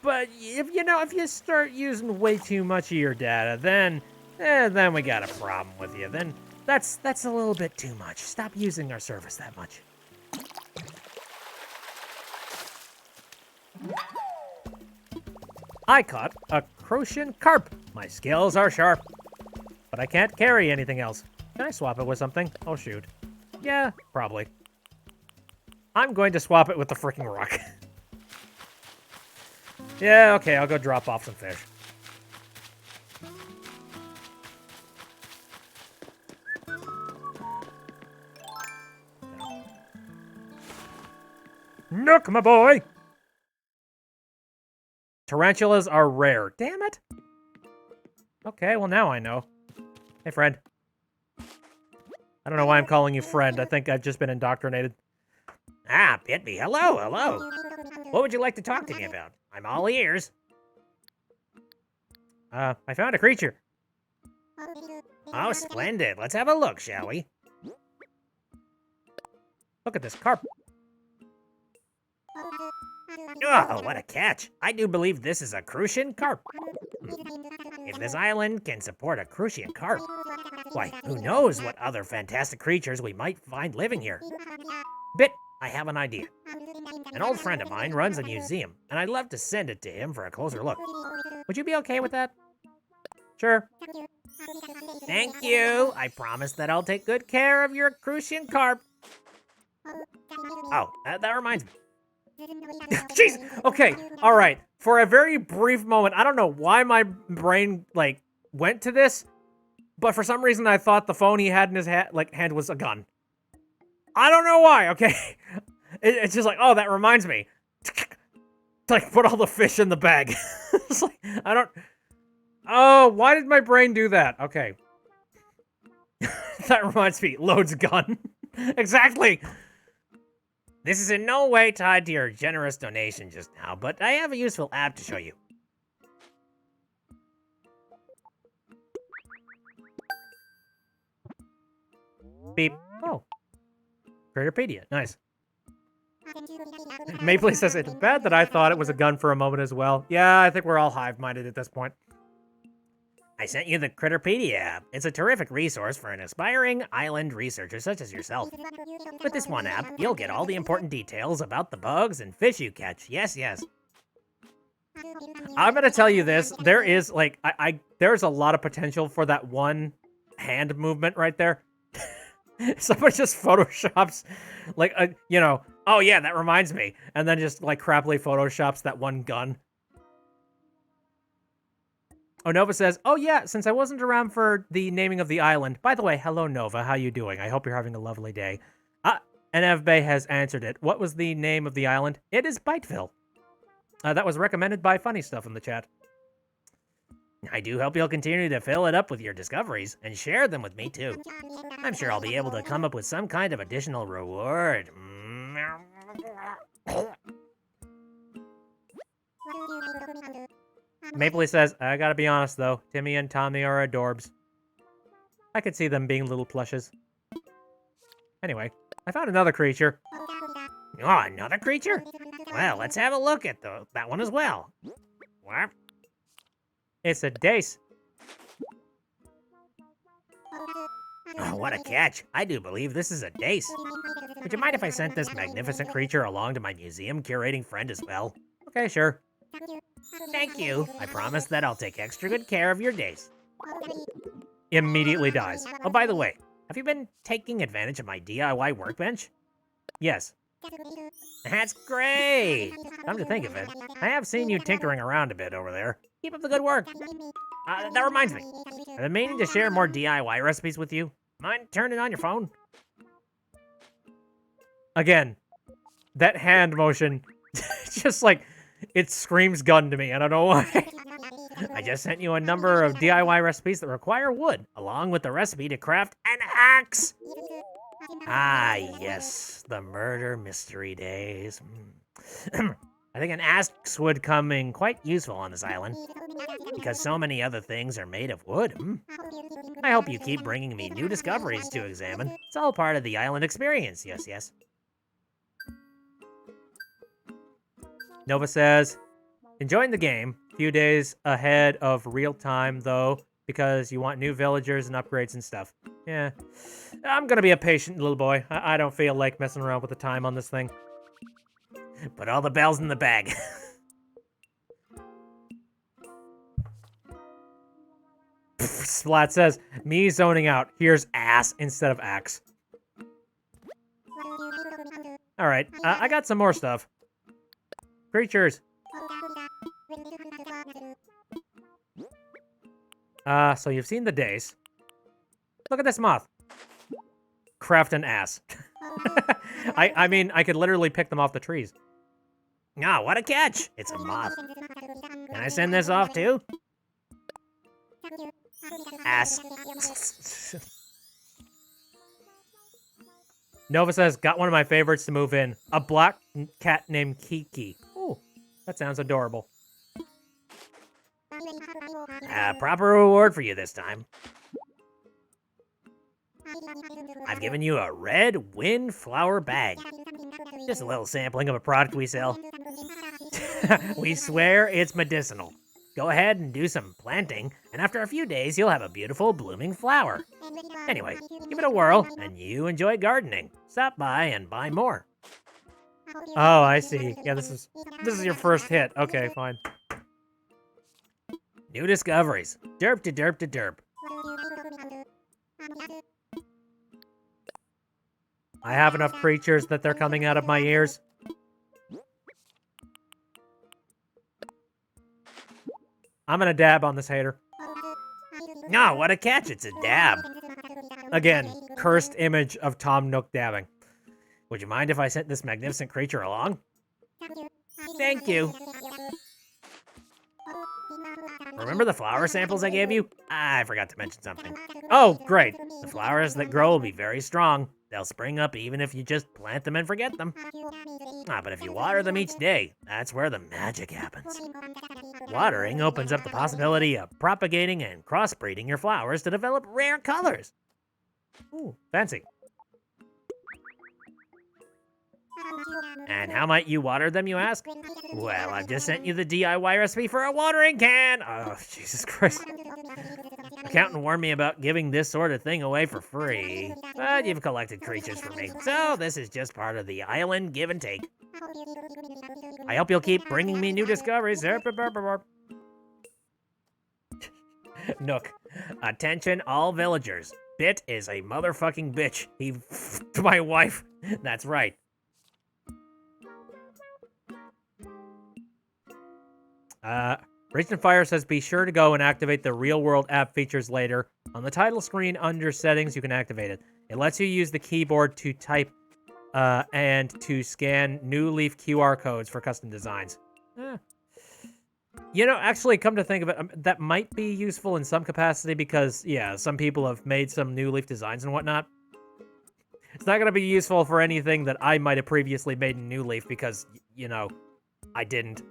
But, if you start using way too much of your data, then we got a problem with you. Then that's a little bit too much. Stop using our service that much. I caught a crucian carp. My skills are sharp. But I can't carry anything else. Can I swap it with something? Oh, shoot. Yeah, probably. I'm going to swap it with the freaking rock. Yeah, okay, I'll go drop off some fish. Nook, my boy! Tarantulas are rare. Damn it! Okay, well now I know. Hey, friend. I don't know why I'm calling you friend. I think I've just been indoctrinated. Ah, Pitby, hello, hello. What would you like to talk to me about? I'm all ears. I found a creature. Oh, splendid. Let's have a look, shall we? Look at this carp. Oh, what a catch. I do believe this is a crucian carp. If this island can support a crucian carp, why, who knows what other fantastic creatures we might find living here. Bit, I have an idea. An old friend of mine runs a museum, and I'd love to send it to him for a closer look. Would you be okay with that? Sure. Thank you. I promise that I'll take good care of your crucian carp. Oh, that reminds me. Jeez. Okay. All right. For a very brief moment, I don't know why my brain went to this, but for some reason I thought the phone he had in his hand was a gun. I don't know why. Okay. It's just like, oh, that reminds me. Put all the fish in the bag. It's like, I don't. Oh, why did my brain do that? Okay. That reminds me. Loads gun. Exactly. This is in no way tied to your generous donation just now, but I have a useful app to show you. Beep. Oh. Craterpedia. Nice. Mapley says, it's bad that I thought it was a gun for a moment as well. Yeah, I think we're all hive-minded at this point. I sent you the Critterpedia app. It's a terrific resource for an aspiring island researcher such as yourself. With this one app, you'll get all the important details about the bugs and fish you catch. Yes, yes. I'm gonna tell you this. There is, there's a lot of potential for that one hand movement right there. Somebody just photoshops, oh yeah, that reminds me. And then just, crappily photoshops that one gun. Oh, Nova says, oh yeah, since I wasn't around for the naming of the island. By the way, hello Nova, how you doing? I hope you're having a lovely day. NF Bay has answered it. What was the name of the island? It is Biteville. That was recommended by Funny Stuff in the chat. I do hope you'll continue to fill it up with your discoveries and share them with me too. I'm sure I'll be able to come up with some kind of additional reward. Mapley says, I gotta be honest though, Timmy and Tommy are adorbs. I could see them being little plushes. Anyway, I found another creature. Oh, another creature? Well, let's have a look at that one as well. What? It's a dace. Oh, what a catch. I do believe this is a dace. Would you mind if I sent this magnificent creature along to my museum curating friend as well? Okay, sure. Thank you. I promise that I'll take extra good care of your dace. Immediately dies. Oh, by the way, have you been taking advantage of my DIY workbench? Yes. That's great! Come to think of it, I have seen you tinkering around a bit over there. Keep up the good work. That reminds me, I've been meaning to share more DIY recipes with you. Mind turning on your phone? Again, that hand motion, just like, it screams gun to me. I don't know why. I just sent you a number of DIY recipes that require wood, along with the recipe to craft an axe. Ah, yes, the murder mystery days. I think an axe would come in quite useful on this island, because so many other things are made of wood. I hope you keep bringing me new discoveries to examine. It's all part of the island experience, yes. Nova says, enjoying the game. Few days ahead of real time, though, because you want new villagers and upgrades and stuff. Yeah. I'm gonna be a patient little boy. I don't feel like messing around with the time on this thing. Put all the bells in the bag. Splat says, me zoning out. Here's ass instead of axe. Alright, I got some more stuff. Creatures. So you've seen the days. Look at this moth. Craft an ass. I mean, I could literally pick them off the trees. Oh, what a catch! It's a moth. Can I send this off too? Ass. Nova says, got one of my favorites to move in. A black cat named Kiki. Ooh, that sounds adorable. Proper reward for you this time. I've given you a red windflower bag. Just a little sampling of a product we sell. We swear it's medicinal. Go ahead and do some planting, and after a few days, you'll have a beautiful blooming flower. Anyway, give it a whirl, and you enjoy gardening. Stop by and buy more. Oh, I see. Yeah, this is your first hit. Okay, fine. New discoveries. Derp to derp to derp. I have enough creatures that they're coming out of my ears. I'm gonna dab on this hater. No, what a catch. It's a dab. Again, cursed image of Tom Nook dabbing. Would you mind if I sent this magnificent creature along? Thank you. Remember the flower samples I gave you? I forgot to mention something. Oh, great. The flowers that grow will be very strong. They'll spring up even if you just plant them and forget them. But if you water them each day, that's where the magic happens. Watering opens up the possibility of propagating and crossbreeding your flowers to develop rare colors. Ooh, fancy. And how might you water them, you ask? Well, I've just sent you the DIY recipe for a watering can. Oh, Jesus Christ. Accountant warned me about giving this sort of thing away for free, but you've collected creatures for me, so this is just part of the island give and take. I hope you'll keep bringing me new discoveries. Nook, attention all villagers. Bit is a motherfucking bitch. He f***ed my wife. That's right. Raging Fire says, be sure to go and activate the real world app features later. On the title screen under settings, you can activate it. It lets you use the keyboard to type and to scan New Leaf QR codes for custom designs. You know, actually, come to think of it, that might be useful in some capacity because, yeah, some people have made some New Leaf designs and whatnot. It's not going to be useful for anything that I might have previously made in New Leaf because, you know, I didn't.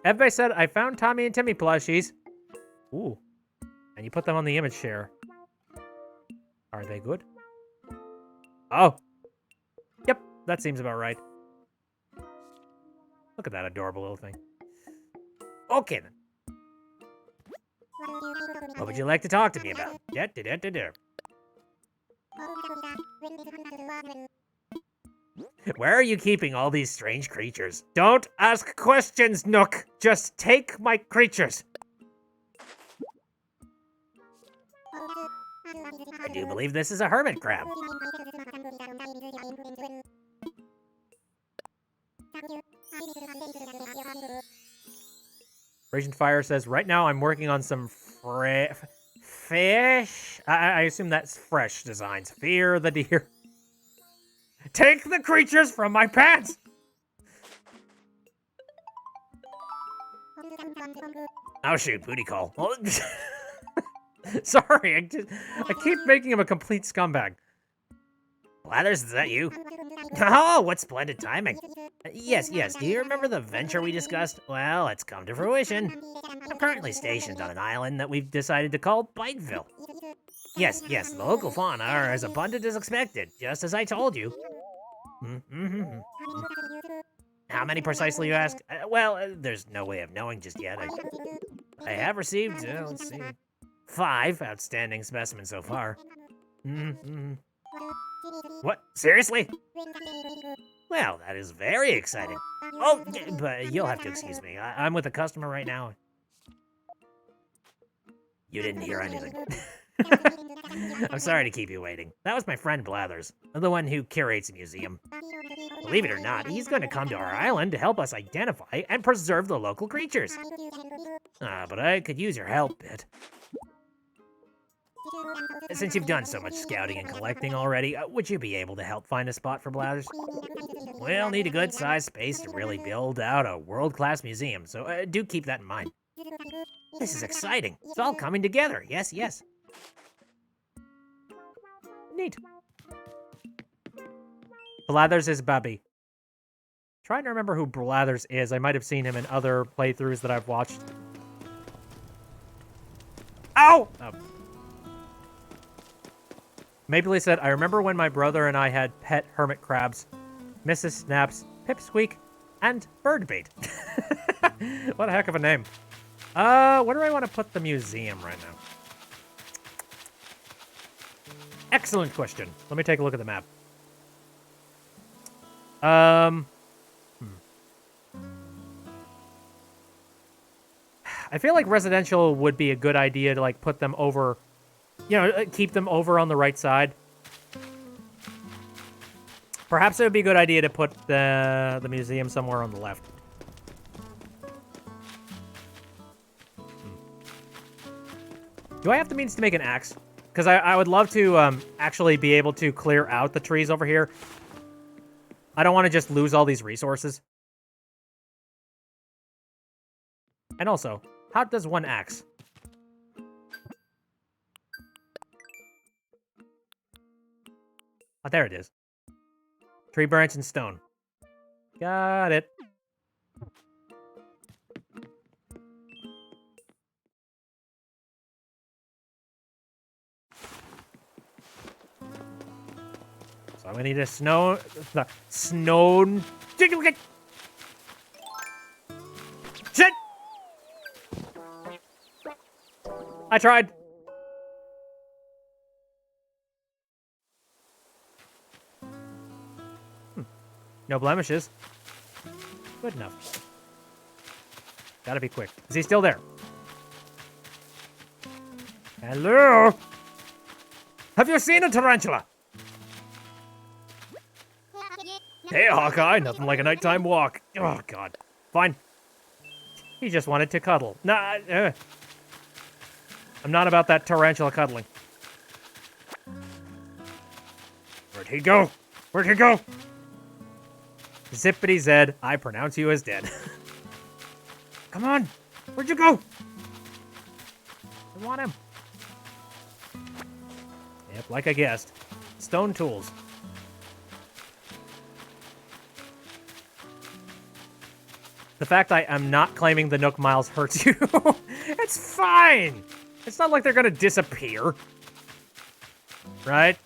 Everybody said, I found Tommy and Timmy plushies. Ooh. And you put them on the image share. Are they good? Oh. Yep. that seems about right. Look at that adorable little thing. Okay, then. What would you like to talk to me about? Where are you keeping all these strange creatures? Don't ask questions, Nook. Just take my creatures. I do believe this is a hermit crab. Raging Fire says, right now I'm working on some fish. I assume that's fresh designs. Fear the deer. Take the creatures from my pants! Oh shoot, booty call. Sorry, I keep making him a complete scumbag. Blathers, is that you? Oh, what splendid timing. Yes, do you remember the venture we discussed? Well, it's come to fruition. I'm currently stationed on an island that we've decided to call Biteville. Yes, the local fauna are as abundant as expected, just as I told you. How many precisely, you ask? There's no way of knowing just yet. I have received, let's see, 5 outstanding specimens so far. What? Seriously? Well, that is very exciting. Oh, but you'll have to excuse me. I'm with a customer right now. You didn't hear anything. I'm sorry to keep you waiting. That was my friend Blathers, the one who curates a museum. Believe it or not, he's going to come to our island to help us identify and preserve the local creatures. But I could use your help, Bit. Since you've done so much scouting and collecting already, would you be able to help find a spot for Blathers? We'll need a good-sized space to really build out a world-class museum, so do keep that in mind. This is exciting. It's all coming together. Yes. Neat. Blathers is Bubby. Trying to remember who Blathers is. I might have seen him in other playthroughs that I've watched. Ow! Oh. Mapley said, I remember when my brother and I had pet hermit crabs, Mrs. Snaps, Pipsqueak, and Birdbait. What a heck of a name. Where do I want to put the museum right now? Excellent question. Let me take a look at the map. I feel like residential would be a good idea to, like, put them over, you know, keep them over on the right side. Perhaps it would be a good idea to put the museum somewhere on the left. Do I have the means to make an axe? Because I would love to actually be able to clear out the trees over here. I don't want to just lose all these resources. And also, how does one axe? Oh, there it is. Tree branch and stone. Got it. So I'm gonna need a snow... Shit! I tried. No blemishes. Good enough. Gotta be quick. Is he still there? Hello? Have you seen a tarantula? Hey, Hawkeye, nothing like a nighttime walk. Oh, God. Fine. He just wanted to cuddle. Nah, I'm not about that tarantula cuddling. Where'd he go? Where'd he go? Zippity Zed, I pronounce you as dead. Come on! Where'd you go? I want him. Yep, like I guessed. Stone tools. The fact I am not claiming the Nook Miles hurts you. It's fine! It's not like they're gonna disappear. Right?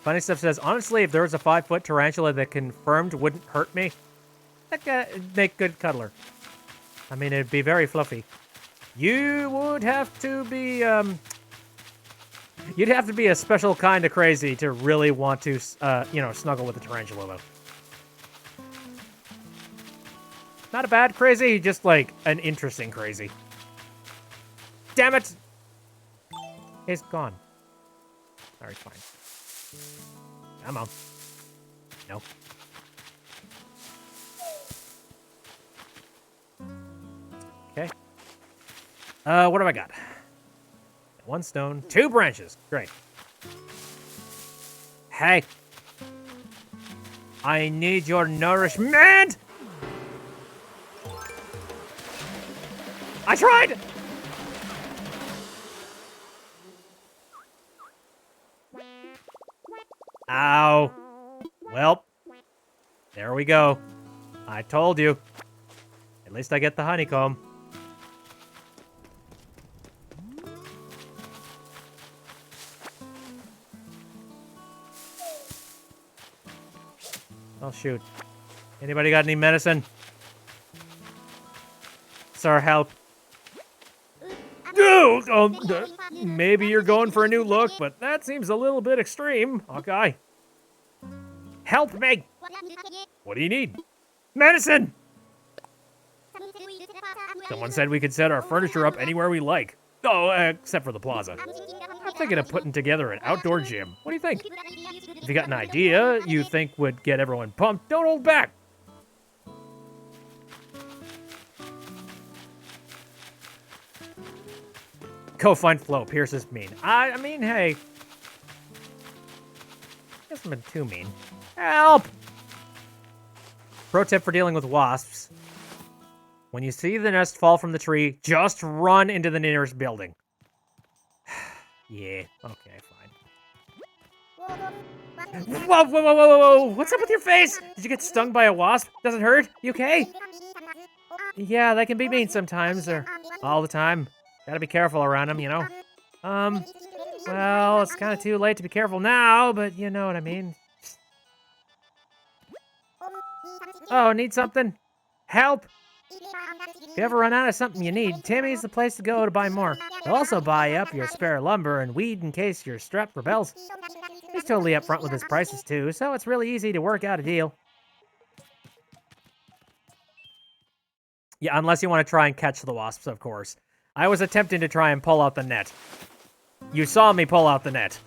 Funny Stuff says, honestly, if there was a 5-foot tarantula that confirmed wouldn't hurt me, that would make good cuddler. I mean, it'd be very fluffy. You would have to be, you'd have to be a special kind of crazy to really want to, snuggle with a tarantula, though. Not a bad crazy, just like an interesting crazy. Damn it! He's gone. Alright, fine. Come on. No. Okay. What have I got? 1 stone, 2 branches. Great. Hey. I need your nourishment! I tried! Ow. Well, there we go. I told you. At least I get the honeycomb. Oh, shoot. Anybody got any medicine? Sir, help. Maybe you're going for a new look, but that seems a little bit extreme, Hawkeye. Help me! What do you need? Medicine! Someone said we could set our furniture up anywhere we like. Oh, except for the plaza. I'm thinking of putting together an outdoor gym. What do you think? If you got an idea you think would get everyone pumped, don't hold back. Go find Flo. Pierce is mean. I mean, hey. Hasn't been too mean. Help! Pro tip for dealing with wasps. When you see the nest fall from the tree, just run into the nearest building. Yeah, okay, fine. Whoa, whoa, whoa, whoa, whoa, whoa! What's up with your face? Did you get stung by a wasp? Does it hurt? You okay? Yeah, they can be mean sometimes, or all the time. Gotta be careful around them, you know? Well, it's kind of too late to be careful now, but you know what I mean. Oh, need something? Help! If you ever run out of something you need, Timmy's the place to go to buy more. They'll also buy up your spare lumber and weed in case your strep rebels. He's totally upfront with his prices too, so it's really easy to work out a deal. Yeah, unless you want to try and catch the wasps, of course. I was attempting to try and pull out the net. You saw me pull out the net.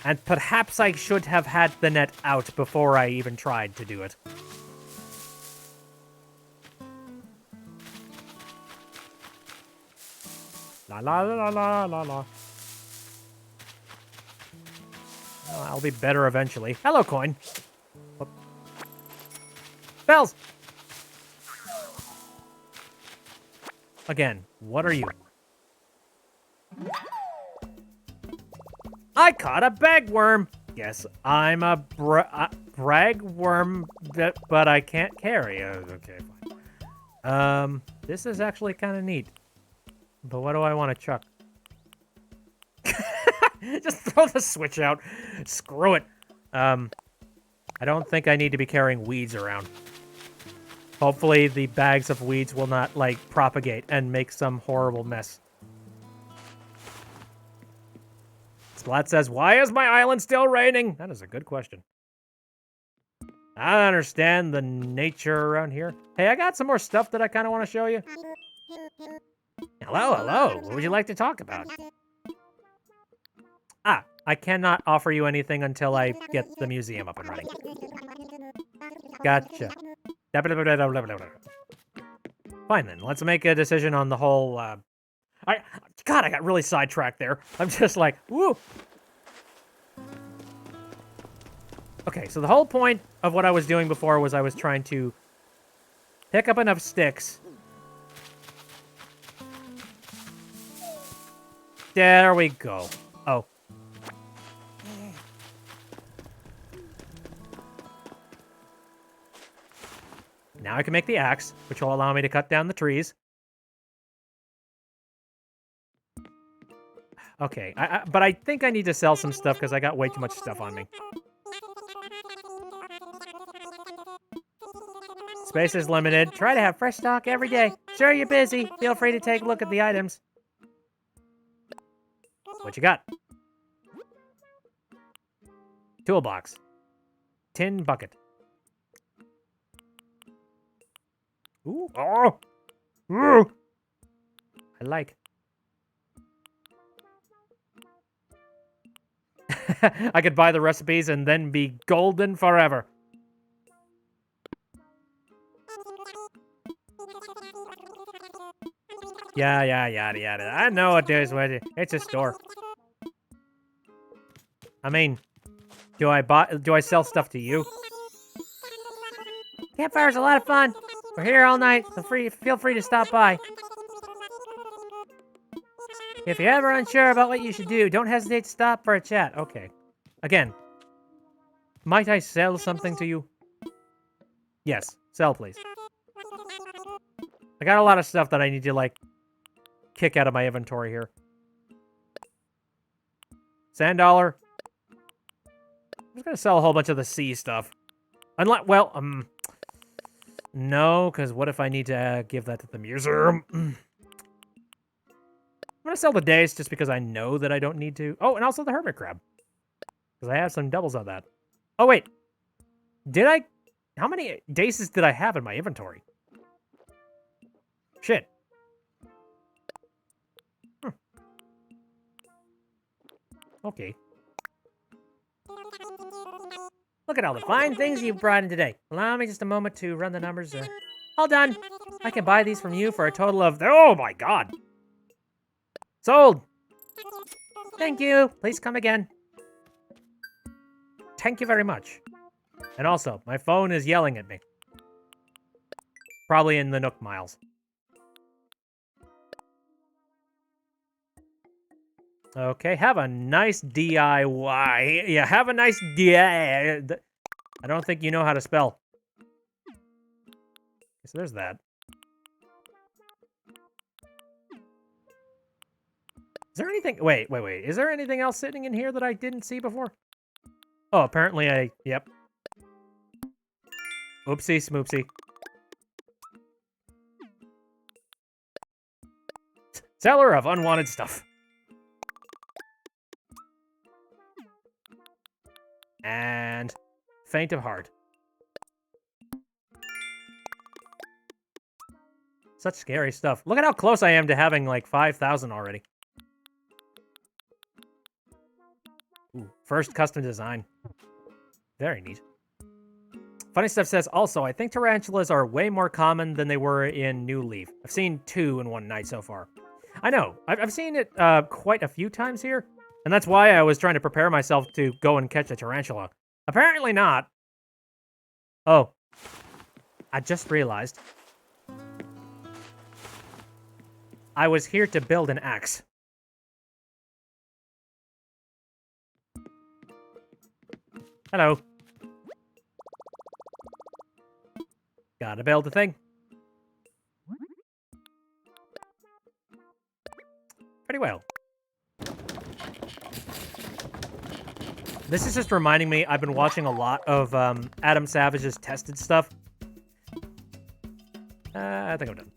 And perhaps I should have had the net out before I even tried to do it. La la la la la la. Oh, I'll be better eventually. Hello, coin. Whoop. Bells! Again, what are you? I caught a bagworm! Yes, I'm a bragworm, but I can't carry. Okay, fine. This is actually kind of neat. But what do I want to chuck? Just throw the switch out. Screw it. I don't think I need to be carrying weeds around. Hopefully the bags of weeds will not, like, propagate and make some horrible mess. Splat says, why is my island still raining? That is a good question. I don't understand the nature around here. Hey, I got some more stuff that I kind of want to show you. Hello, hello. What would you like to talk about? Ah, I cannot offer you anything until I get the museum up and running. Gotcha. Fine then, let's make a decision on the whole, God, I got really sidetracked there. I'm just like, woo! Okay, so the whole point of what I was doing before was I was trying to pick up enough sticks. There we go. Oh. Now I can make the axe, which will allow me to cut down the trees. Okay, but I think I need to sell some stuff because I got way too much stuff on me. Space is limited. Try to have fresh stock every day. Sure, you're busy. Feel free to take a look at the items. What you got? Toolbox. Tin bucket. Ooh. Oh! Ooh! I like. I could buy the recipes and then be golden forever. Yeah, yada, yada. I know what there's with it. It's a store. I mean, do I sell stuff to you? Campfire's a lot of fun. We're here all night, so feel free to stop by. If you're ever unsure about what you should do, don't hesitate to stop for a chat. Okay. Again, might I sell something to you? Yes, sell please. I got a lot of stuff that I need to, like, kick out of my inventory here. Sand dollar. I'm just gonna sell a whole bunch of the sea stuff. Unless, well, no, because what if I need to give that to the museum? I'm gonna sell the dace just because I know that I don't need to. Oh, and also the hermit crab. Because I have some doubles on that. Oh, wait. Did I? How many daces did I have in my inventory? Shit. Okay. Look at all the fine things you've brought in today. Allow me just a moment to run the numbers. All done. I can buy these from you for a total of... Oh my god. Sold. Thank you. Please come again. Thank you very much. And also, my phone is yelling at me. Probably in the Nook Miles. Okay, have a nice DIY. Yeah, have a nice DIY. I don't think you know how to spell. So there's that. Is there anything... Wait. Is there anything else sitting in here that I didn't see before? Oh, apparently Yep. Oopsie smoopsie. Seller of unwanted stuff. And faint of heart. Such scary stuff. Look at how close I am to having like 5,000 already. Ooh, first custom design. Very neat. Funny Stuff says, also, I think tarantulas are way more common than they were in New Leaf. I've seen 2 in one night so far. I know. I've seen it quite a few times here. And that's why I was trying to prepare myself to go and catch a tarantula. Apparently not. Oh. I just realized. I was here to build an axe. Hello. Gotta build the thing. Pretty well. This is just reminding me, I've been watching a lot of Adam Savage's Tested stuff. I think I'm done.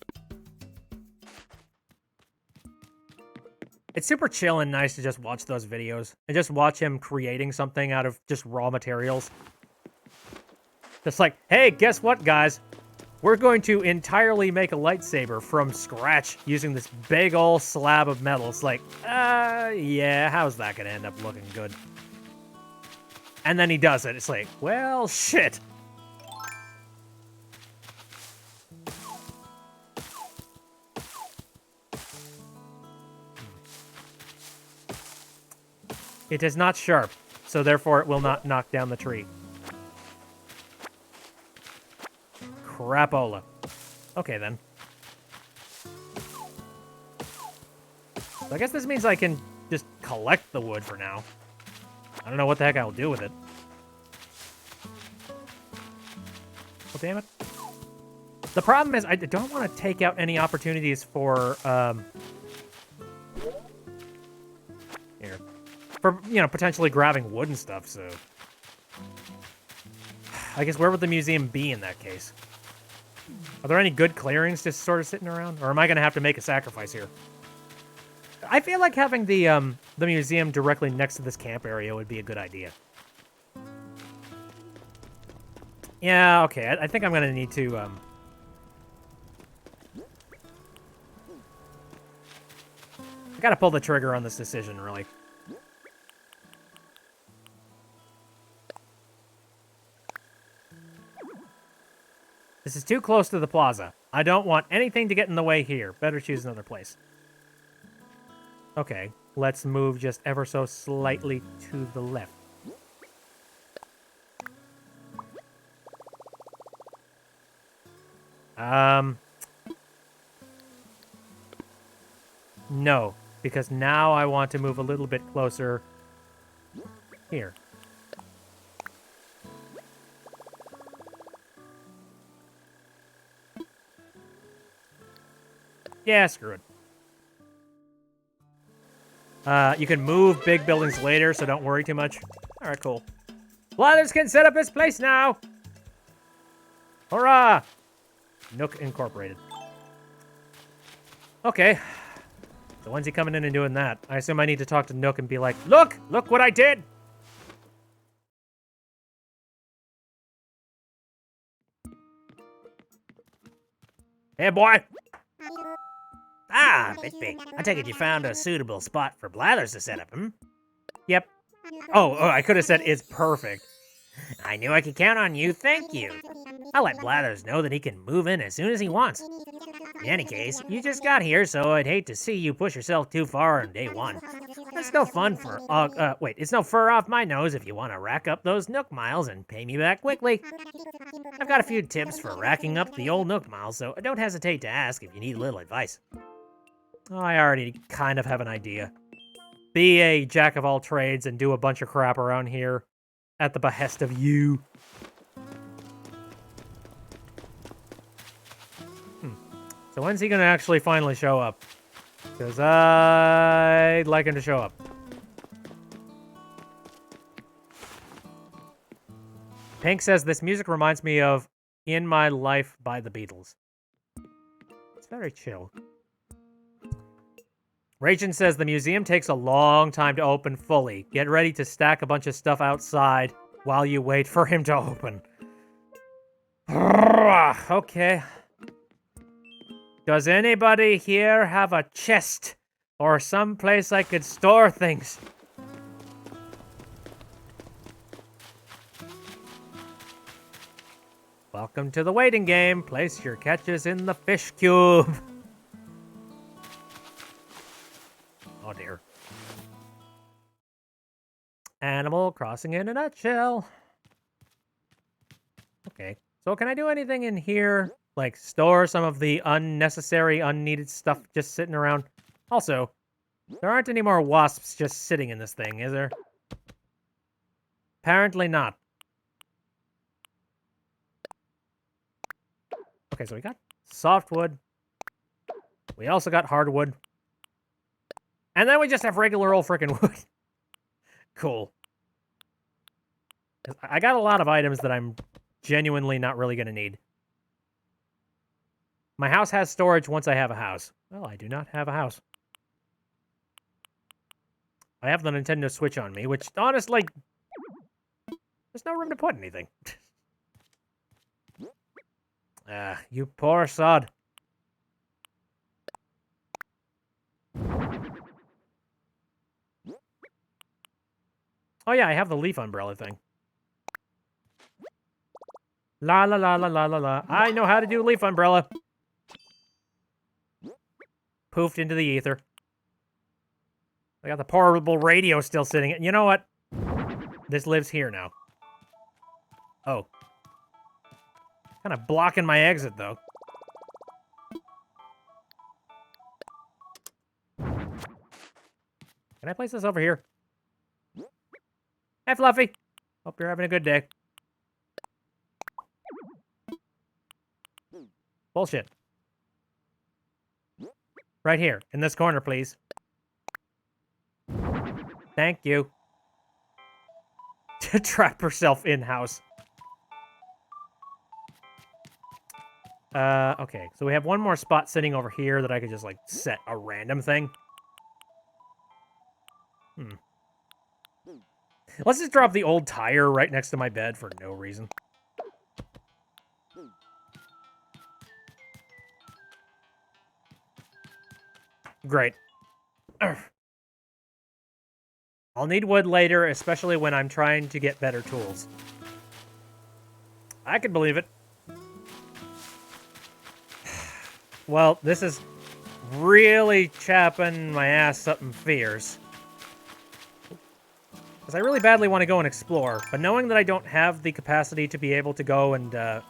It's super chill and nice to just watch those videos and just watch him creating something out of just raw materials. Just like, hey, guess what, guys? We're going to entirely make a lightsaber from scratch using this big ol' slab of metal. It's like, yeah, how's that gonna end up looking good? And then he does it. It's like, well, shit. It is not sharp, so therefore it will not knock down the tree. Crapola. Okay, then. So I guess this means I can just collect the wood for now. I don't know what the heck I'll do with it. Well, damn it. The problem is I don't want to take out any opportunities for, for, you know, potentially grabbing wood and stuff, so. I guess where would the museum be in that case? Are there any good clearings just sort of sitting around? Or am I going to have to make a sacrifice here? I feel like having the museum directly next to this camp area would be a good idea. Yeah, okay. I think I'm going to need to... I got to pull the trigger on this decision, really. This is too close to the plaza. I don't want anything to get in the way here. Better choose another place. Okay, let's move just ever so slightly to the left. No, because now I want to move a little bit closer here. Yeah, screw it. You can move big buildings later, so don't worry too much. All right, cool. Blathers can set up his place now. Hurrah! Nook Incorporated. Okay. So when's he coming in and doing that? I assume I need to talk to Nook and be like, look what I did! Hey, boy! Ah, Bitby. I take it you found a suitable spot for Blathers to set up, hmm? Yep. Oh, I could have said it's perfect. I knew I could count on you, thank you. I'll let Blathers know that he can move in as soon as he wants. In any case, you just got here, so I'd hate to see you push yourself too far on day one. It's no fun for, it's no fur off my nose if you want to rack up those Nook miles and pay me back quickly. I've got a few tips for racking up the old Nook miles, so don't hesitate to ask if you need a little advice. Oh, I already kind of have an idea. Be a jack of all trades and do a bunch of crap around here at the behest of you. So when's he gonna actually finally show up? Because I'd like him to show up. Pink says, this music reminds me of In My Life by the Beatles. It's very chill. Rachel says, the museum takes a long time to open fully. Get ready to stack a bunch of stuff outside while you wait for him to open. Okay. Does anybody here have a chest or some place I could store things? Welcome to the waiting game. Place your catches in the fish cube. Oh dear. Animal Crossing in a nutshell. Okay, so can I do anything in here? Like store some of the unnecessary, unneeded stuff just sitting around? Also, there aren't any more wasps just sitting in this thing, is there? Apparently not. Okay, so we got softwood. We also got hardwood. And then we just have regular old frickin' wood. Cool. I got a lot of items that I'm genuinely not really going to need. My house has storage once I have a house. Well, I do not have a house. I have the Nintendo Switch on me, which, honestly, there's no room to put anything. You poor sod. Oh yeah, I have the leaf umbrella thing. La la la la la la la. I know how to do leaf umbrella. Poofed into the ether. I got the portable radio still sitting. You know what? This lives here now. Oh. Kind of blocking my exit, though. Can I place this over here? Hey, Fluffy. Hope you're having a good day. Bullshit. Right here, in this corner, please. Thank you. to trap herself in-house. Okay, so we have one more spot sitting over here that I could just, like, set a random thing. Let's just drop the old tire right next to my bed for no reason. Great. I'll need wood later, especially when I'm trying to get better tools. I can believe it. Well, this is really chapping my ass up in fears. Because I really badly want to go and explore, but knowing that I don't have the capacity to be able to go and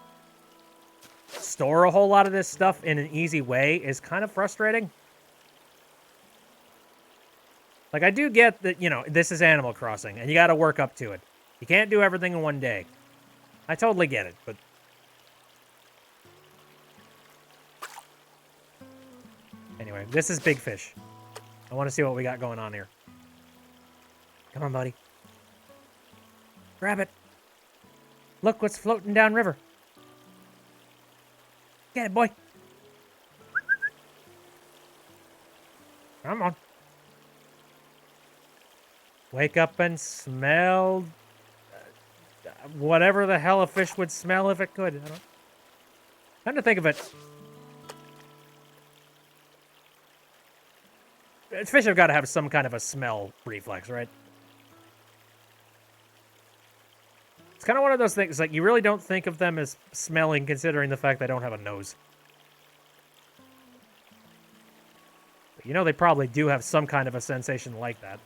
store a whole lot of this stuff in an easy way is kind of frustrating. Like, I do get that, you know, this is Animal Crossing, and you gotta work up to it. You can't do everything in one day. I totally get it, but... Anyway, this is Big Fish. I want to see what we got going on here. Come on, buddy. Grab it. Look what's floating downriver. Get it, boy. Come on. Wake up and smell whatever the hell a fish would smell if it could. I don't... Come to think of it. Fish have got to have some kind of a smell reflex, right? It's kind of one of those things, like, you really don't think of them as smelling considering the fact they don't have a nose. But you know they probably do have some kind of a sensation like that.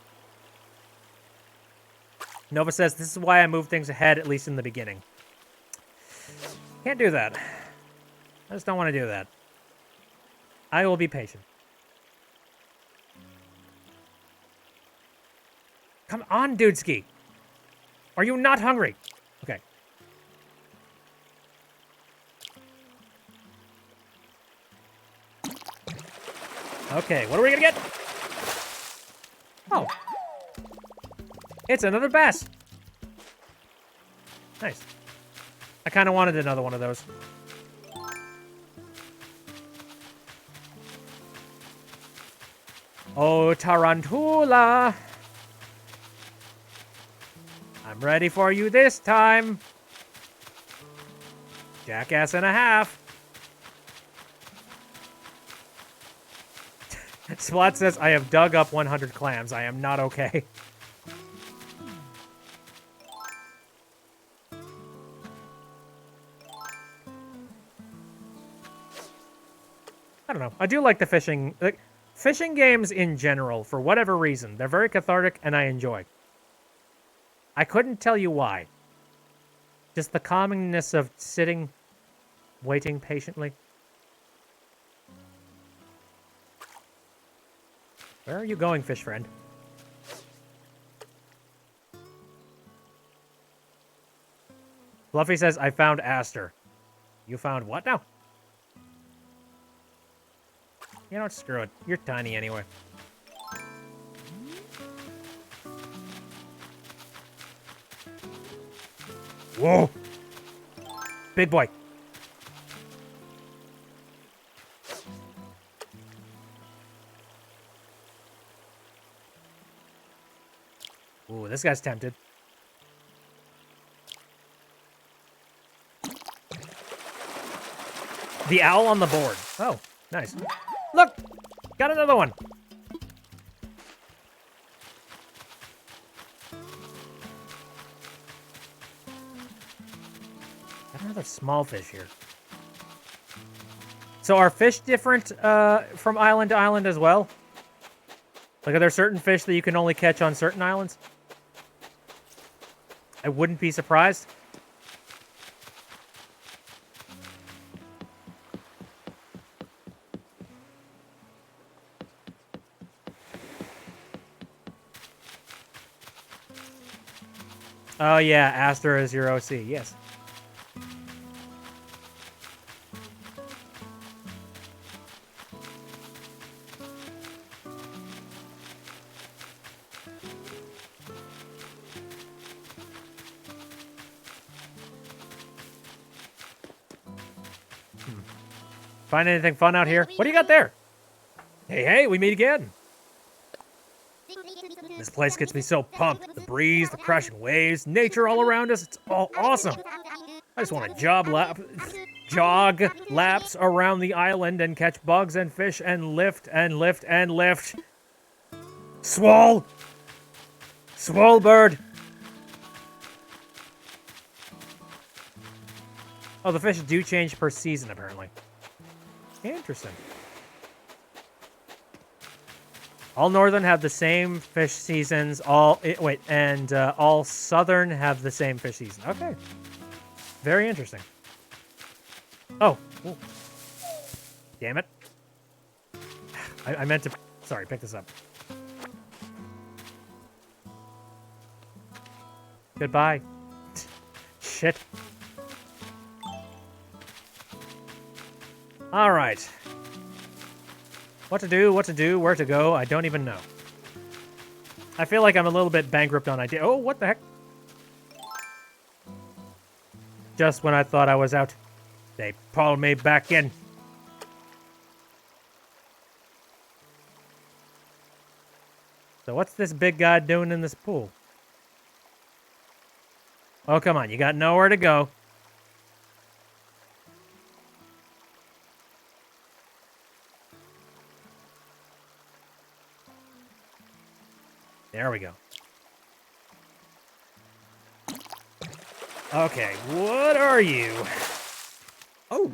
Nova says, this is why I move things ahead, at least in the beginning. Can't do that. I just don't want to do that. I will be patient. Come on, Dudeski. Are you not hungry? Okay. Okay, what are we gonna get? Oh. It's another bass. Nice. I kind of wanted another one of those. Oh, Tarantula. I'm ready for you this time. Jackass and a half. Splat says, I have dug up 100 clams. I am not okay. I don't know. I do like the fishing. Like, fishing games in general, for whatever reason, they're very cathartic and I enjoy. I couldn't tell you why. Just the calmingness of sitting, waiting patiently. Where are you going, fish friend? Fluffy says, I found Aster. You found what now? You know what? Screw it. You're tiny anyway. Whoa! Big boy. Ooh, this guy's tempted. The owl on the board. Oh, nice. Look! Got another one. Got another small fish here. So are fish different from island to island as well? Like, are there certain fish that you can only catch on certain islands? I wouldn't be surprised. Oh yeah, Aster is your OC, yes. Find anything fun out here? What do you got there? Hey, we meet again. This place gets me so pumped. The breeze, the crashing waves, nature all around us. It's all awesome. I just want to jog laps around the island and catch bugs and fish and lift and lift and lift. Swole! Swole bird! Oh, the fish do change per season, apparently. Interesting. All northern have the same fish seasons. All southern have the same fish season. Okay. Very interesting. Oh. Ooh. Damn it. I meant to... Sorry, pick this up. Goodbye. Shit. All right. What to do, where to go, I don't even know. I feel like I'm a little bit bankrupt on idea. Oh, what the heck? Just when I thought I was out, they pulled me back in. So what's this big guy doing in this pool? Oh, come on, you got nowhere to go. There we go. Okay, what are you? Oh!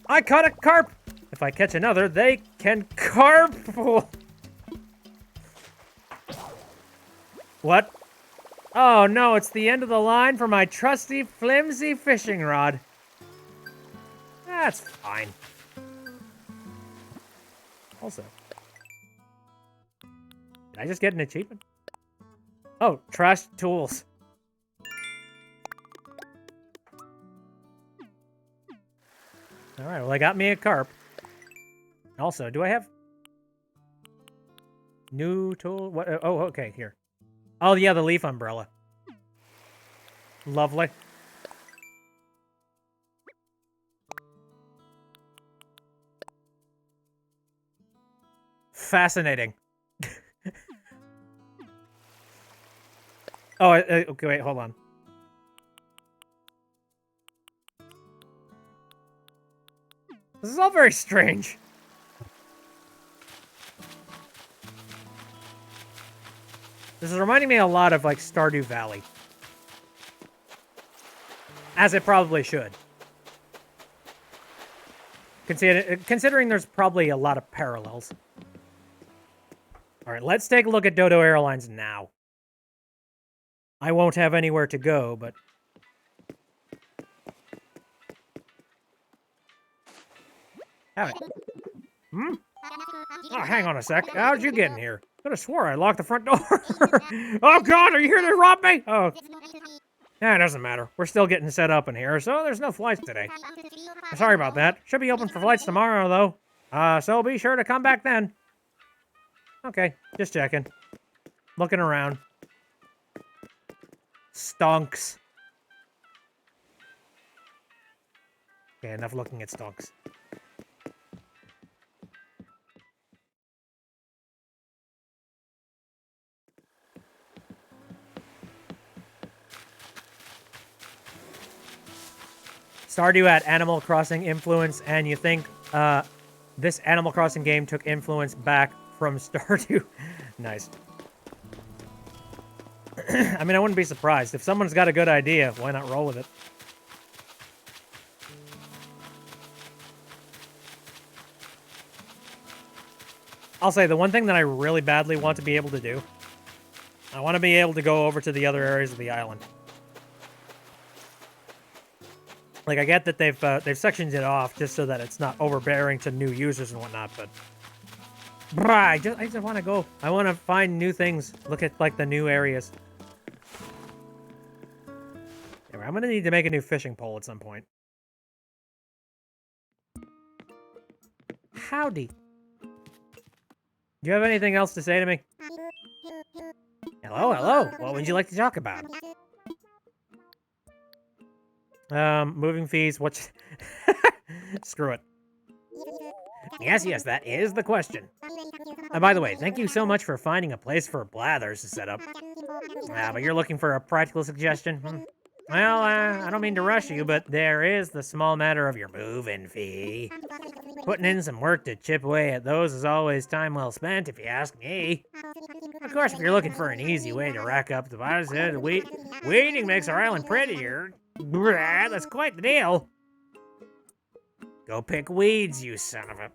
I caught a carp! If I catch another, they can carpool! What? Oh no, it's the end of the line for my trusty, flimsy fishing rod. That's fine. Also... Did I just get an achievement? Oh, trash tools. Alright, well, I got me a carp. Also, do I have... New tool? What? Oh, okay, here. Oh, yeah, the leaf umbrella. Lovely. Fascinating. Oh, okay, wait, hold on. This is all very strange. This is reminding me a lot of, like, Stardew Valley. As it probably should. Considering there's probably a lot of parallels. Alright, let's take a look at Dodo Airlines now. I won't have anywhere to go, but... Have it. Hmm? Oh, hang on a sec. How'd you get in here? Could have swore I locked the front door. Oh, God, are you here to rob me? Oh. Yeah, it doesn't matter. We're still getting set up in here, so there's no flights today. Sorry about that. Should be open for flights tomorrow, though. So be sure to come back then. Okay, just checking. Looking around. Stonks. Okay, enough looking at stonks. Stardew had Animal Crossing influence, and you think this Animal Crossing game took influence back from Stardew. Nice. I mean, I wouldn't be surprised. If someone's got a good idea, why not roll with it? I'll say, the one thing that I really badly want to be able to do, I want to be able to go over to the other areas of the island. Like, I get that they've sectioned it off just so that it's not overbearing to new users and whatnot, but... Bruh, I just want to go. I want to find new things. Look at, like, the new areas. Anyway, I'm going to need to make a new fishing pole at some point. Howdy. Do you have anything else to say to me? Hello, hello. What would you like to talk about? Moving fees, what's... Screw it. Yes, yes, that is the question. By the way, thank you so much for finding a place for Blathers to set up. But you're looking for a practical suggestion? Well, I don't mean to rush you, but there is the small matter of your Move-in fee. putting in some work to chip away at those is always time well spent, if you ask me. Of course, if you're looking for an easy way to rack up deposits, weeding makes our island prettier. That's quite the deal. Go pick weeds, you son of a...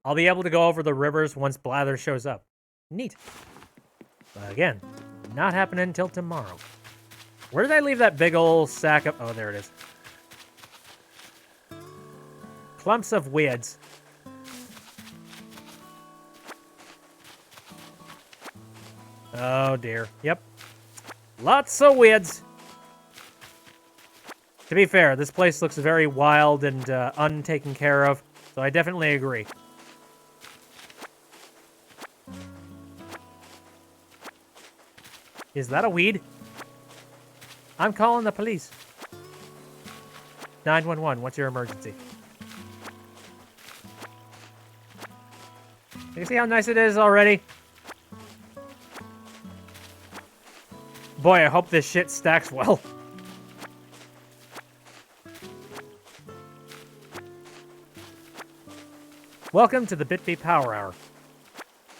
I'll be able to go over the rivers once Blather shows up. Neat. But again, not happening until tomorrow. Where did I leave that big old sack of... Oh, there it is. Clumps of weeds. Oh, dear. Yep. Lots of weeds. To be fair, this place looks very wild and untaken care of, so I definitely agree. Is that a weed? I'm calling the police. 911, what's your emergency? You see how nice it is already? Boy, I hope this shit stacks well. Welcome to the BitBeat Power Hour,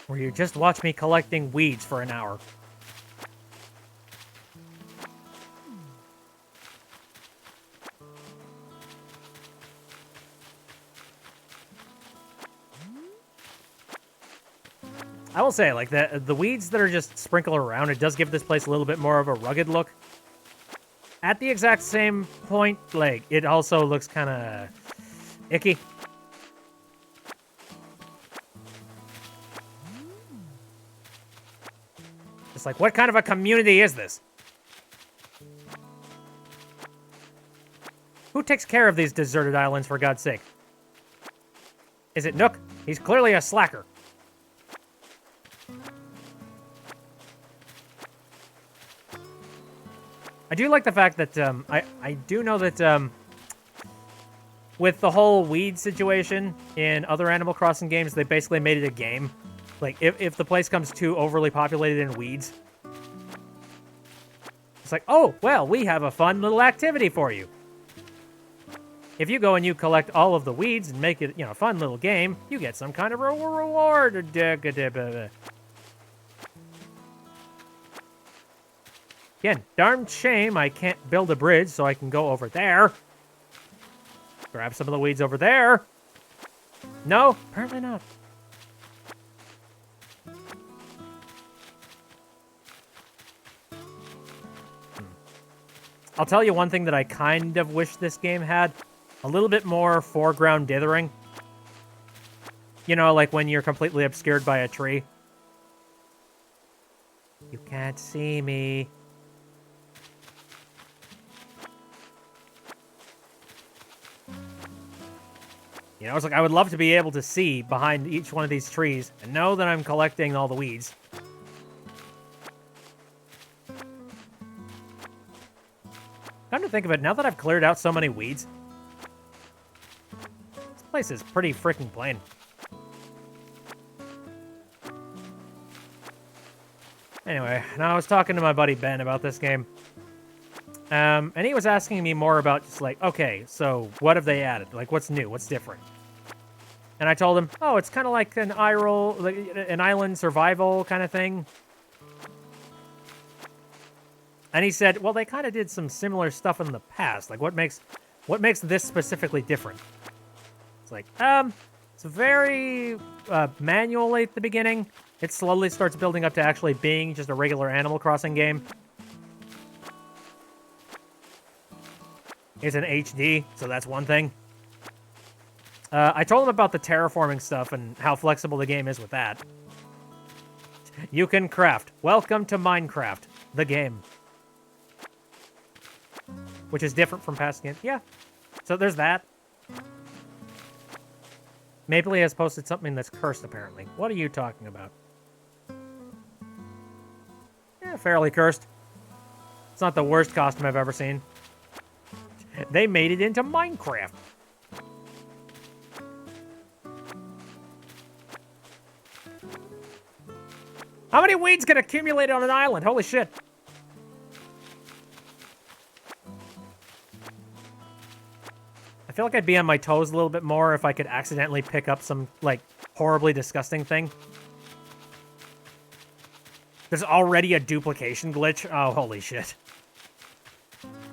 where you just watch me collecting weeds for an hour. I will say, like, the weeds that are just sprinkled around, it does give this place a little bit more of a rugged look. At the exact same point, like, it also looks kind of icky. It's like, what kind of a community is this? Who takes care of these deserted islands, for God's sake? Is it Nook? He's clearly a slacker. I do like the fact that, I do know that, with the whole weed situation in other Animal Crossing games, they basically made it a game. Like, if the place comes too overly populated in weeds, it's like, oh, well, we have a fun little activity for you. If you go and you collect all of the weeds and make it, you know, a fun little game, you get some kind of reward. Again, darn shame I can't build a bridge so I can go over there. Grab some of the weeds over there. No, apparently not. I'll tell you one thing that I kind of wish this game had. A little bit more foreground dithering. You know, like when you're completely obscured by a tree. You can't see me. You know, it's like I would love to be able to see behind each one of these trees and know that I'm collecting all the weeds. Come to think of it, now that I've cleared out so many weeds, this place is pretty freaking plain. Anyway, now I was talking to my buddy Ben about this game. And he was asking me more about just like, okay, so what have they added? Like, what's new? What's different? And I told him, oh, it's kind of like an an island survival kind of thing. And he said, well, they kind of did some similar stuff in the past. Like, what makes this specifically different? It's like, it's very manual at the beginning. It slowly starts building up to actually being just a regular Animal Crossing game. It's an HD, so that's one thing. I told him about the terraforming stuff and how flexible the game is with that. You can craft. Welcome to Minecraft, the game. Which is different from past games. Yeah. So there's that. Mapley has posted something that's cursed, apparently. What are you talking about? Yeah, fairly cursed. It's not the worst costume I've ever seen. They made it into Minecraft. How many weeds can accumulate on an island? Holy shit. I feel like I'd be on my toes a little bit more if I could accidentally pick up some, like, horribly disgusting thing. There's already a duplication glitch? Oh, holy shit.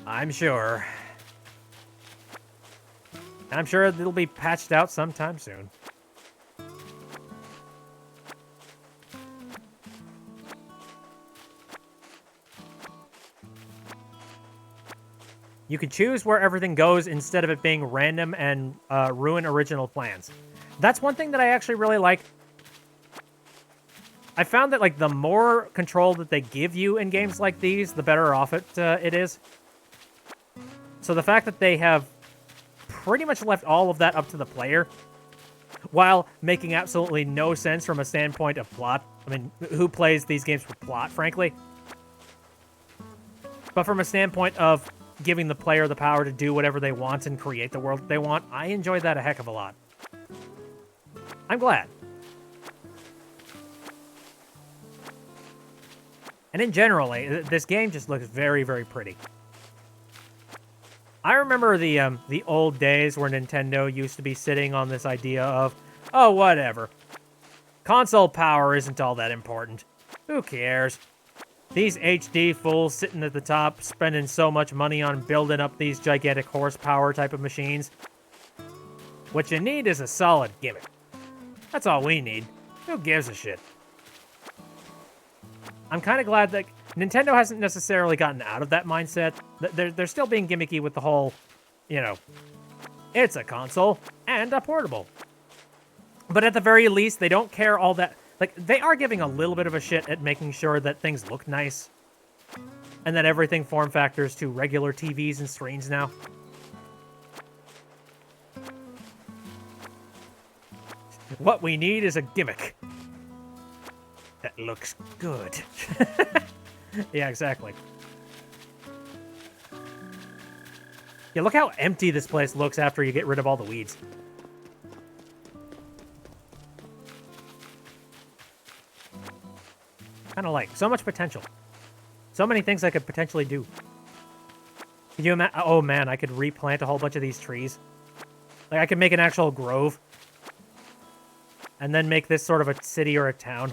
I'm sure. And I'm sure it'll be patched out sometime soon. You can choose where everything goes instead of it being random and ruin original plans. That's one thing that I actually really like. I found that, like, the more control that they give you in games like these, the better off it is. So the fact that they have pretty much left all of that up to the player, while making absolutely no sense from a standpoint of plot. I mean, who plays these games for plot, frankly? But from a standpoint of giving the player the power to do whatever they want and create the world that they want, I enjoy that a heck of a lot. I'm glad. And in general, this game just looks very, very pretty. I remember the old days where Nintendo used to be sitting on this idea of, oh, whatever. Console power isn't all that important. Who cares? These HD fools sitting at the top spending so much money on building up these gigantic horsepower type of machines. What you need is a solid gimmick. That's all we need. Who gives a shit? I'm kind of glad that Nintendo hasn't necessarily gotten out of that mindset. They're still being gimmicky with the whole, you know, it's a console and a portable. But at the very least, they don't care all that. Like, they are giving a little bit of a shit at making sure that things look nice. And that everything form factors to regular TVs and screens now. What we need is a gimmick that looks good. Yeah, exactly. Yeah, look how empty this place looks after you get rid of all the weeds. Kind of like, so much potential. So many things I could potentially do. Could you imagine? Oh man, I could replant a whole bunch of these trees. Like, I could make an actual grove. And then make this sort of a city or a town.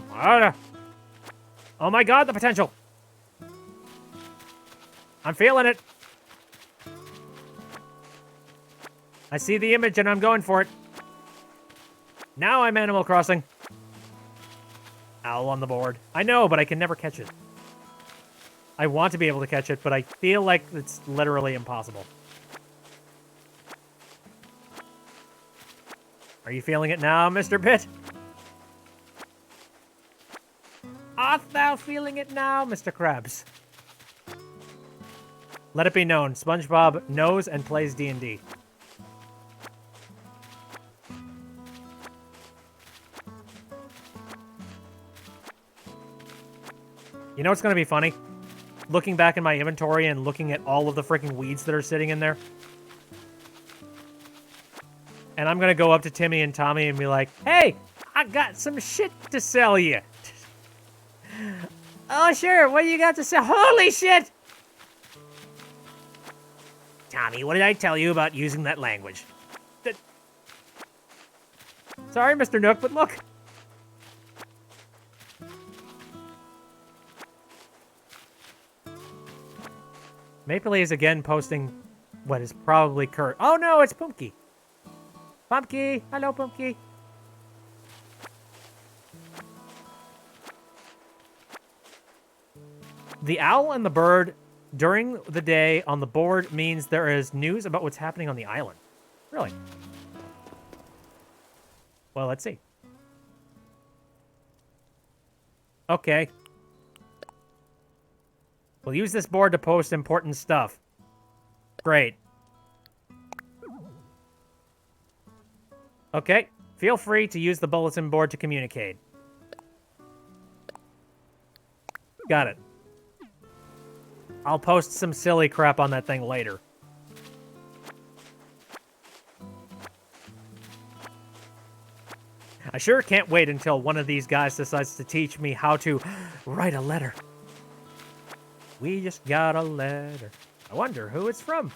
Oh my god, the potential! I'm feeling it. I see the image and I'm going for it. Now I'm Animal Crossing. Owl on the board. I know, but I can never catch it. I want to be able to catch it, but I feel like it's literally impossible. Are you feeling it now, Mr. Pitt? Art thou feeling it now, Mr. Krabs? Let it be known, SpongeBob knows and plays D&D. You know what's going to be funny? Looking back in my inventory and looking at all of the freaking weeds that are sitting in there. And I'm going to go up to Timmy and Tommy and be like, hey, I got some shit to sell you. Oh, sure. What do you got to sell? Holy shit! Tommy, what did I tell you about using that language? Sorry, Mr. Nook, but look. Maple is again posting what is probably Kurt. Oh no, it's Pumpky. Pumpky, hello Pumpky. The owl and the bird during the day on the board means there is news about what's happening on the island. Really? Well, let's see. Okay. We'll use this board to post important stuff. Great. Okay. Feel free to use the bulletin board to communicate. Got it. I'll post some silly crap on that thing later. I sure can't wait until one of these guys decides to teach me how to write a letter. We just got a letter. I wonder who it's from.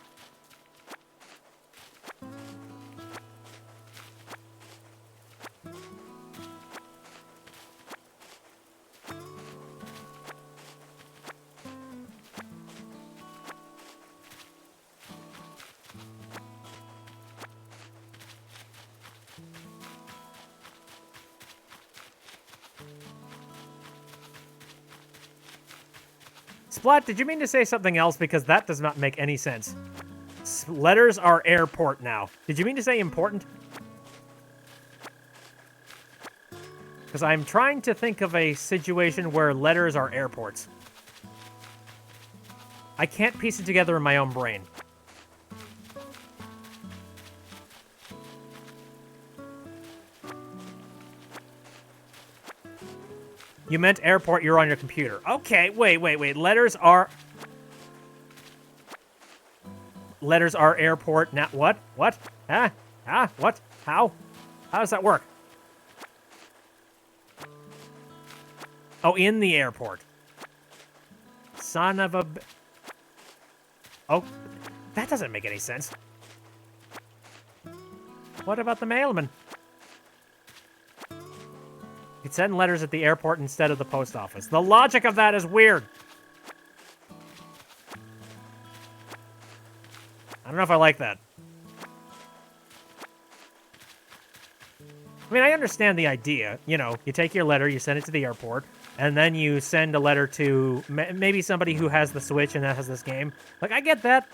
Splat, did you mean to say something else? Because that does not make any sense. Letters are airport now. Did you mean to say important? Because I'm trying to think of a situation where letters are airports. I can't piece it together in my own brain. You meant airport, you're on your computer. Okay, wait. Letters are airport now. What? What? What? How? How does that work? Oh, in the airport. Son of a... Oh, that doesn't make any sense. What about the mailman? You'd send letters at the airport instead of the post office. The logic of that is weird. I don't know if I like that. I mean, I understand the idea. You know, you take your letter, you send it to the airport, and then you send a letter to maybe somebody who has the Switch and that has this game. Like, I get that.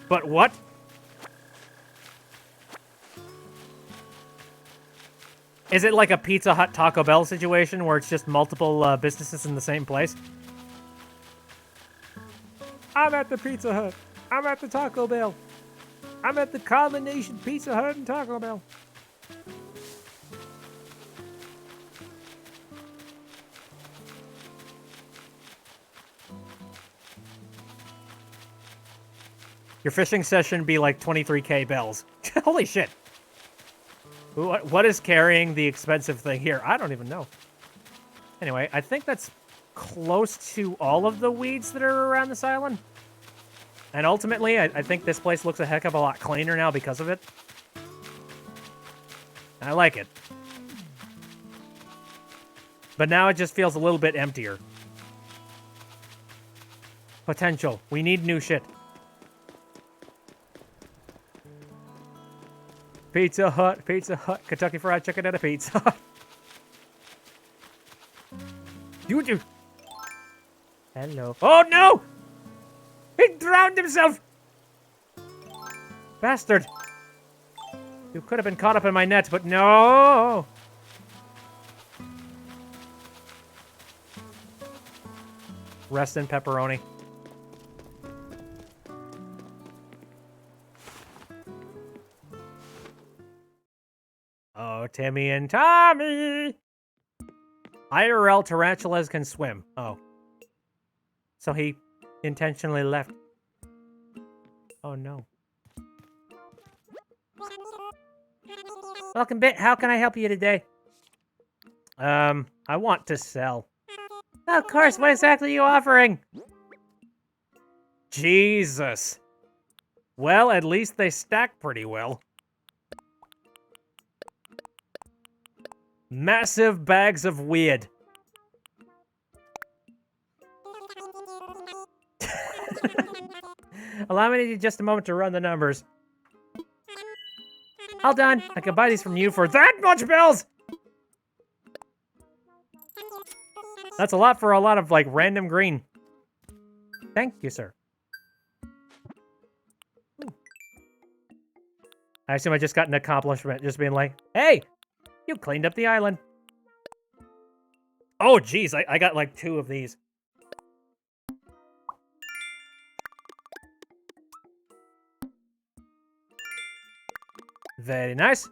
But what? Is it like a Pizza Hut Taco Bell situation where it's just multiple businesses in the same place? I'm at the Pizza Hut. I'm at the Taco Bell. I'm at the combination Pizza Hut and Taco Bell. Your fishing session be like 23k bells. Holy shit. What is carrying the expensive thing here? I don't even know. Anyway, I think that's close to all of the weeds that are around this island. And ultimately, I think this place looks a heck of a lot cleaner now because of it. I like it. But now it just feels a little bit emptier. Potential. We need new shit. Pizza Hut, Kentucky Fried Chicken and a Pizza Hut. You do. Hello. Oh no! He drowned himself! Bastard. You could have been caught up in my net, but no! Rest in pepperoni. Oh, Timmy and Tommy! IRL tarantulas can swim. Oh. So he intentionally left. Oh, no. Welcome, Bit. How can I help you today? I want to sell. Of course. What exactly are you offering? Jesus. Well, at least they stack pretty well. Massive bags of weird. Allow me just a moment to run the numbers. All done. I can buy these from you for that much bells! That's a lot for a lot of, like, random green. Thank you, sir. I assume I just got an accomplishment, just being like, hey! You cleaned up the island. Oh, geez, I got like 2 of these. Very nice.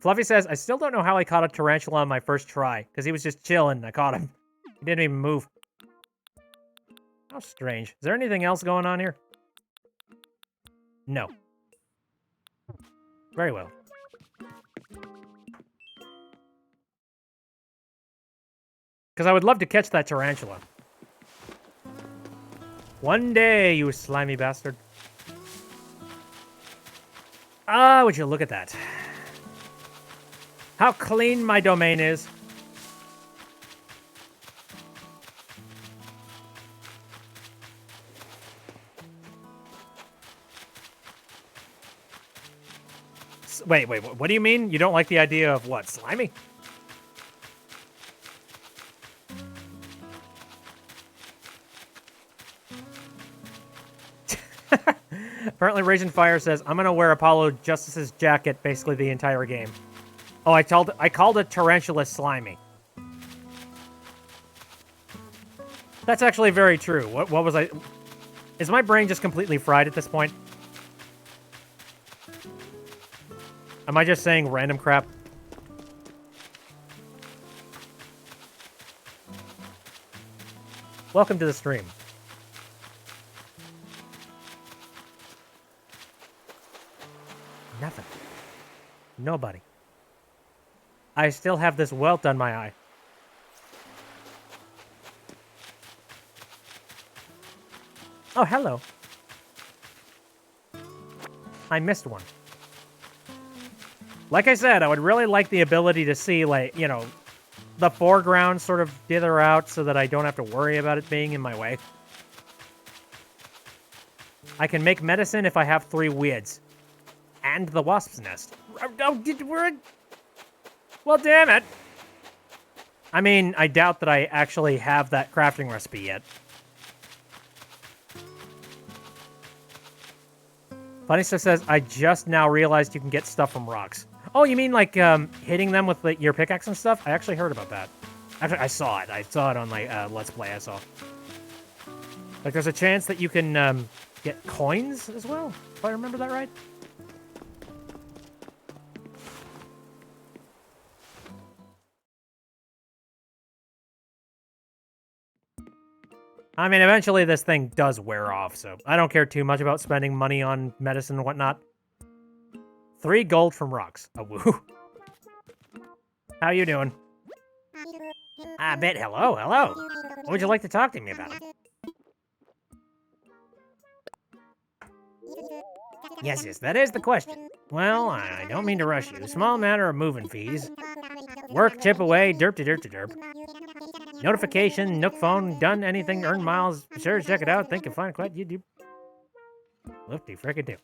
Fluffy says, I still don't know how I caught a tarantula on my first try, because he was just chilling and I caught him. He didn't even move. How strange. Is there anything else going on here? No. Very well. Because I would love to catch that tarantula. One day, you slimy bastard. Ah, would you look at that. How clean my domain is. Wait, what do you mean? You don't like the idea of what? Slimy? Apparently, Raging Fire says, I'm going to wear Apollo Justice's jacket basically the entire game. Oh, I called it Tarantula Slimy. That's actually very true. What was I... Is my brain just completely fried at this point? Am I just saying random crap? Welcome to the stream. Nothing. Nobody. I still have this welt on my eye. Oh, hello. I missed one. Like I said, I would really like the ability to see, like, you know, the foreground sort of dither out so that I don't have to worry about it being in my way. I can make medicine if I have 3 weeds. And the wasp's nest. Well, damn it. I mean, I doubt that I actually have that crafting recipe yet. Funny Stuff says, I just now realized you can get stuff from rocks. Oh, you mean like hitting them with your pickaxe and stuff? I actually heard about that. Actually, I saw it. I saw it on my Let's Play I saw. Like, there's a chance that you can get coins as well, if I remember that right. I mean, eventually this thing does wear off, so I don't care too much about spending money on medicine and whatnot. 3 gold from rocks. A woo. How you doing? I bet. Hello. What would you like to talk to me about? Yes, that is the question. Well, I don't mean to rush you. Small matter of moving fees. Work, chip away, derp to derp to derp. Notification, Nook phone, done anything, earn miles. Sure, check it out. Think you'll find it quite YouTube. Whoopty frickin' do.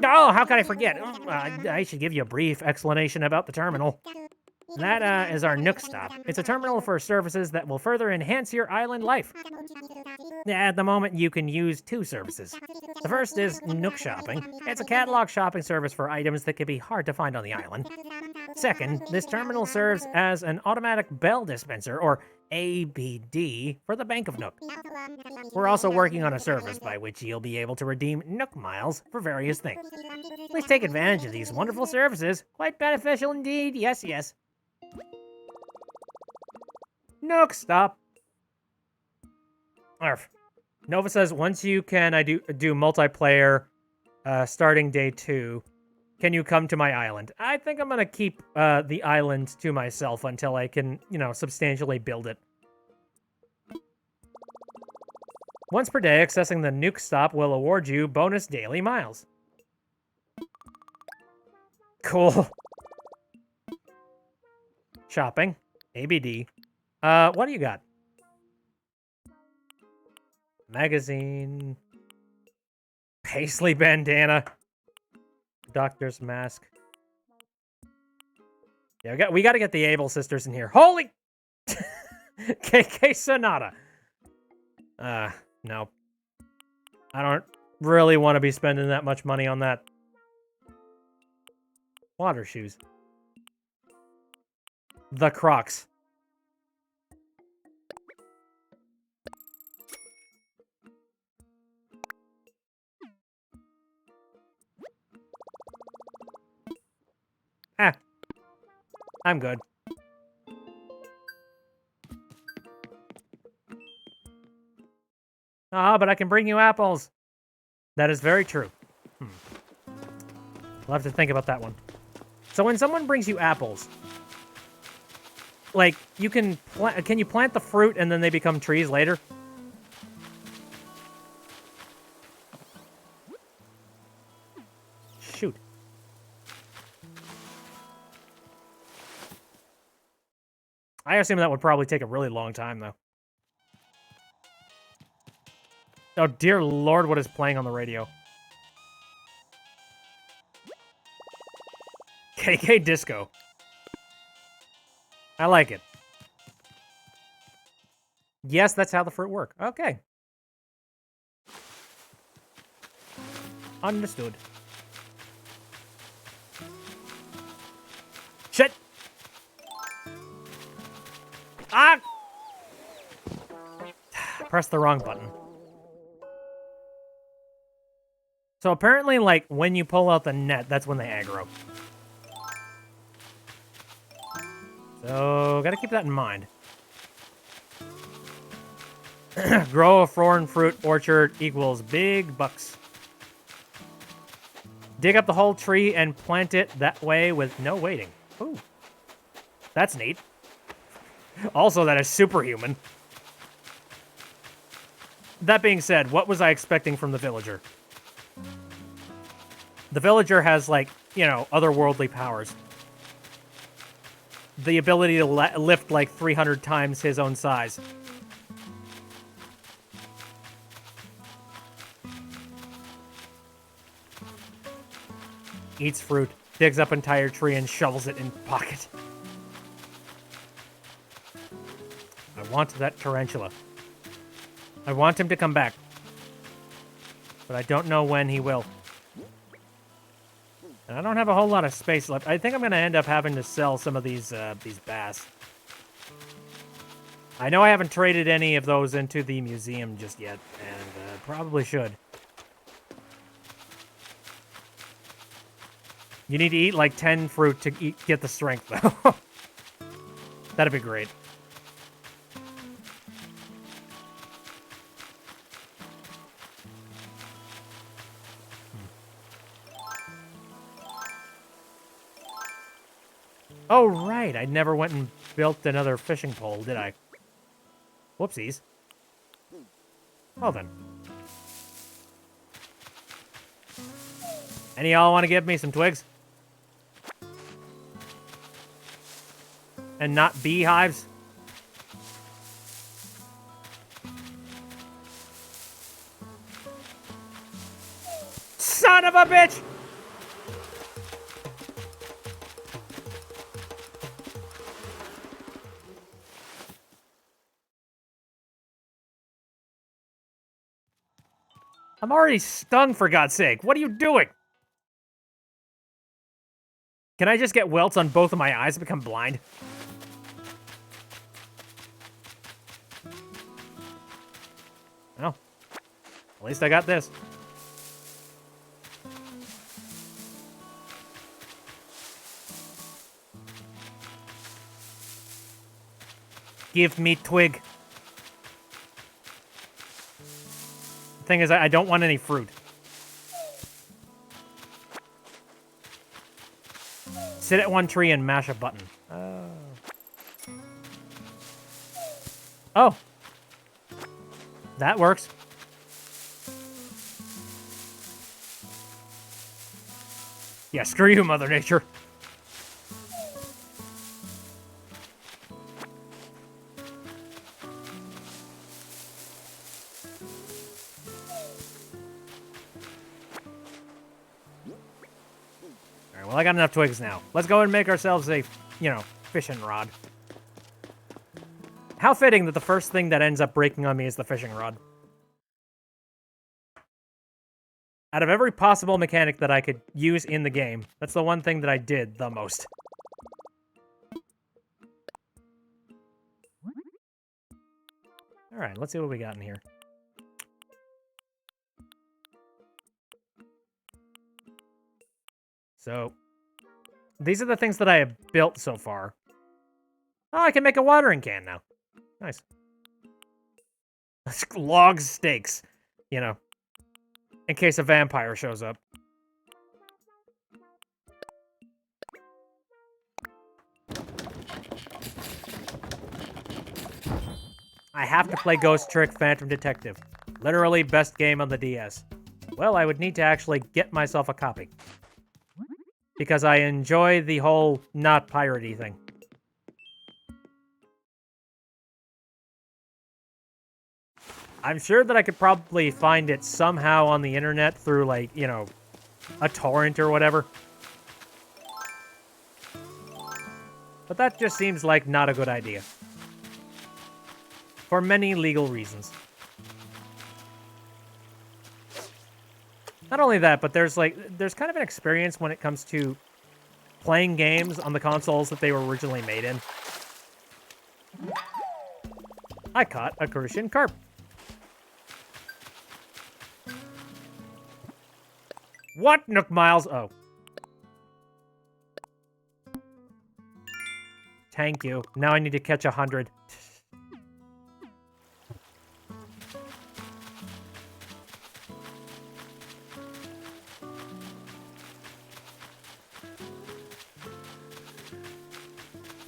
Oh, how could I forget? I should give you a brief explanation about the terminal. That is our Nook stop. It's a terminal for services that will further enhance your island life. At the moment, you can use 2 services. The first is Nook Shopping. It's a catalog shopping service for items that can be hard to find on the island. Second, this terminal serves as an automatic bell dispenser, or ABD, for the Bank of Nook. We're also working on a service by which you'll be able to redeem Nook miles for various things. Please take advantage of these wonderful services. Quite beneficial indeed. Yes. Nook, stop. Arf. Nova says, once you can, I do multiplayer starting day 2. Can you come to my island? I think I'm going to keep the island to myself until I can, you know, substantially build it. Once per day, accessing the Nook stop will award you bonus daily miles. Cool. Shopping. ABD. What do you got? Magazine. Paisley bandana. Doctor's mask. Yeah, we got to get the Able sisters in here. Holy KK Sonata. No. I don't really want to be spending that much money on that. Water shoes. The Crocs. I'm good. But I can bring you apples. That is very true. I'll have to think about that one. So when someone brings you apples, like, you can you plant the fruit and then they become trees later? Shoot. I assume that would probably take a really long time, though. Oh, dear Lord, what is playing on the radio? KK Disco. I like it. Yes, that's how the fruit work. Okay. Understood. Shit! Ah! Press the wrong button. So apparently, like, when you pull out the net, that's when they aggro. So, gotta keep that in mind. Grow a foreign fruit orchard equals big bucks. Dig up the whole tree and plant it that way with no waiting. Ooh. That's neat. Also, that is superhuman. That being said, what was I expecting from the villager? The villager has, like, you know, otherworldly powers. The ability to lift, like, 300 times his own size. Eats fruit, digs up entire tree, and shovels it in pocket. I want that tarantula. I want him to come back. But I don't know when he will. And I don't have a whole lot of space left. I think I'm going to end up having to sell some of these bass. I know I haven't traded any of those into the museum just yet, and probably should. You need to eat like 10 fruit to get the strength, though. That'd be great. Oh, right. I never went and built another fishing pole, did I? Whoopsies. Well then. Any of y'all want to give me some twigs? And not beehives? Son of a bitch! I'm already stung, for God's sake. What are you doing? Can I just get welts on both of my eyes and become blind? Well, at least I got this. Give me twig. The thing is, I don't want any fruit. Sit at one tree and mash a button. Oh. That works. Yeah, screw you, Mother Nature. Alright, well, I got enough twigs now. Let's go and make ourselves a, you know, fishing rod. How fitting that the first thing that ends up breaking on me is the fishing rod. Out of every possible mechanic that I could use in the game, that's the one thing that I did the most. Alright, let's see what we got in here. So, these are the things that I have built so far. Oh, I can make a watering can now. Nice. Log stakes, you know, in case a vampire shows up. I have to play Ghost Trick Phantom Detective. Literally best game on the DS. Well, I would need to actually get myself a copy. Because I enjoy the whole not piratey thing. I'm sure that I could probably find it somehow on the internet through, like, you know, a torrent or whatever. But that just seems like not a good idea. For many legal reasons. Not only that, but there's kind of an experience when it comes to playing games on the consoles that they were originally made in. I caught a crucian carp. What, Nook Miles? Oh. Thank you. Now I need to catch 100.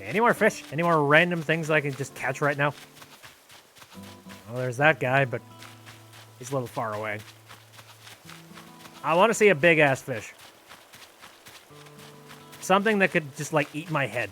Any more fish? Any more random things I can just catch right now? Well, there's that guy, but he's a little far away. I want to see a big-ass fish. Something that could just, like, eat my head.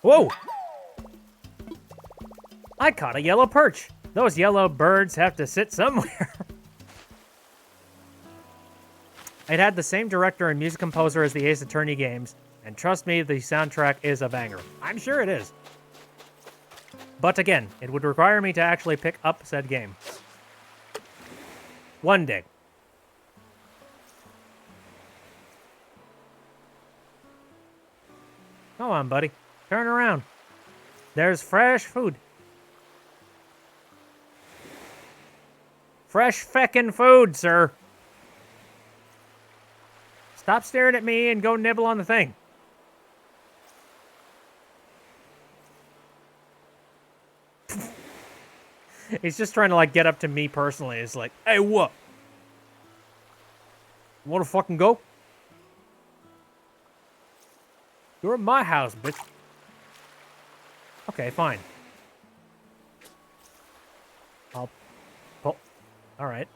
Whoa! I caught a yellow perch. Those yellow birds have to sit somewhere. It had the same director and music composer as the Ace Attorney games, and trust me, the soundtrack is a banger. I'm sure it is. But again, it would require me to actually pick up said game. One day. Come on, buddy. Turn around. There's fresh food. Fresh feckin' food, sir. Stop staring at me and go nibble on the thing. He's just trying to, like, get up to me personally. It's like, hey, what? Wanna fucking go? You're at my house, bitch. Okay, fine. I'll pull. Alright.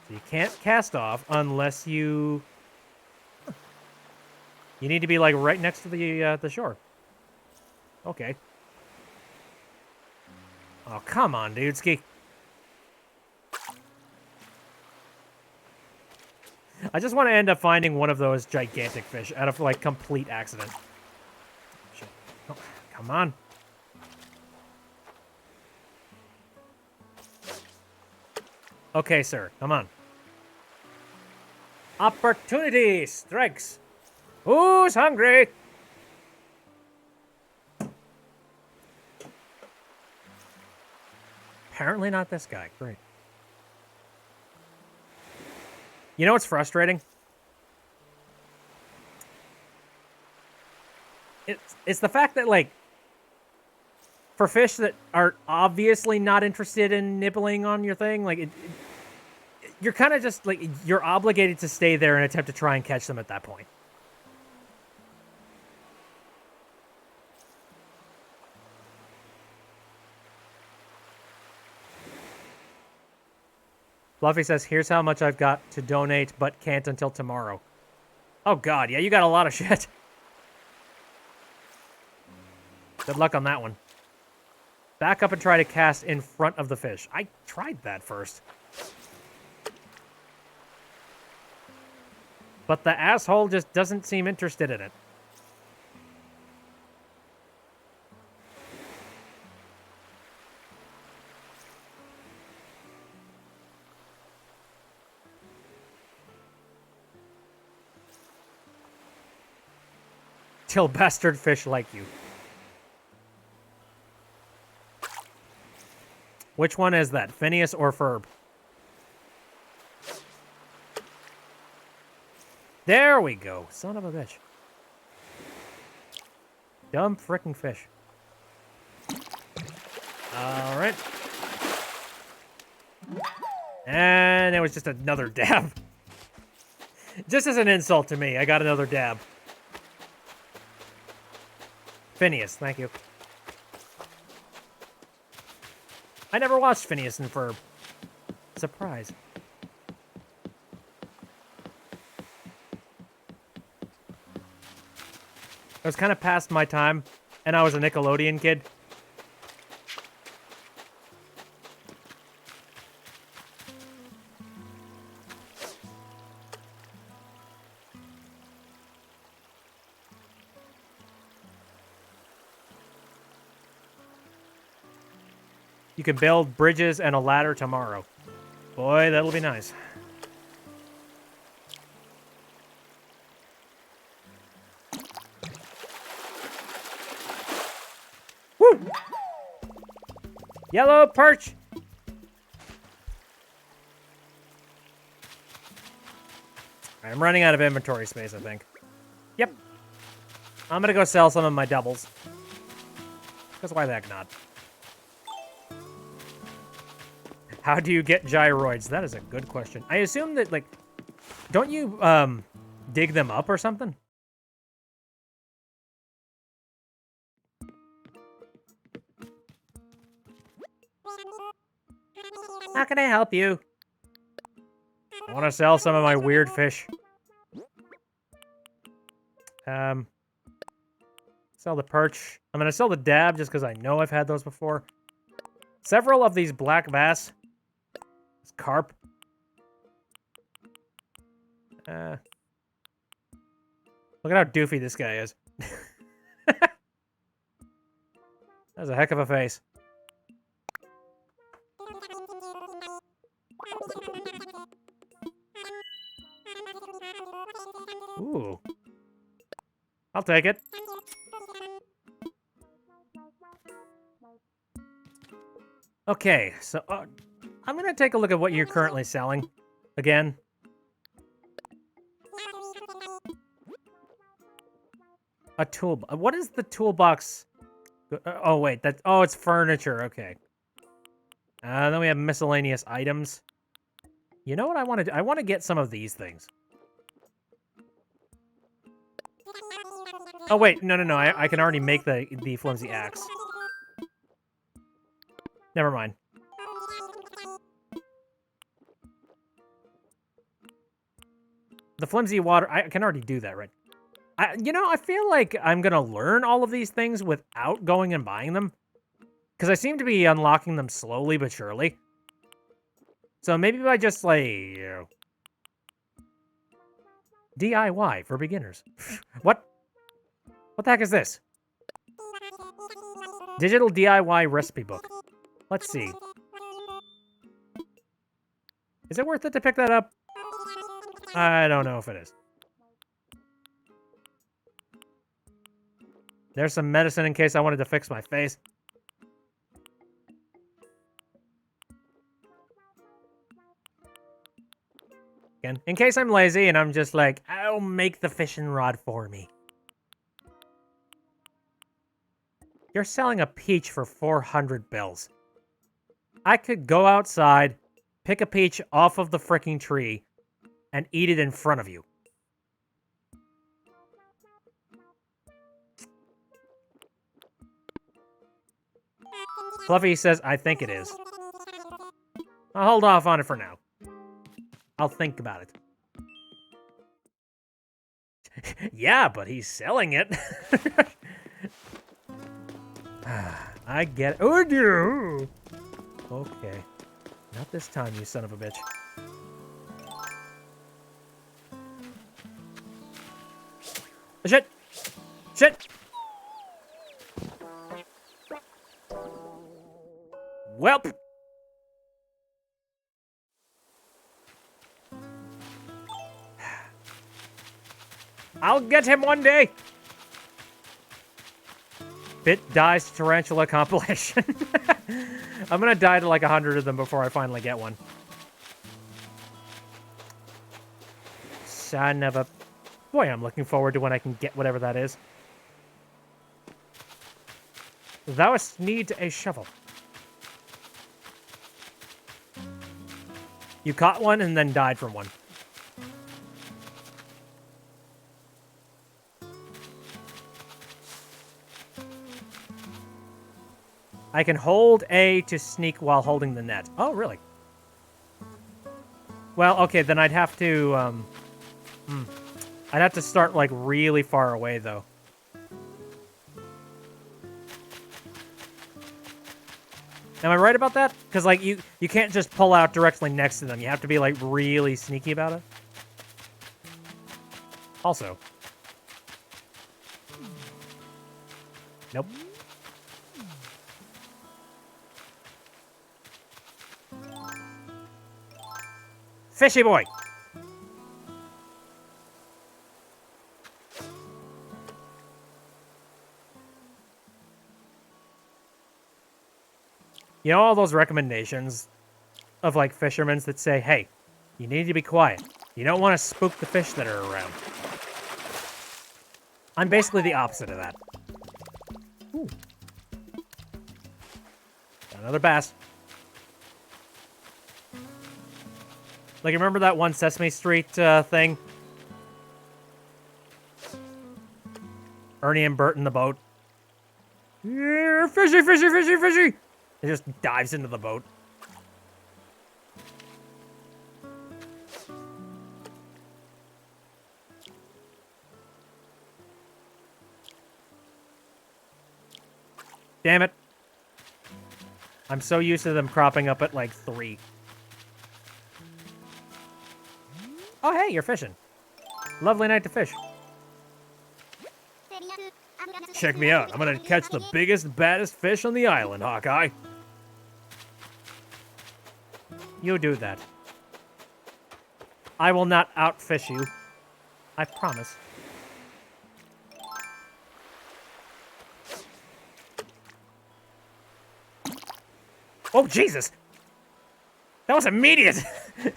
So you can't cast off unless you... You need to be, like, right next to the shore. Okay. Oh, come on, dude. Ski. I just want to end up finding one of those gigantic fish out of, like, complete accident. Shit. Oh, come on. Okay, sir. Come on. Opportunity strikes. Who's hungry? Apparently not this guy. Great. You know what's frustrating? It's the fact that, like, for fish that are obviously not interested in nibbling on your thing, like, you're kind of just, like, you're obligated to stay there and attempt to try and catch them at that point. Fluffy says, here's how much I've got to donate, but can't until tomorrow. Oh, God. Yeah, you got a lot of shit. Good luck on that one. Back up and try to cast in front of the fish. I tried that first. But the asshole just doesn't seem interested in it. Till bastard fish like you. Which one is that, Phineas or Ferb? There we go. Son of a bitch. Dumb frickin' fish. All right. And it was just another dab. Just as an insult to me, I got another dab. Phineas, thank you. I never watched Phineas and Ferb. Surprise. I was kind of past my time, and I was a Nickelodeon kid. You can build bridges and a ladder tomorrow. Boy, that'll be nice. Woo! Yellow perch! I'm running out of inventory space, I think. Yep. I'm gonna go sell some of my doubles. Because why the heck not? How do you get gyroids? That is a good question. I assume that, like, don't you, dig them up or something? How can I help you? I want to sell some of my weird fish. Sell the perch. I'm going to sell the dab just because I know I've had those before. Several of these black bass. This carp. Look at how doofy this guy is. That's a heck of a face. Ooh. I'll take it. Okay, so I'm going to take a look at what you're currently selling again. A tool. What is the toolbox? Oh, wait. Oh, it's furniture. Okay. Then we have miscellaneous items. You know what I want to do? I want to get some of these things. Oh, wait. No. I can already make the flimsy axe. Never mind. The flimsy water, I can already do that, right? I feel like I'm going to learn all of these things without going and buying them. Because I seem to be unlocking them slowly but surely. So maybe by just, like, DIY for beginners. What? What the heck is this? Digital DIY recipe book. Let's see. Is it worth it to pick that up? I don't know if it is. There's some medicine in case I wanted to fix my face. Again, in case I'm lazy and I'm just like, I'll make the fishing rod for me. You're selling a peach for 400 bills. I could go outside, pick a peach off of the freaking tree, and eat it in front of you. Fluffy says, I think it is. I'll hold off on it for now. I'll think about it. Yeah, but he's selling it. I get it. Oh, dear. Okay. Not this time, you son of a bitch. Shit! Shit! Welp! I'll get him one day! Bit dies tarantula compilation. I'm gonna die to like 100 of them before I finally get one. Son of a... Boy, I'm looking forward to when I can get whatever that is. Thou need a shovel. You caught one and then died from one. I can hold A to sneak while holding the net. Oh, really? Well, okay, then I'd have to, I'd have to start, like, really far away, though. Am I right about that? Because, like, you can't just pull out directly next to them. You have to be, like, really sneaky about it. Also. Nope. Fishy boy! You know all those recommendations of, like, fishermen that say, hey, you need to be quiet. You don't want to spook the fish that are around. I'm basically the opposite of that. Ooh. Got another bass. Like, remember that one Sesame Street thing? Ernie and Bert in the boat. Yeah, fishy, fishy, fishy, fishy! It just dives into the boat. Damn it. I'm so used to them cropping up at like 3. Oh, hey, you're fishing. Lovely night to fish. Check me out. I'm gonna catch the biggest, baddest fish on the island, Hawkeye. You do that. I will not outfish you. I promise. Oh, Jesus! That was immediate!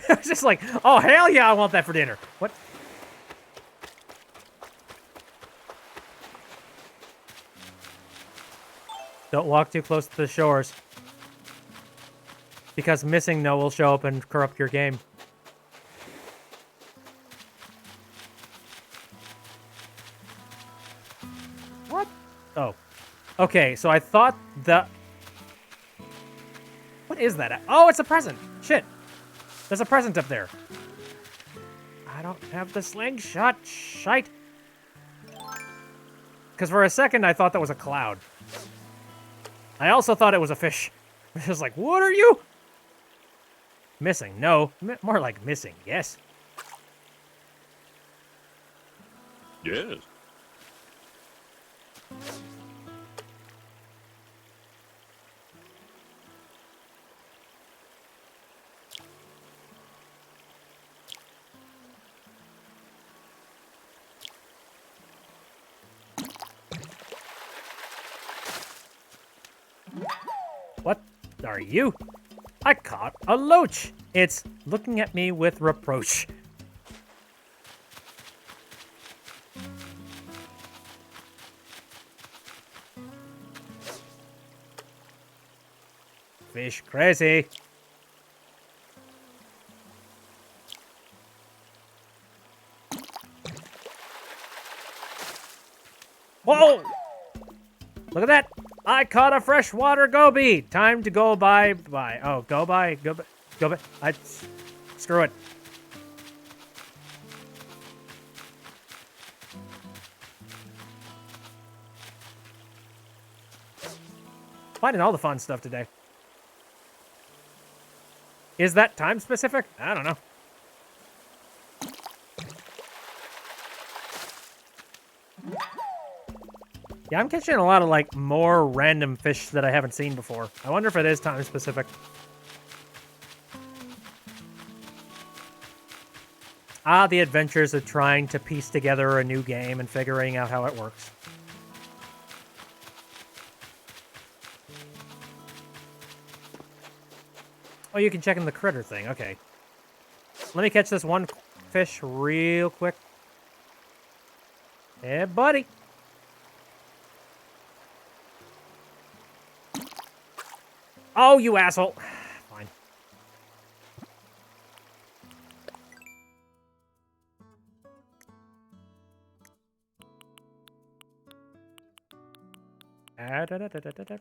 I was just like, oh, hell yeah, I want that for dinner. What? Don't walk too close to the shores. Because missing no will show up and corrupt your game. What? Oh. Okay, so I thought the... What is that? Oh, it's a present. Shit. There's a present up there. I don't have the slingshot. Shite. Because for a second, I thought that was a cloud. I also thought it was a fish. I was like, what are you? Missing. No. More like missing. Yes. Yes. What are you? I caught a loach. It's looking at me with reproach. Fish crazy. Whoa! Look at that. I caught a freshwater goby. Time to go by. Oh, go by. Screw it. Finding all the fun stuff today. Is that time specific? I don't know. Yeah, I'm catching a lot of, like, more random fish that I haven't seen before. I wonder if it is time specific. Ah, the adventures of trying to piece together a new game and figuring out how it works. Oh, you can check in the critter thing. Okay. Let me catch this one fish real quick. Yeah, buddy. Oh, you asshole. Fine. A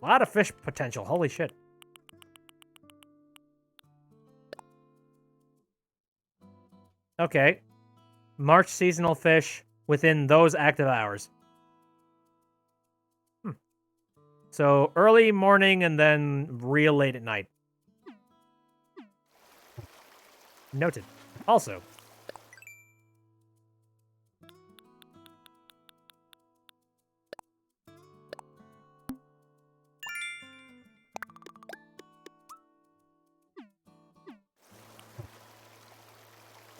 lot of fish potential. Holy shit. Okay. March seasonal fish within those active hours. So early morning and then real late at night. Noted. Also,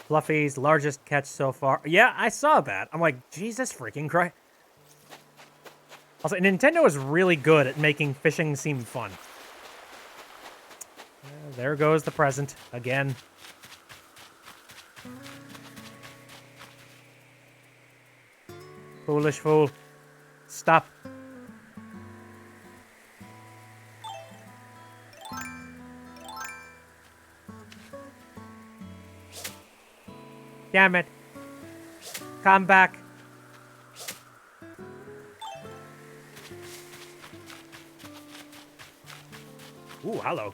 Fluffy's largest catch so far. Yeah, I saw that. I'm like, Jesus freaking Christ. Also, Nintendo is really good at making fishing seem fun. There goes the present again. Foolish fool. Stop. Damn it. Come back. Ooh, hello.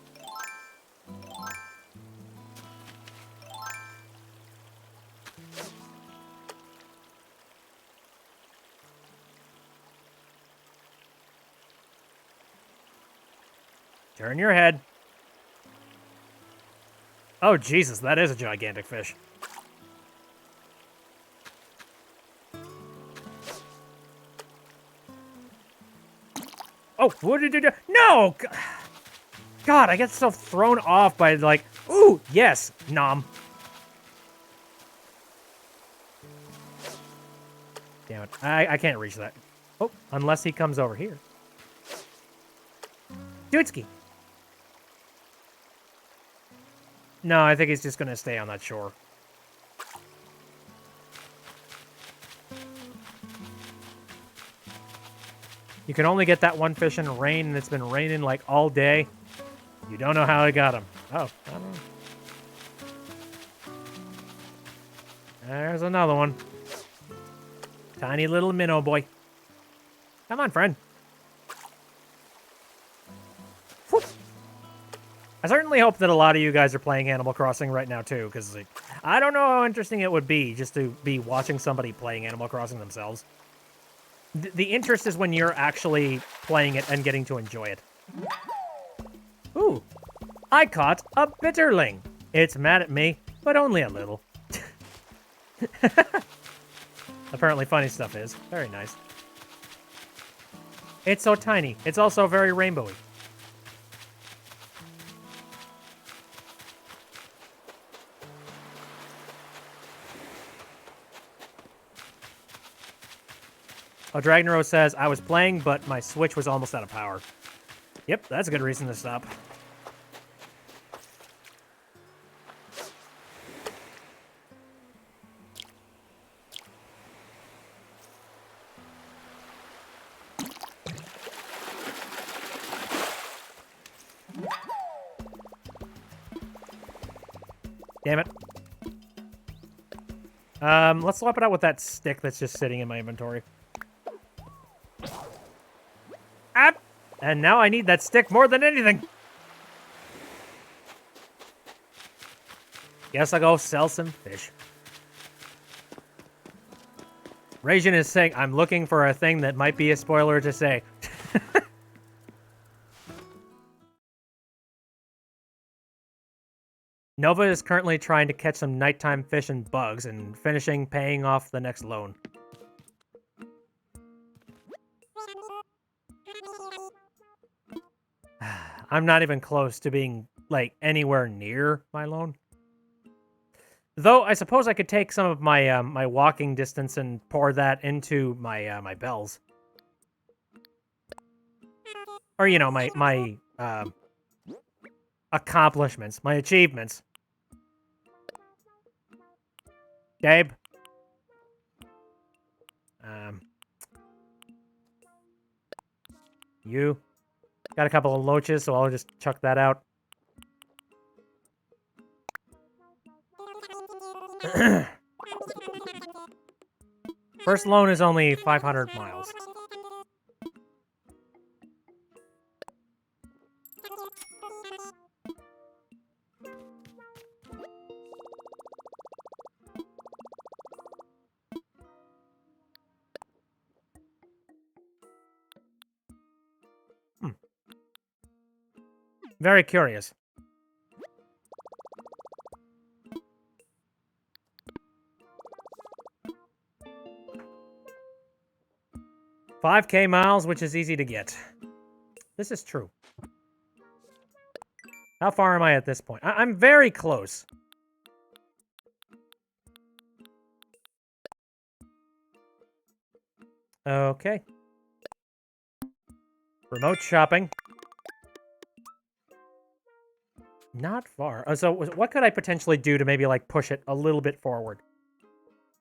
Turn your head. Oh, Jesus, that is a gigantic fish. Oh, what did you do? No! God, I get so thrown off by, like, ooh, yes, nom. Damn it. I can't reach that. Oh, unless he comes over here. Dudesky. No, I think he's just going to stay on that shore. You can only get that one fish in rain, and it's been raining, like, all day. You don't know how I got him. Oh, I don't know. There's another one. Tiny little minnow boy. Come on, friend. Whoop. I certainly hope that a lot of you guys are playing Animal Crossing right now, too, because like, I don't know how interesting it would be just to be watching somebody playing Animal Crossing themselves. The interest is when you're actually playing it and getting to enjoy it. Ooh, I caught a bitterling. It's mad at me, but only a little. Apparently funny stuff is. Very nice. It's so tiny. It's also very rainbowy. Oh, Dragnero says, I was playing, but my Switch was almost out of power. Yep, that's a good reason to stop. Damn it. Let's swap it out with that stick that's just sitting in my inventory. Ah! And now I need that stick more than anything. Guess I'll go sell some fish. Rajin is saying, I'm looking for a thing that might be a spoiler to say. Nova is currently trying to catch some nighttime fish and bugs and finishing paying off the next loan. I'm not even close to being, like, anywhere near my loan. Though, I suppose I could take some of my my walking distance and pour that into my my bells. Or, you know, my accomplishments, my achievements. Gabe? You got a couple of loaches, so I'll just chuck that out. First loan is only 500 miles. Very curious. $5K miles, which is easy to get. This is true. How far am I at this point? I'm very close. Okay. Remote shopping. Not far. So what could I potentially do to maybe, like, push it a little bit forward?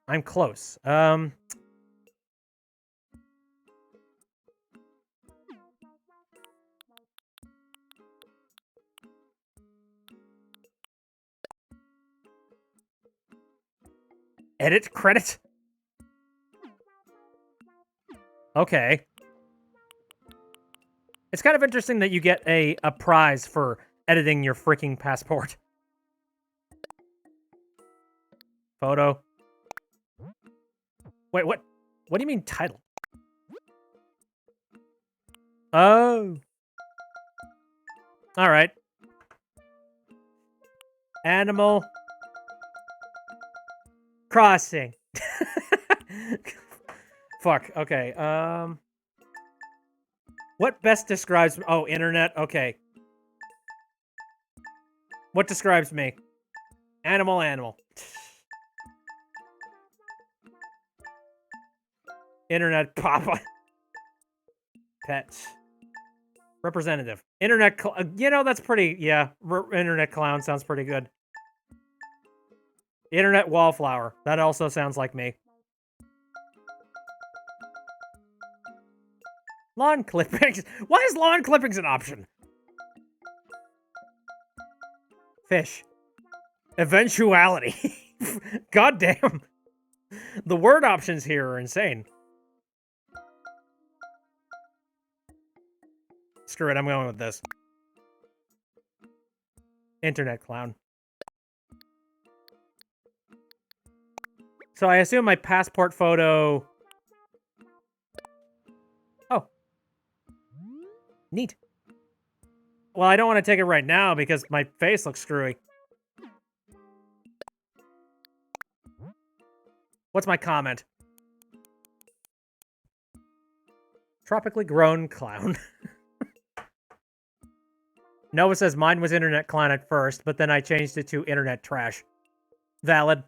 I'm close. Edit credit? Okay. It's kind of interesting that you get a prize for editing your freaking passport. Photo. Wait, what? What do you mean title? Oh. All right. Animal Crossing. Fuck. Okay. What best describes... Oh, internet. Okay. What describes me? Animal. Internet papa. Pets. Representative. Internet... you know, that's pretty... Yeah. Internet clown sounds pretty good. Internet wallflower. That also sounds like me. Lawn clippings. Why is lawn clippings an option? Fish. Eventuality. God damn. The word options here are insane. Screw it, I'm going with this. Internet clown. So I assume my passport photo... Oh. Neat. Well, I don't want to take it right now because my face looks screwy. What's my comment? Tropically grown clown. Nova says mine was internet clown at first, but then I changed it to internet trash. Valid.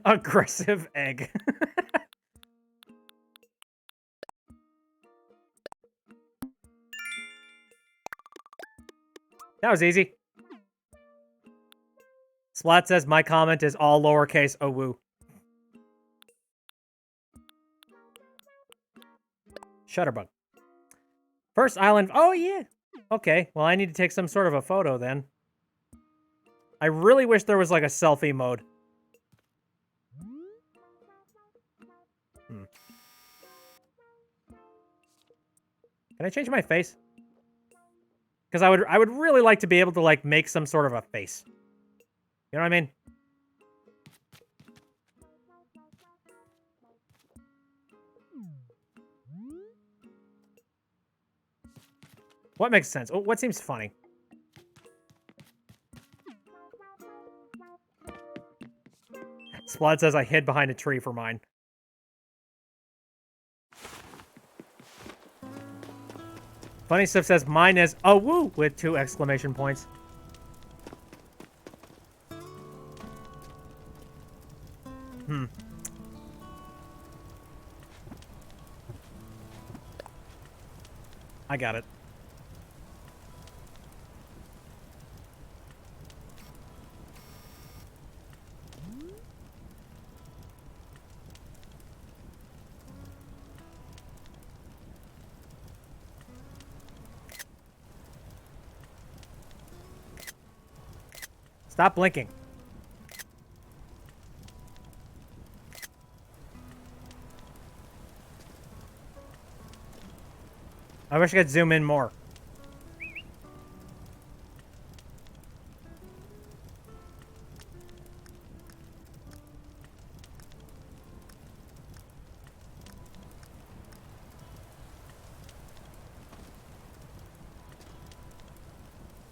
Aggressive egg. That was easy. Splat says my comment is all lowercase. Oh woo. Shutterbug. First island. Oh yeah. Okay. Well, I need to take some sort of a photo then. I really wish there was like a selfie mode. Can I change my face? Because I would really like to be able to like make some sort of a face. You know what I mean? What makes sense? What seems funny? Splod says I hid behind a tree for mine. Funny Stuff says mine is a woo with 2 exclamation points. I got it. Stop blinking. I wish I could zoom in more.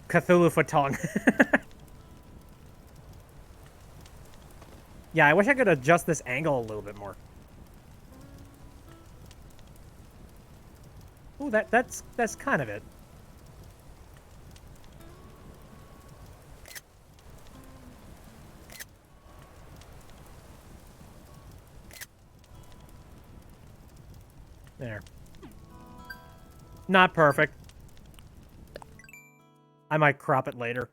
Cthulhu Fatong. Yeah, I wish I could adjust this angle a little bit more. Ooh, that's kind of it. There. Not perfect. I might crop it later.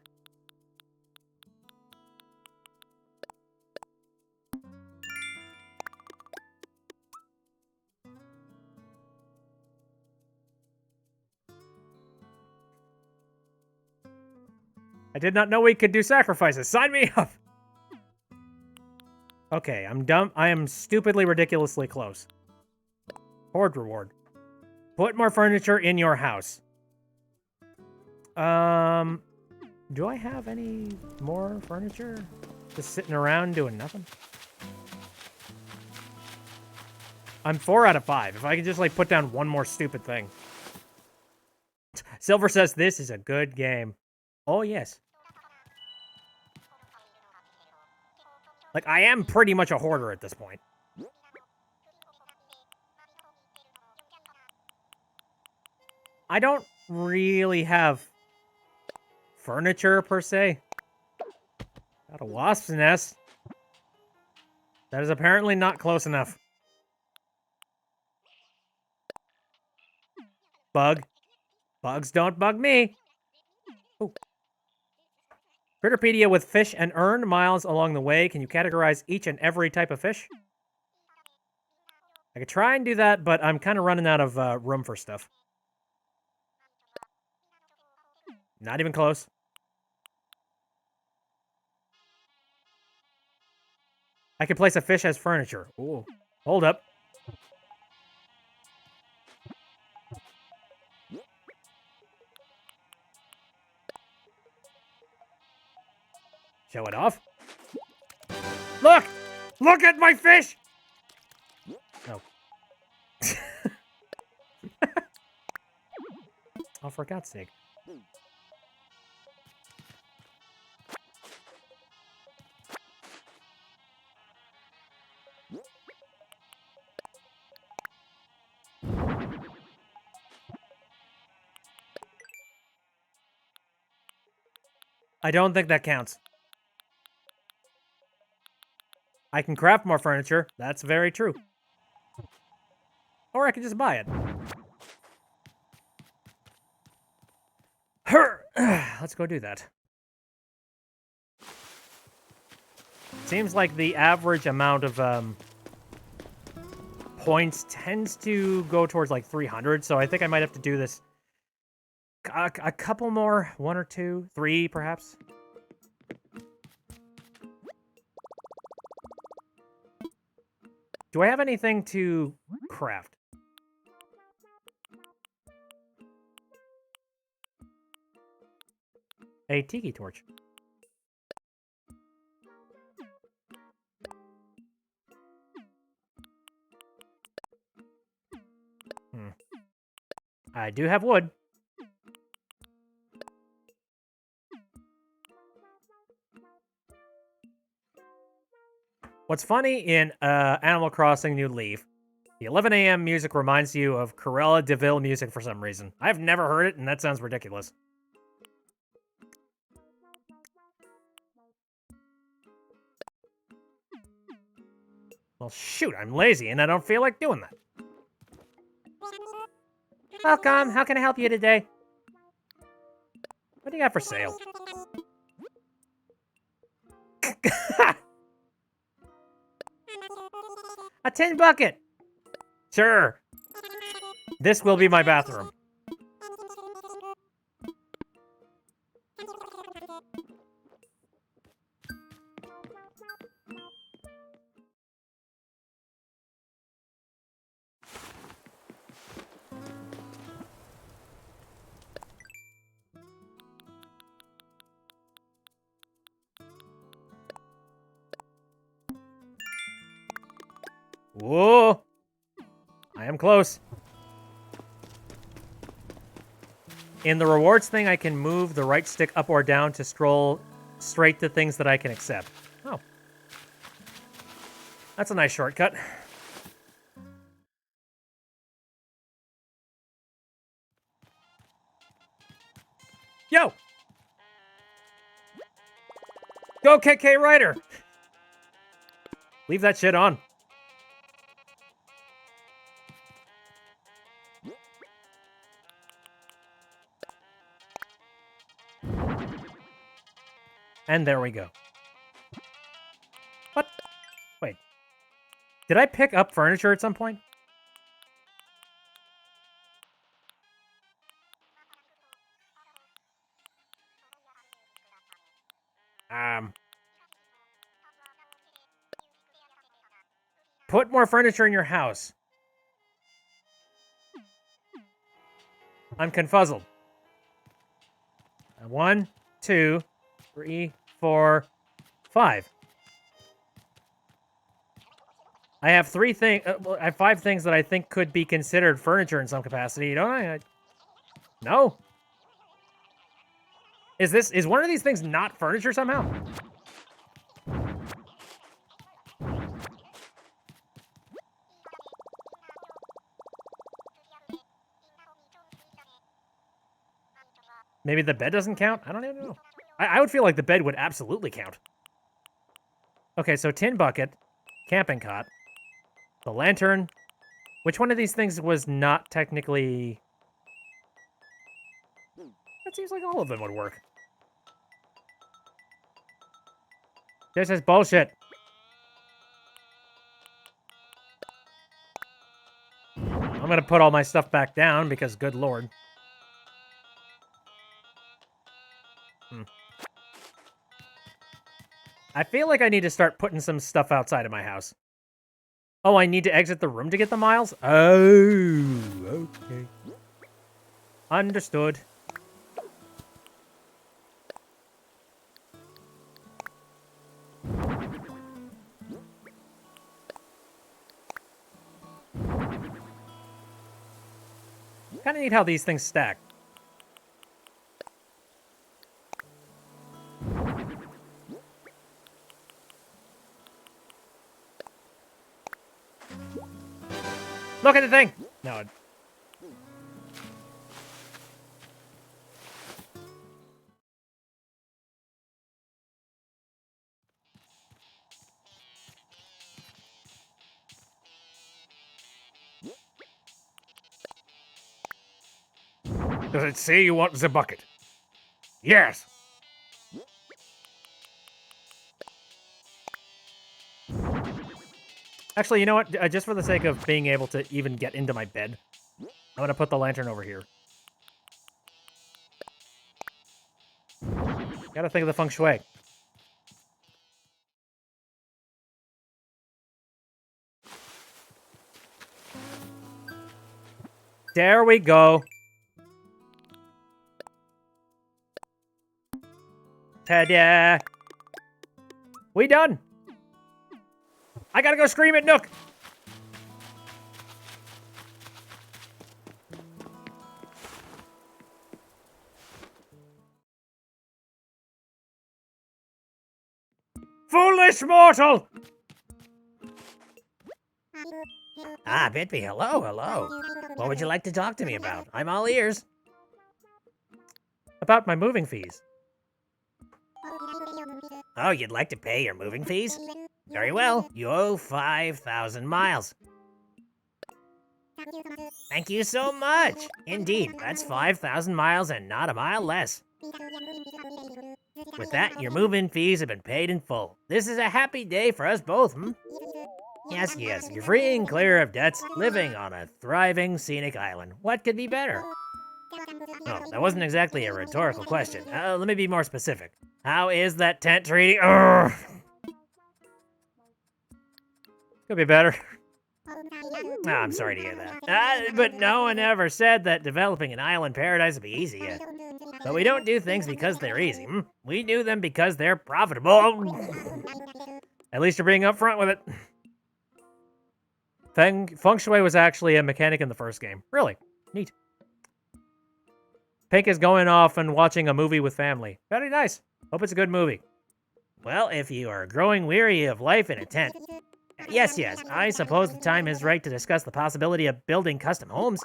I did not know we could do sacrifices. Sign me up! Okay, I'm dumb. I am stupidly, ridiculously close. Horde reward. Put more furniture in your house. Do I have any more furniture? Just sitting around doing nothing? I'm 4 out of 5. If I could just, like, put down one more stupid thing. Silver says this is a good game. Oh, yes. Like, I am pretty much a hoarder at this point. I don't really have furniture, per se. Got a wasp's nest. That is apparently not close enough. Bug. Bugs don't bug me. Ooh. Critterpedia with fish and earned miles along the way. Can you categorize each and every type of fish? I could try and do that, but I'm kind of running out of room for stuff. Not even close. I could place a fish as furniture. Ooh. Hold up. Show it off. Look! Look at my fish! Oh. Oh, for God's sake. I don't think that counts. I can craft more furniture. That's very true. Or I can just buy it. Let's go do that. Seems like the average amount of points tends to go towards like 300, so I think I might have to do this a couple more, 1 or 2, 3 perhaps. Do I have anything to craft? A tiki torch. I do have wood. What's funny in Animal Crossing New Leaf, the 11 a.m. music reminds you of Cruella de Vil music for some reason. I've never heard it, and that sounds ridiculous. Well, shoot, I'm lazy, and I don't feel like doing that. Welcome. How can I help you today? What do you got for sale? A tin bucket. Sure. This will be my bathroom. Whoa! I am close. In the rewards thing, I can move the right stick up or down to scroll straight to things that I can accept. Oh. That's a nice shortcut. Yo! Go, KK Ryder! Leave that shit on. And there we go. What? Wait. Did I pick up furniture at some point? Put more furniture in your house. I'm confuzzled. 1, 2, 3, 4, 5. I have 3 things. I have 5 things that I think could be considered furniture in some capacity. Don't I? No. Is one of these things not furniture somehow? Maybe the bed doesn't count? I don't even know. I would feel like the bed would absolutely count. Okay, so tin bucket, camping cot, the lantern. Which one of these things was not technically... That seems like all of them would work. This is bullshit. I'm gonna put all my stuff back down because good lord. I feel like I need to start putting some stuff outside of my house. Oh, I need to exit the room to get the miles? Oh, okay. Understood. Kind of neat how these things stack. Look at the thing! No. Does it say you want the bucket? Yes. Actually, you know what? Just for the sake of being able to even get into my bed, I'm gonna put the lantern over here. Gotta think of the feng shui. There we go. Ta-da! We done! I gotta go scream at Nook! Foolish mortal! Ah, Bitby, hello, hello. What would you like to talk to me about? I'm all ears. About my moving fees. Oh, you'd like to pay your moving fees? Very well. You owe 5,000 miles. Thank you so much. Indeed, that's 5,000 miles and not a mile less. With that, your move-in fees have been paid in full. This is a happy day for us both, hmm? Yes, yes, you're free and clear of debts, living on a thriving scenic island. What could be better? Oh, that wasn't exactly a rhetorical question. Let me be more specific. How is that tent treating? Urgh. Could be better. Oh, I'm sorry to hear that. But no one ever said that developing an island paradise would be easy. But we don't do things because they're easy. Hmm? We do them because they're profitable. At least you're being upfront with it. Feng Shui was actually a mechanic in the first game. Really? Neat. Pink is going off and watching a movie with family. Very nice. Hope it's a good movie. Well, if you are growing weary of life in a tent, yes, I suppose the time is right to discuss the possibility of building custom homes.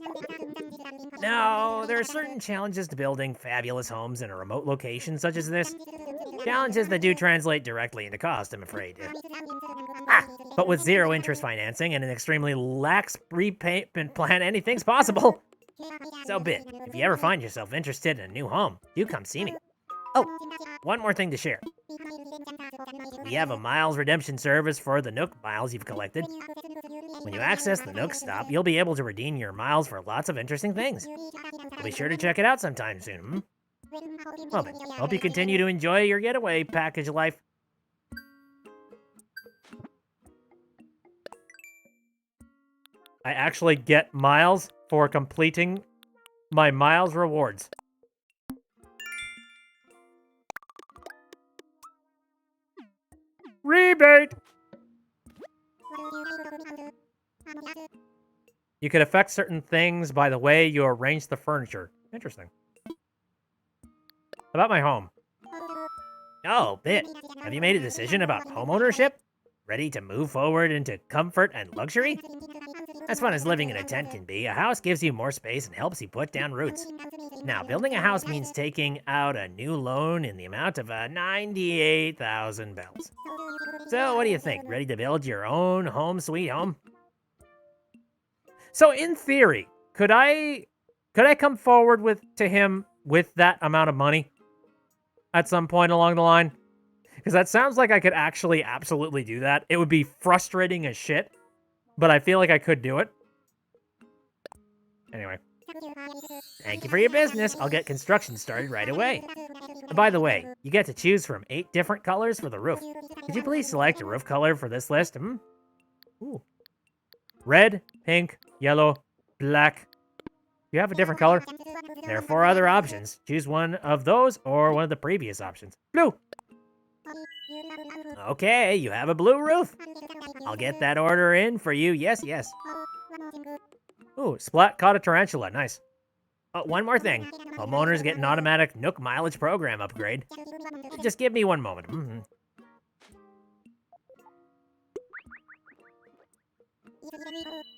Now, there are certain challenges to building fabulous homes in a remote location such as this. Challenges that do translate directly into cost, I'm afraid. But with zero interest financing and an extremely lax repayment plan, anything's possible. So, Bit, if you ever find yourself interested in a new home, do come see me. Oh, one more thing to share. We have a miles redemption service for the Nook miles you've collected. When you access the Nook stop, you'll be able to redeem your miles for lots of interesting things. We'll be sure to check it out sometime soon, hmm? Well then, hope you continue to enjoy your getaway package life. I actually get miles for completing my miles rewards. Rebate! You could affect certain things by the way you arrange the furniture. Interesting. About my home. Oh, Bit, have you made a decision about home ownership? Ready to move forward into comfort and luxury? As fun as living in a tent can be, a house gives you more space and helps you put down roots. Now, building a house means taking out a new loan in the amount of 98,000 bells. So, what do you think? Ready to build your own home sweet home? So in theory, could I come forward to him with that amount of money at some point along the line? Because that sounds like I could actually absolutely do that. It would be frustrating as shit, but I feel like I could do it. Anyway. Thank you for your business. I'll get construction started right away. By the way, you get to choose from 8 different colors for the roof. Could you please select a roof color for this list? Hmm? Ooh. Red, pink, yellow, black. You have a different color? There are 4 other options. Choose one of those or one of the previous options. Blue. Okay, you have a blue roof. I'll get that order in for you. Yes. Ooh, Splat caught a tarantula. Nice. Oh, one more thing. Homeowners get an automatic Nook mileage program upgrade. Just give me one moment. Mm-hmm.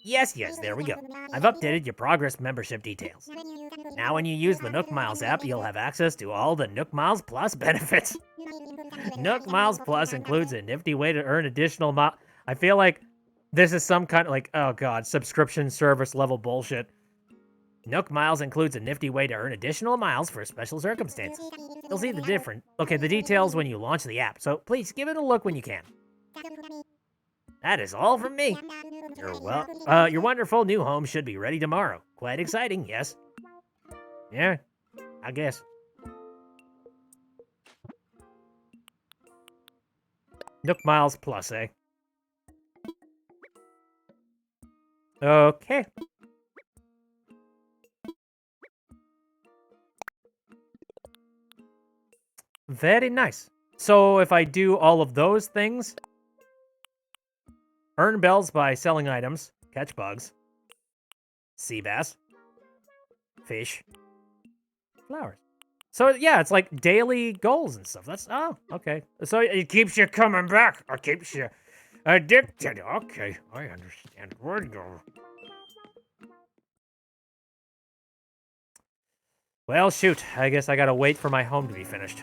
Yes, there we go. I've updated your progress membership details. Now when you use the Nook Miles app, you'll have access to all the Nook Miles Plus benefits. Nook Miles Plus includes a nifty way to earn additional I feel like this is some kind of oh god, subscription service level bullshit. Nook Miles includes a nifty way to earn additional miles for special circumstances. You'll see the details when you launch the app, so please give it a look when you can. That is all from me. Your wonderful new home should be ready tomorrow. Quite exciting, yes? Yeah, I guess. Nook Miles Plus, eh? Okay. Very nice. So if I do all of those things, earn bells by selling items, catch bugs, sea bass, fish, flowers. So yeah, it's like daily goals and stuff. Oh, okay. So it keeps you coming back, or keeps you Addicted. Okay, I understand. Where'd it go? Well, shoot. I guess I gotta wait for my home to be finished.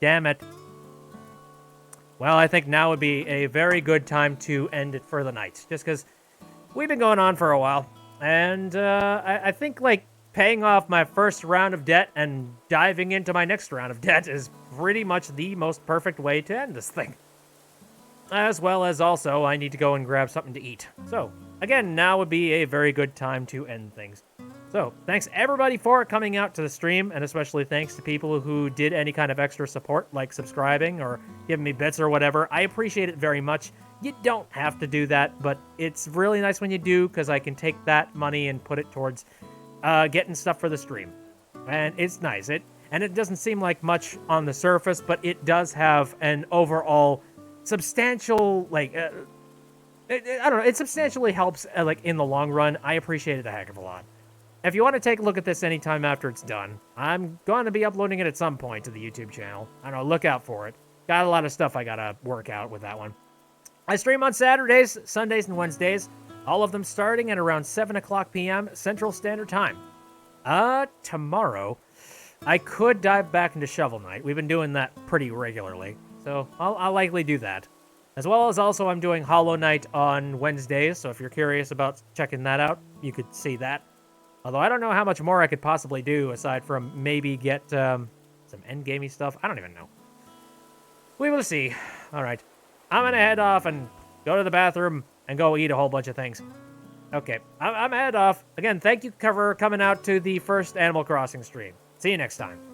Damn it. Well, I think now would be a very good time to end it for the night. Just because we've been going on for a while. And I think, like, paying off my first round of debt and diving into my next round of debt is pretty much the most perfect way to end this thing. As well as also, I need to go and grab something to eat. So, again, now would be a very good time to end things. So, thanks everybody for coming out to the stream, and especially thanks to people who did any kind of extra support, like subscribing or giving me bits or whatever. I appreciate it very much. You don't have to do that, but it's really nice when you do, because I can take that money and put it towards getting stuff for the stream. And it's nice. And it doesn't seem like much on the surface, but it does have an overall substantial, like, I don't know, it substantially helps, like, in the long run. I appreciate it a heck of a lot. If you want to take a look at this anytime after it's done, I'm going to be uploading it at some point to the YouTube channel. I don't know, look out for it. Got a lot of stuff I gotta work out with that one. I stream on Saturdays, Sundays, and Wednesdays, all of them starting at around 7 o'clock p.m. Central Standard Time. Tomorrow, I could dive back into Shovel Knight. We've been doing that pretty regularly, so I'll likely do that. As well as also I'm doing Hollow Knight on Wednesdays, so if you're curious about checking that out, you could see that. Although I don't know how much more I could possibly do aside from maybe get some endgamey stuff. I don't even know. We will see. All right. I'm going to head off and go to the bathroom and go eat a whole bunch of things. Okay. I'm head off. Again, thank you for coming out to the first Animal Crossing stream. See you next time.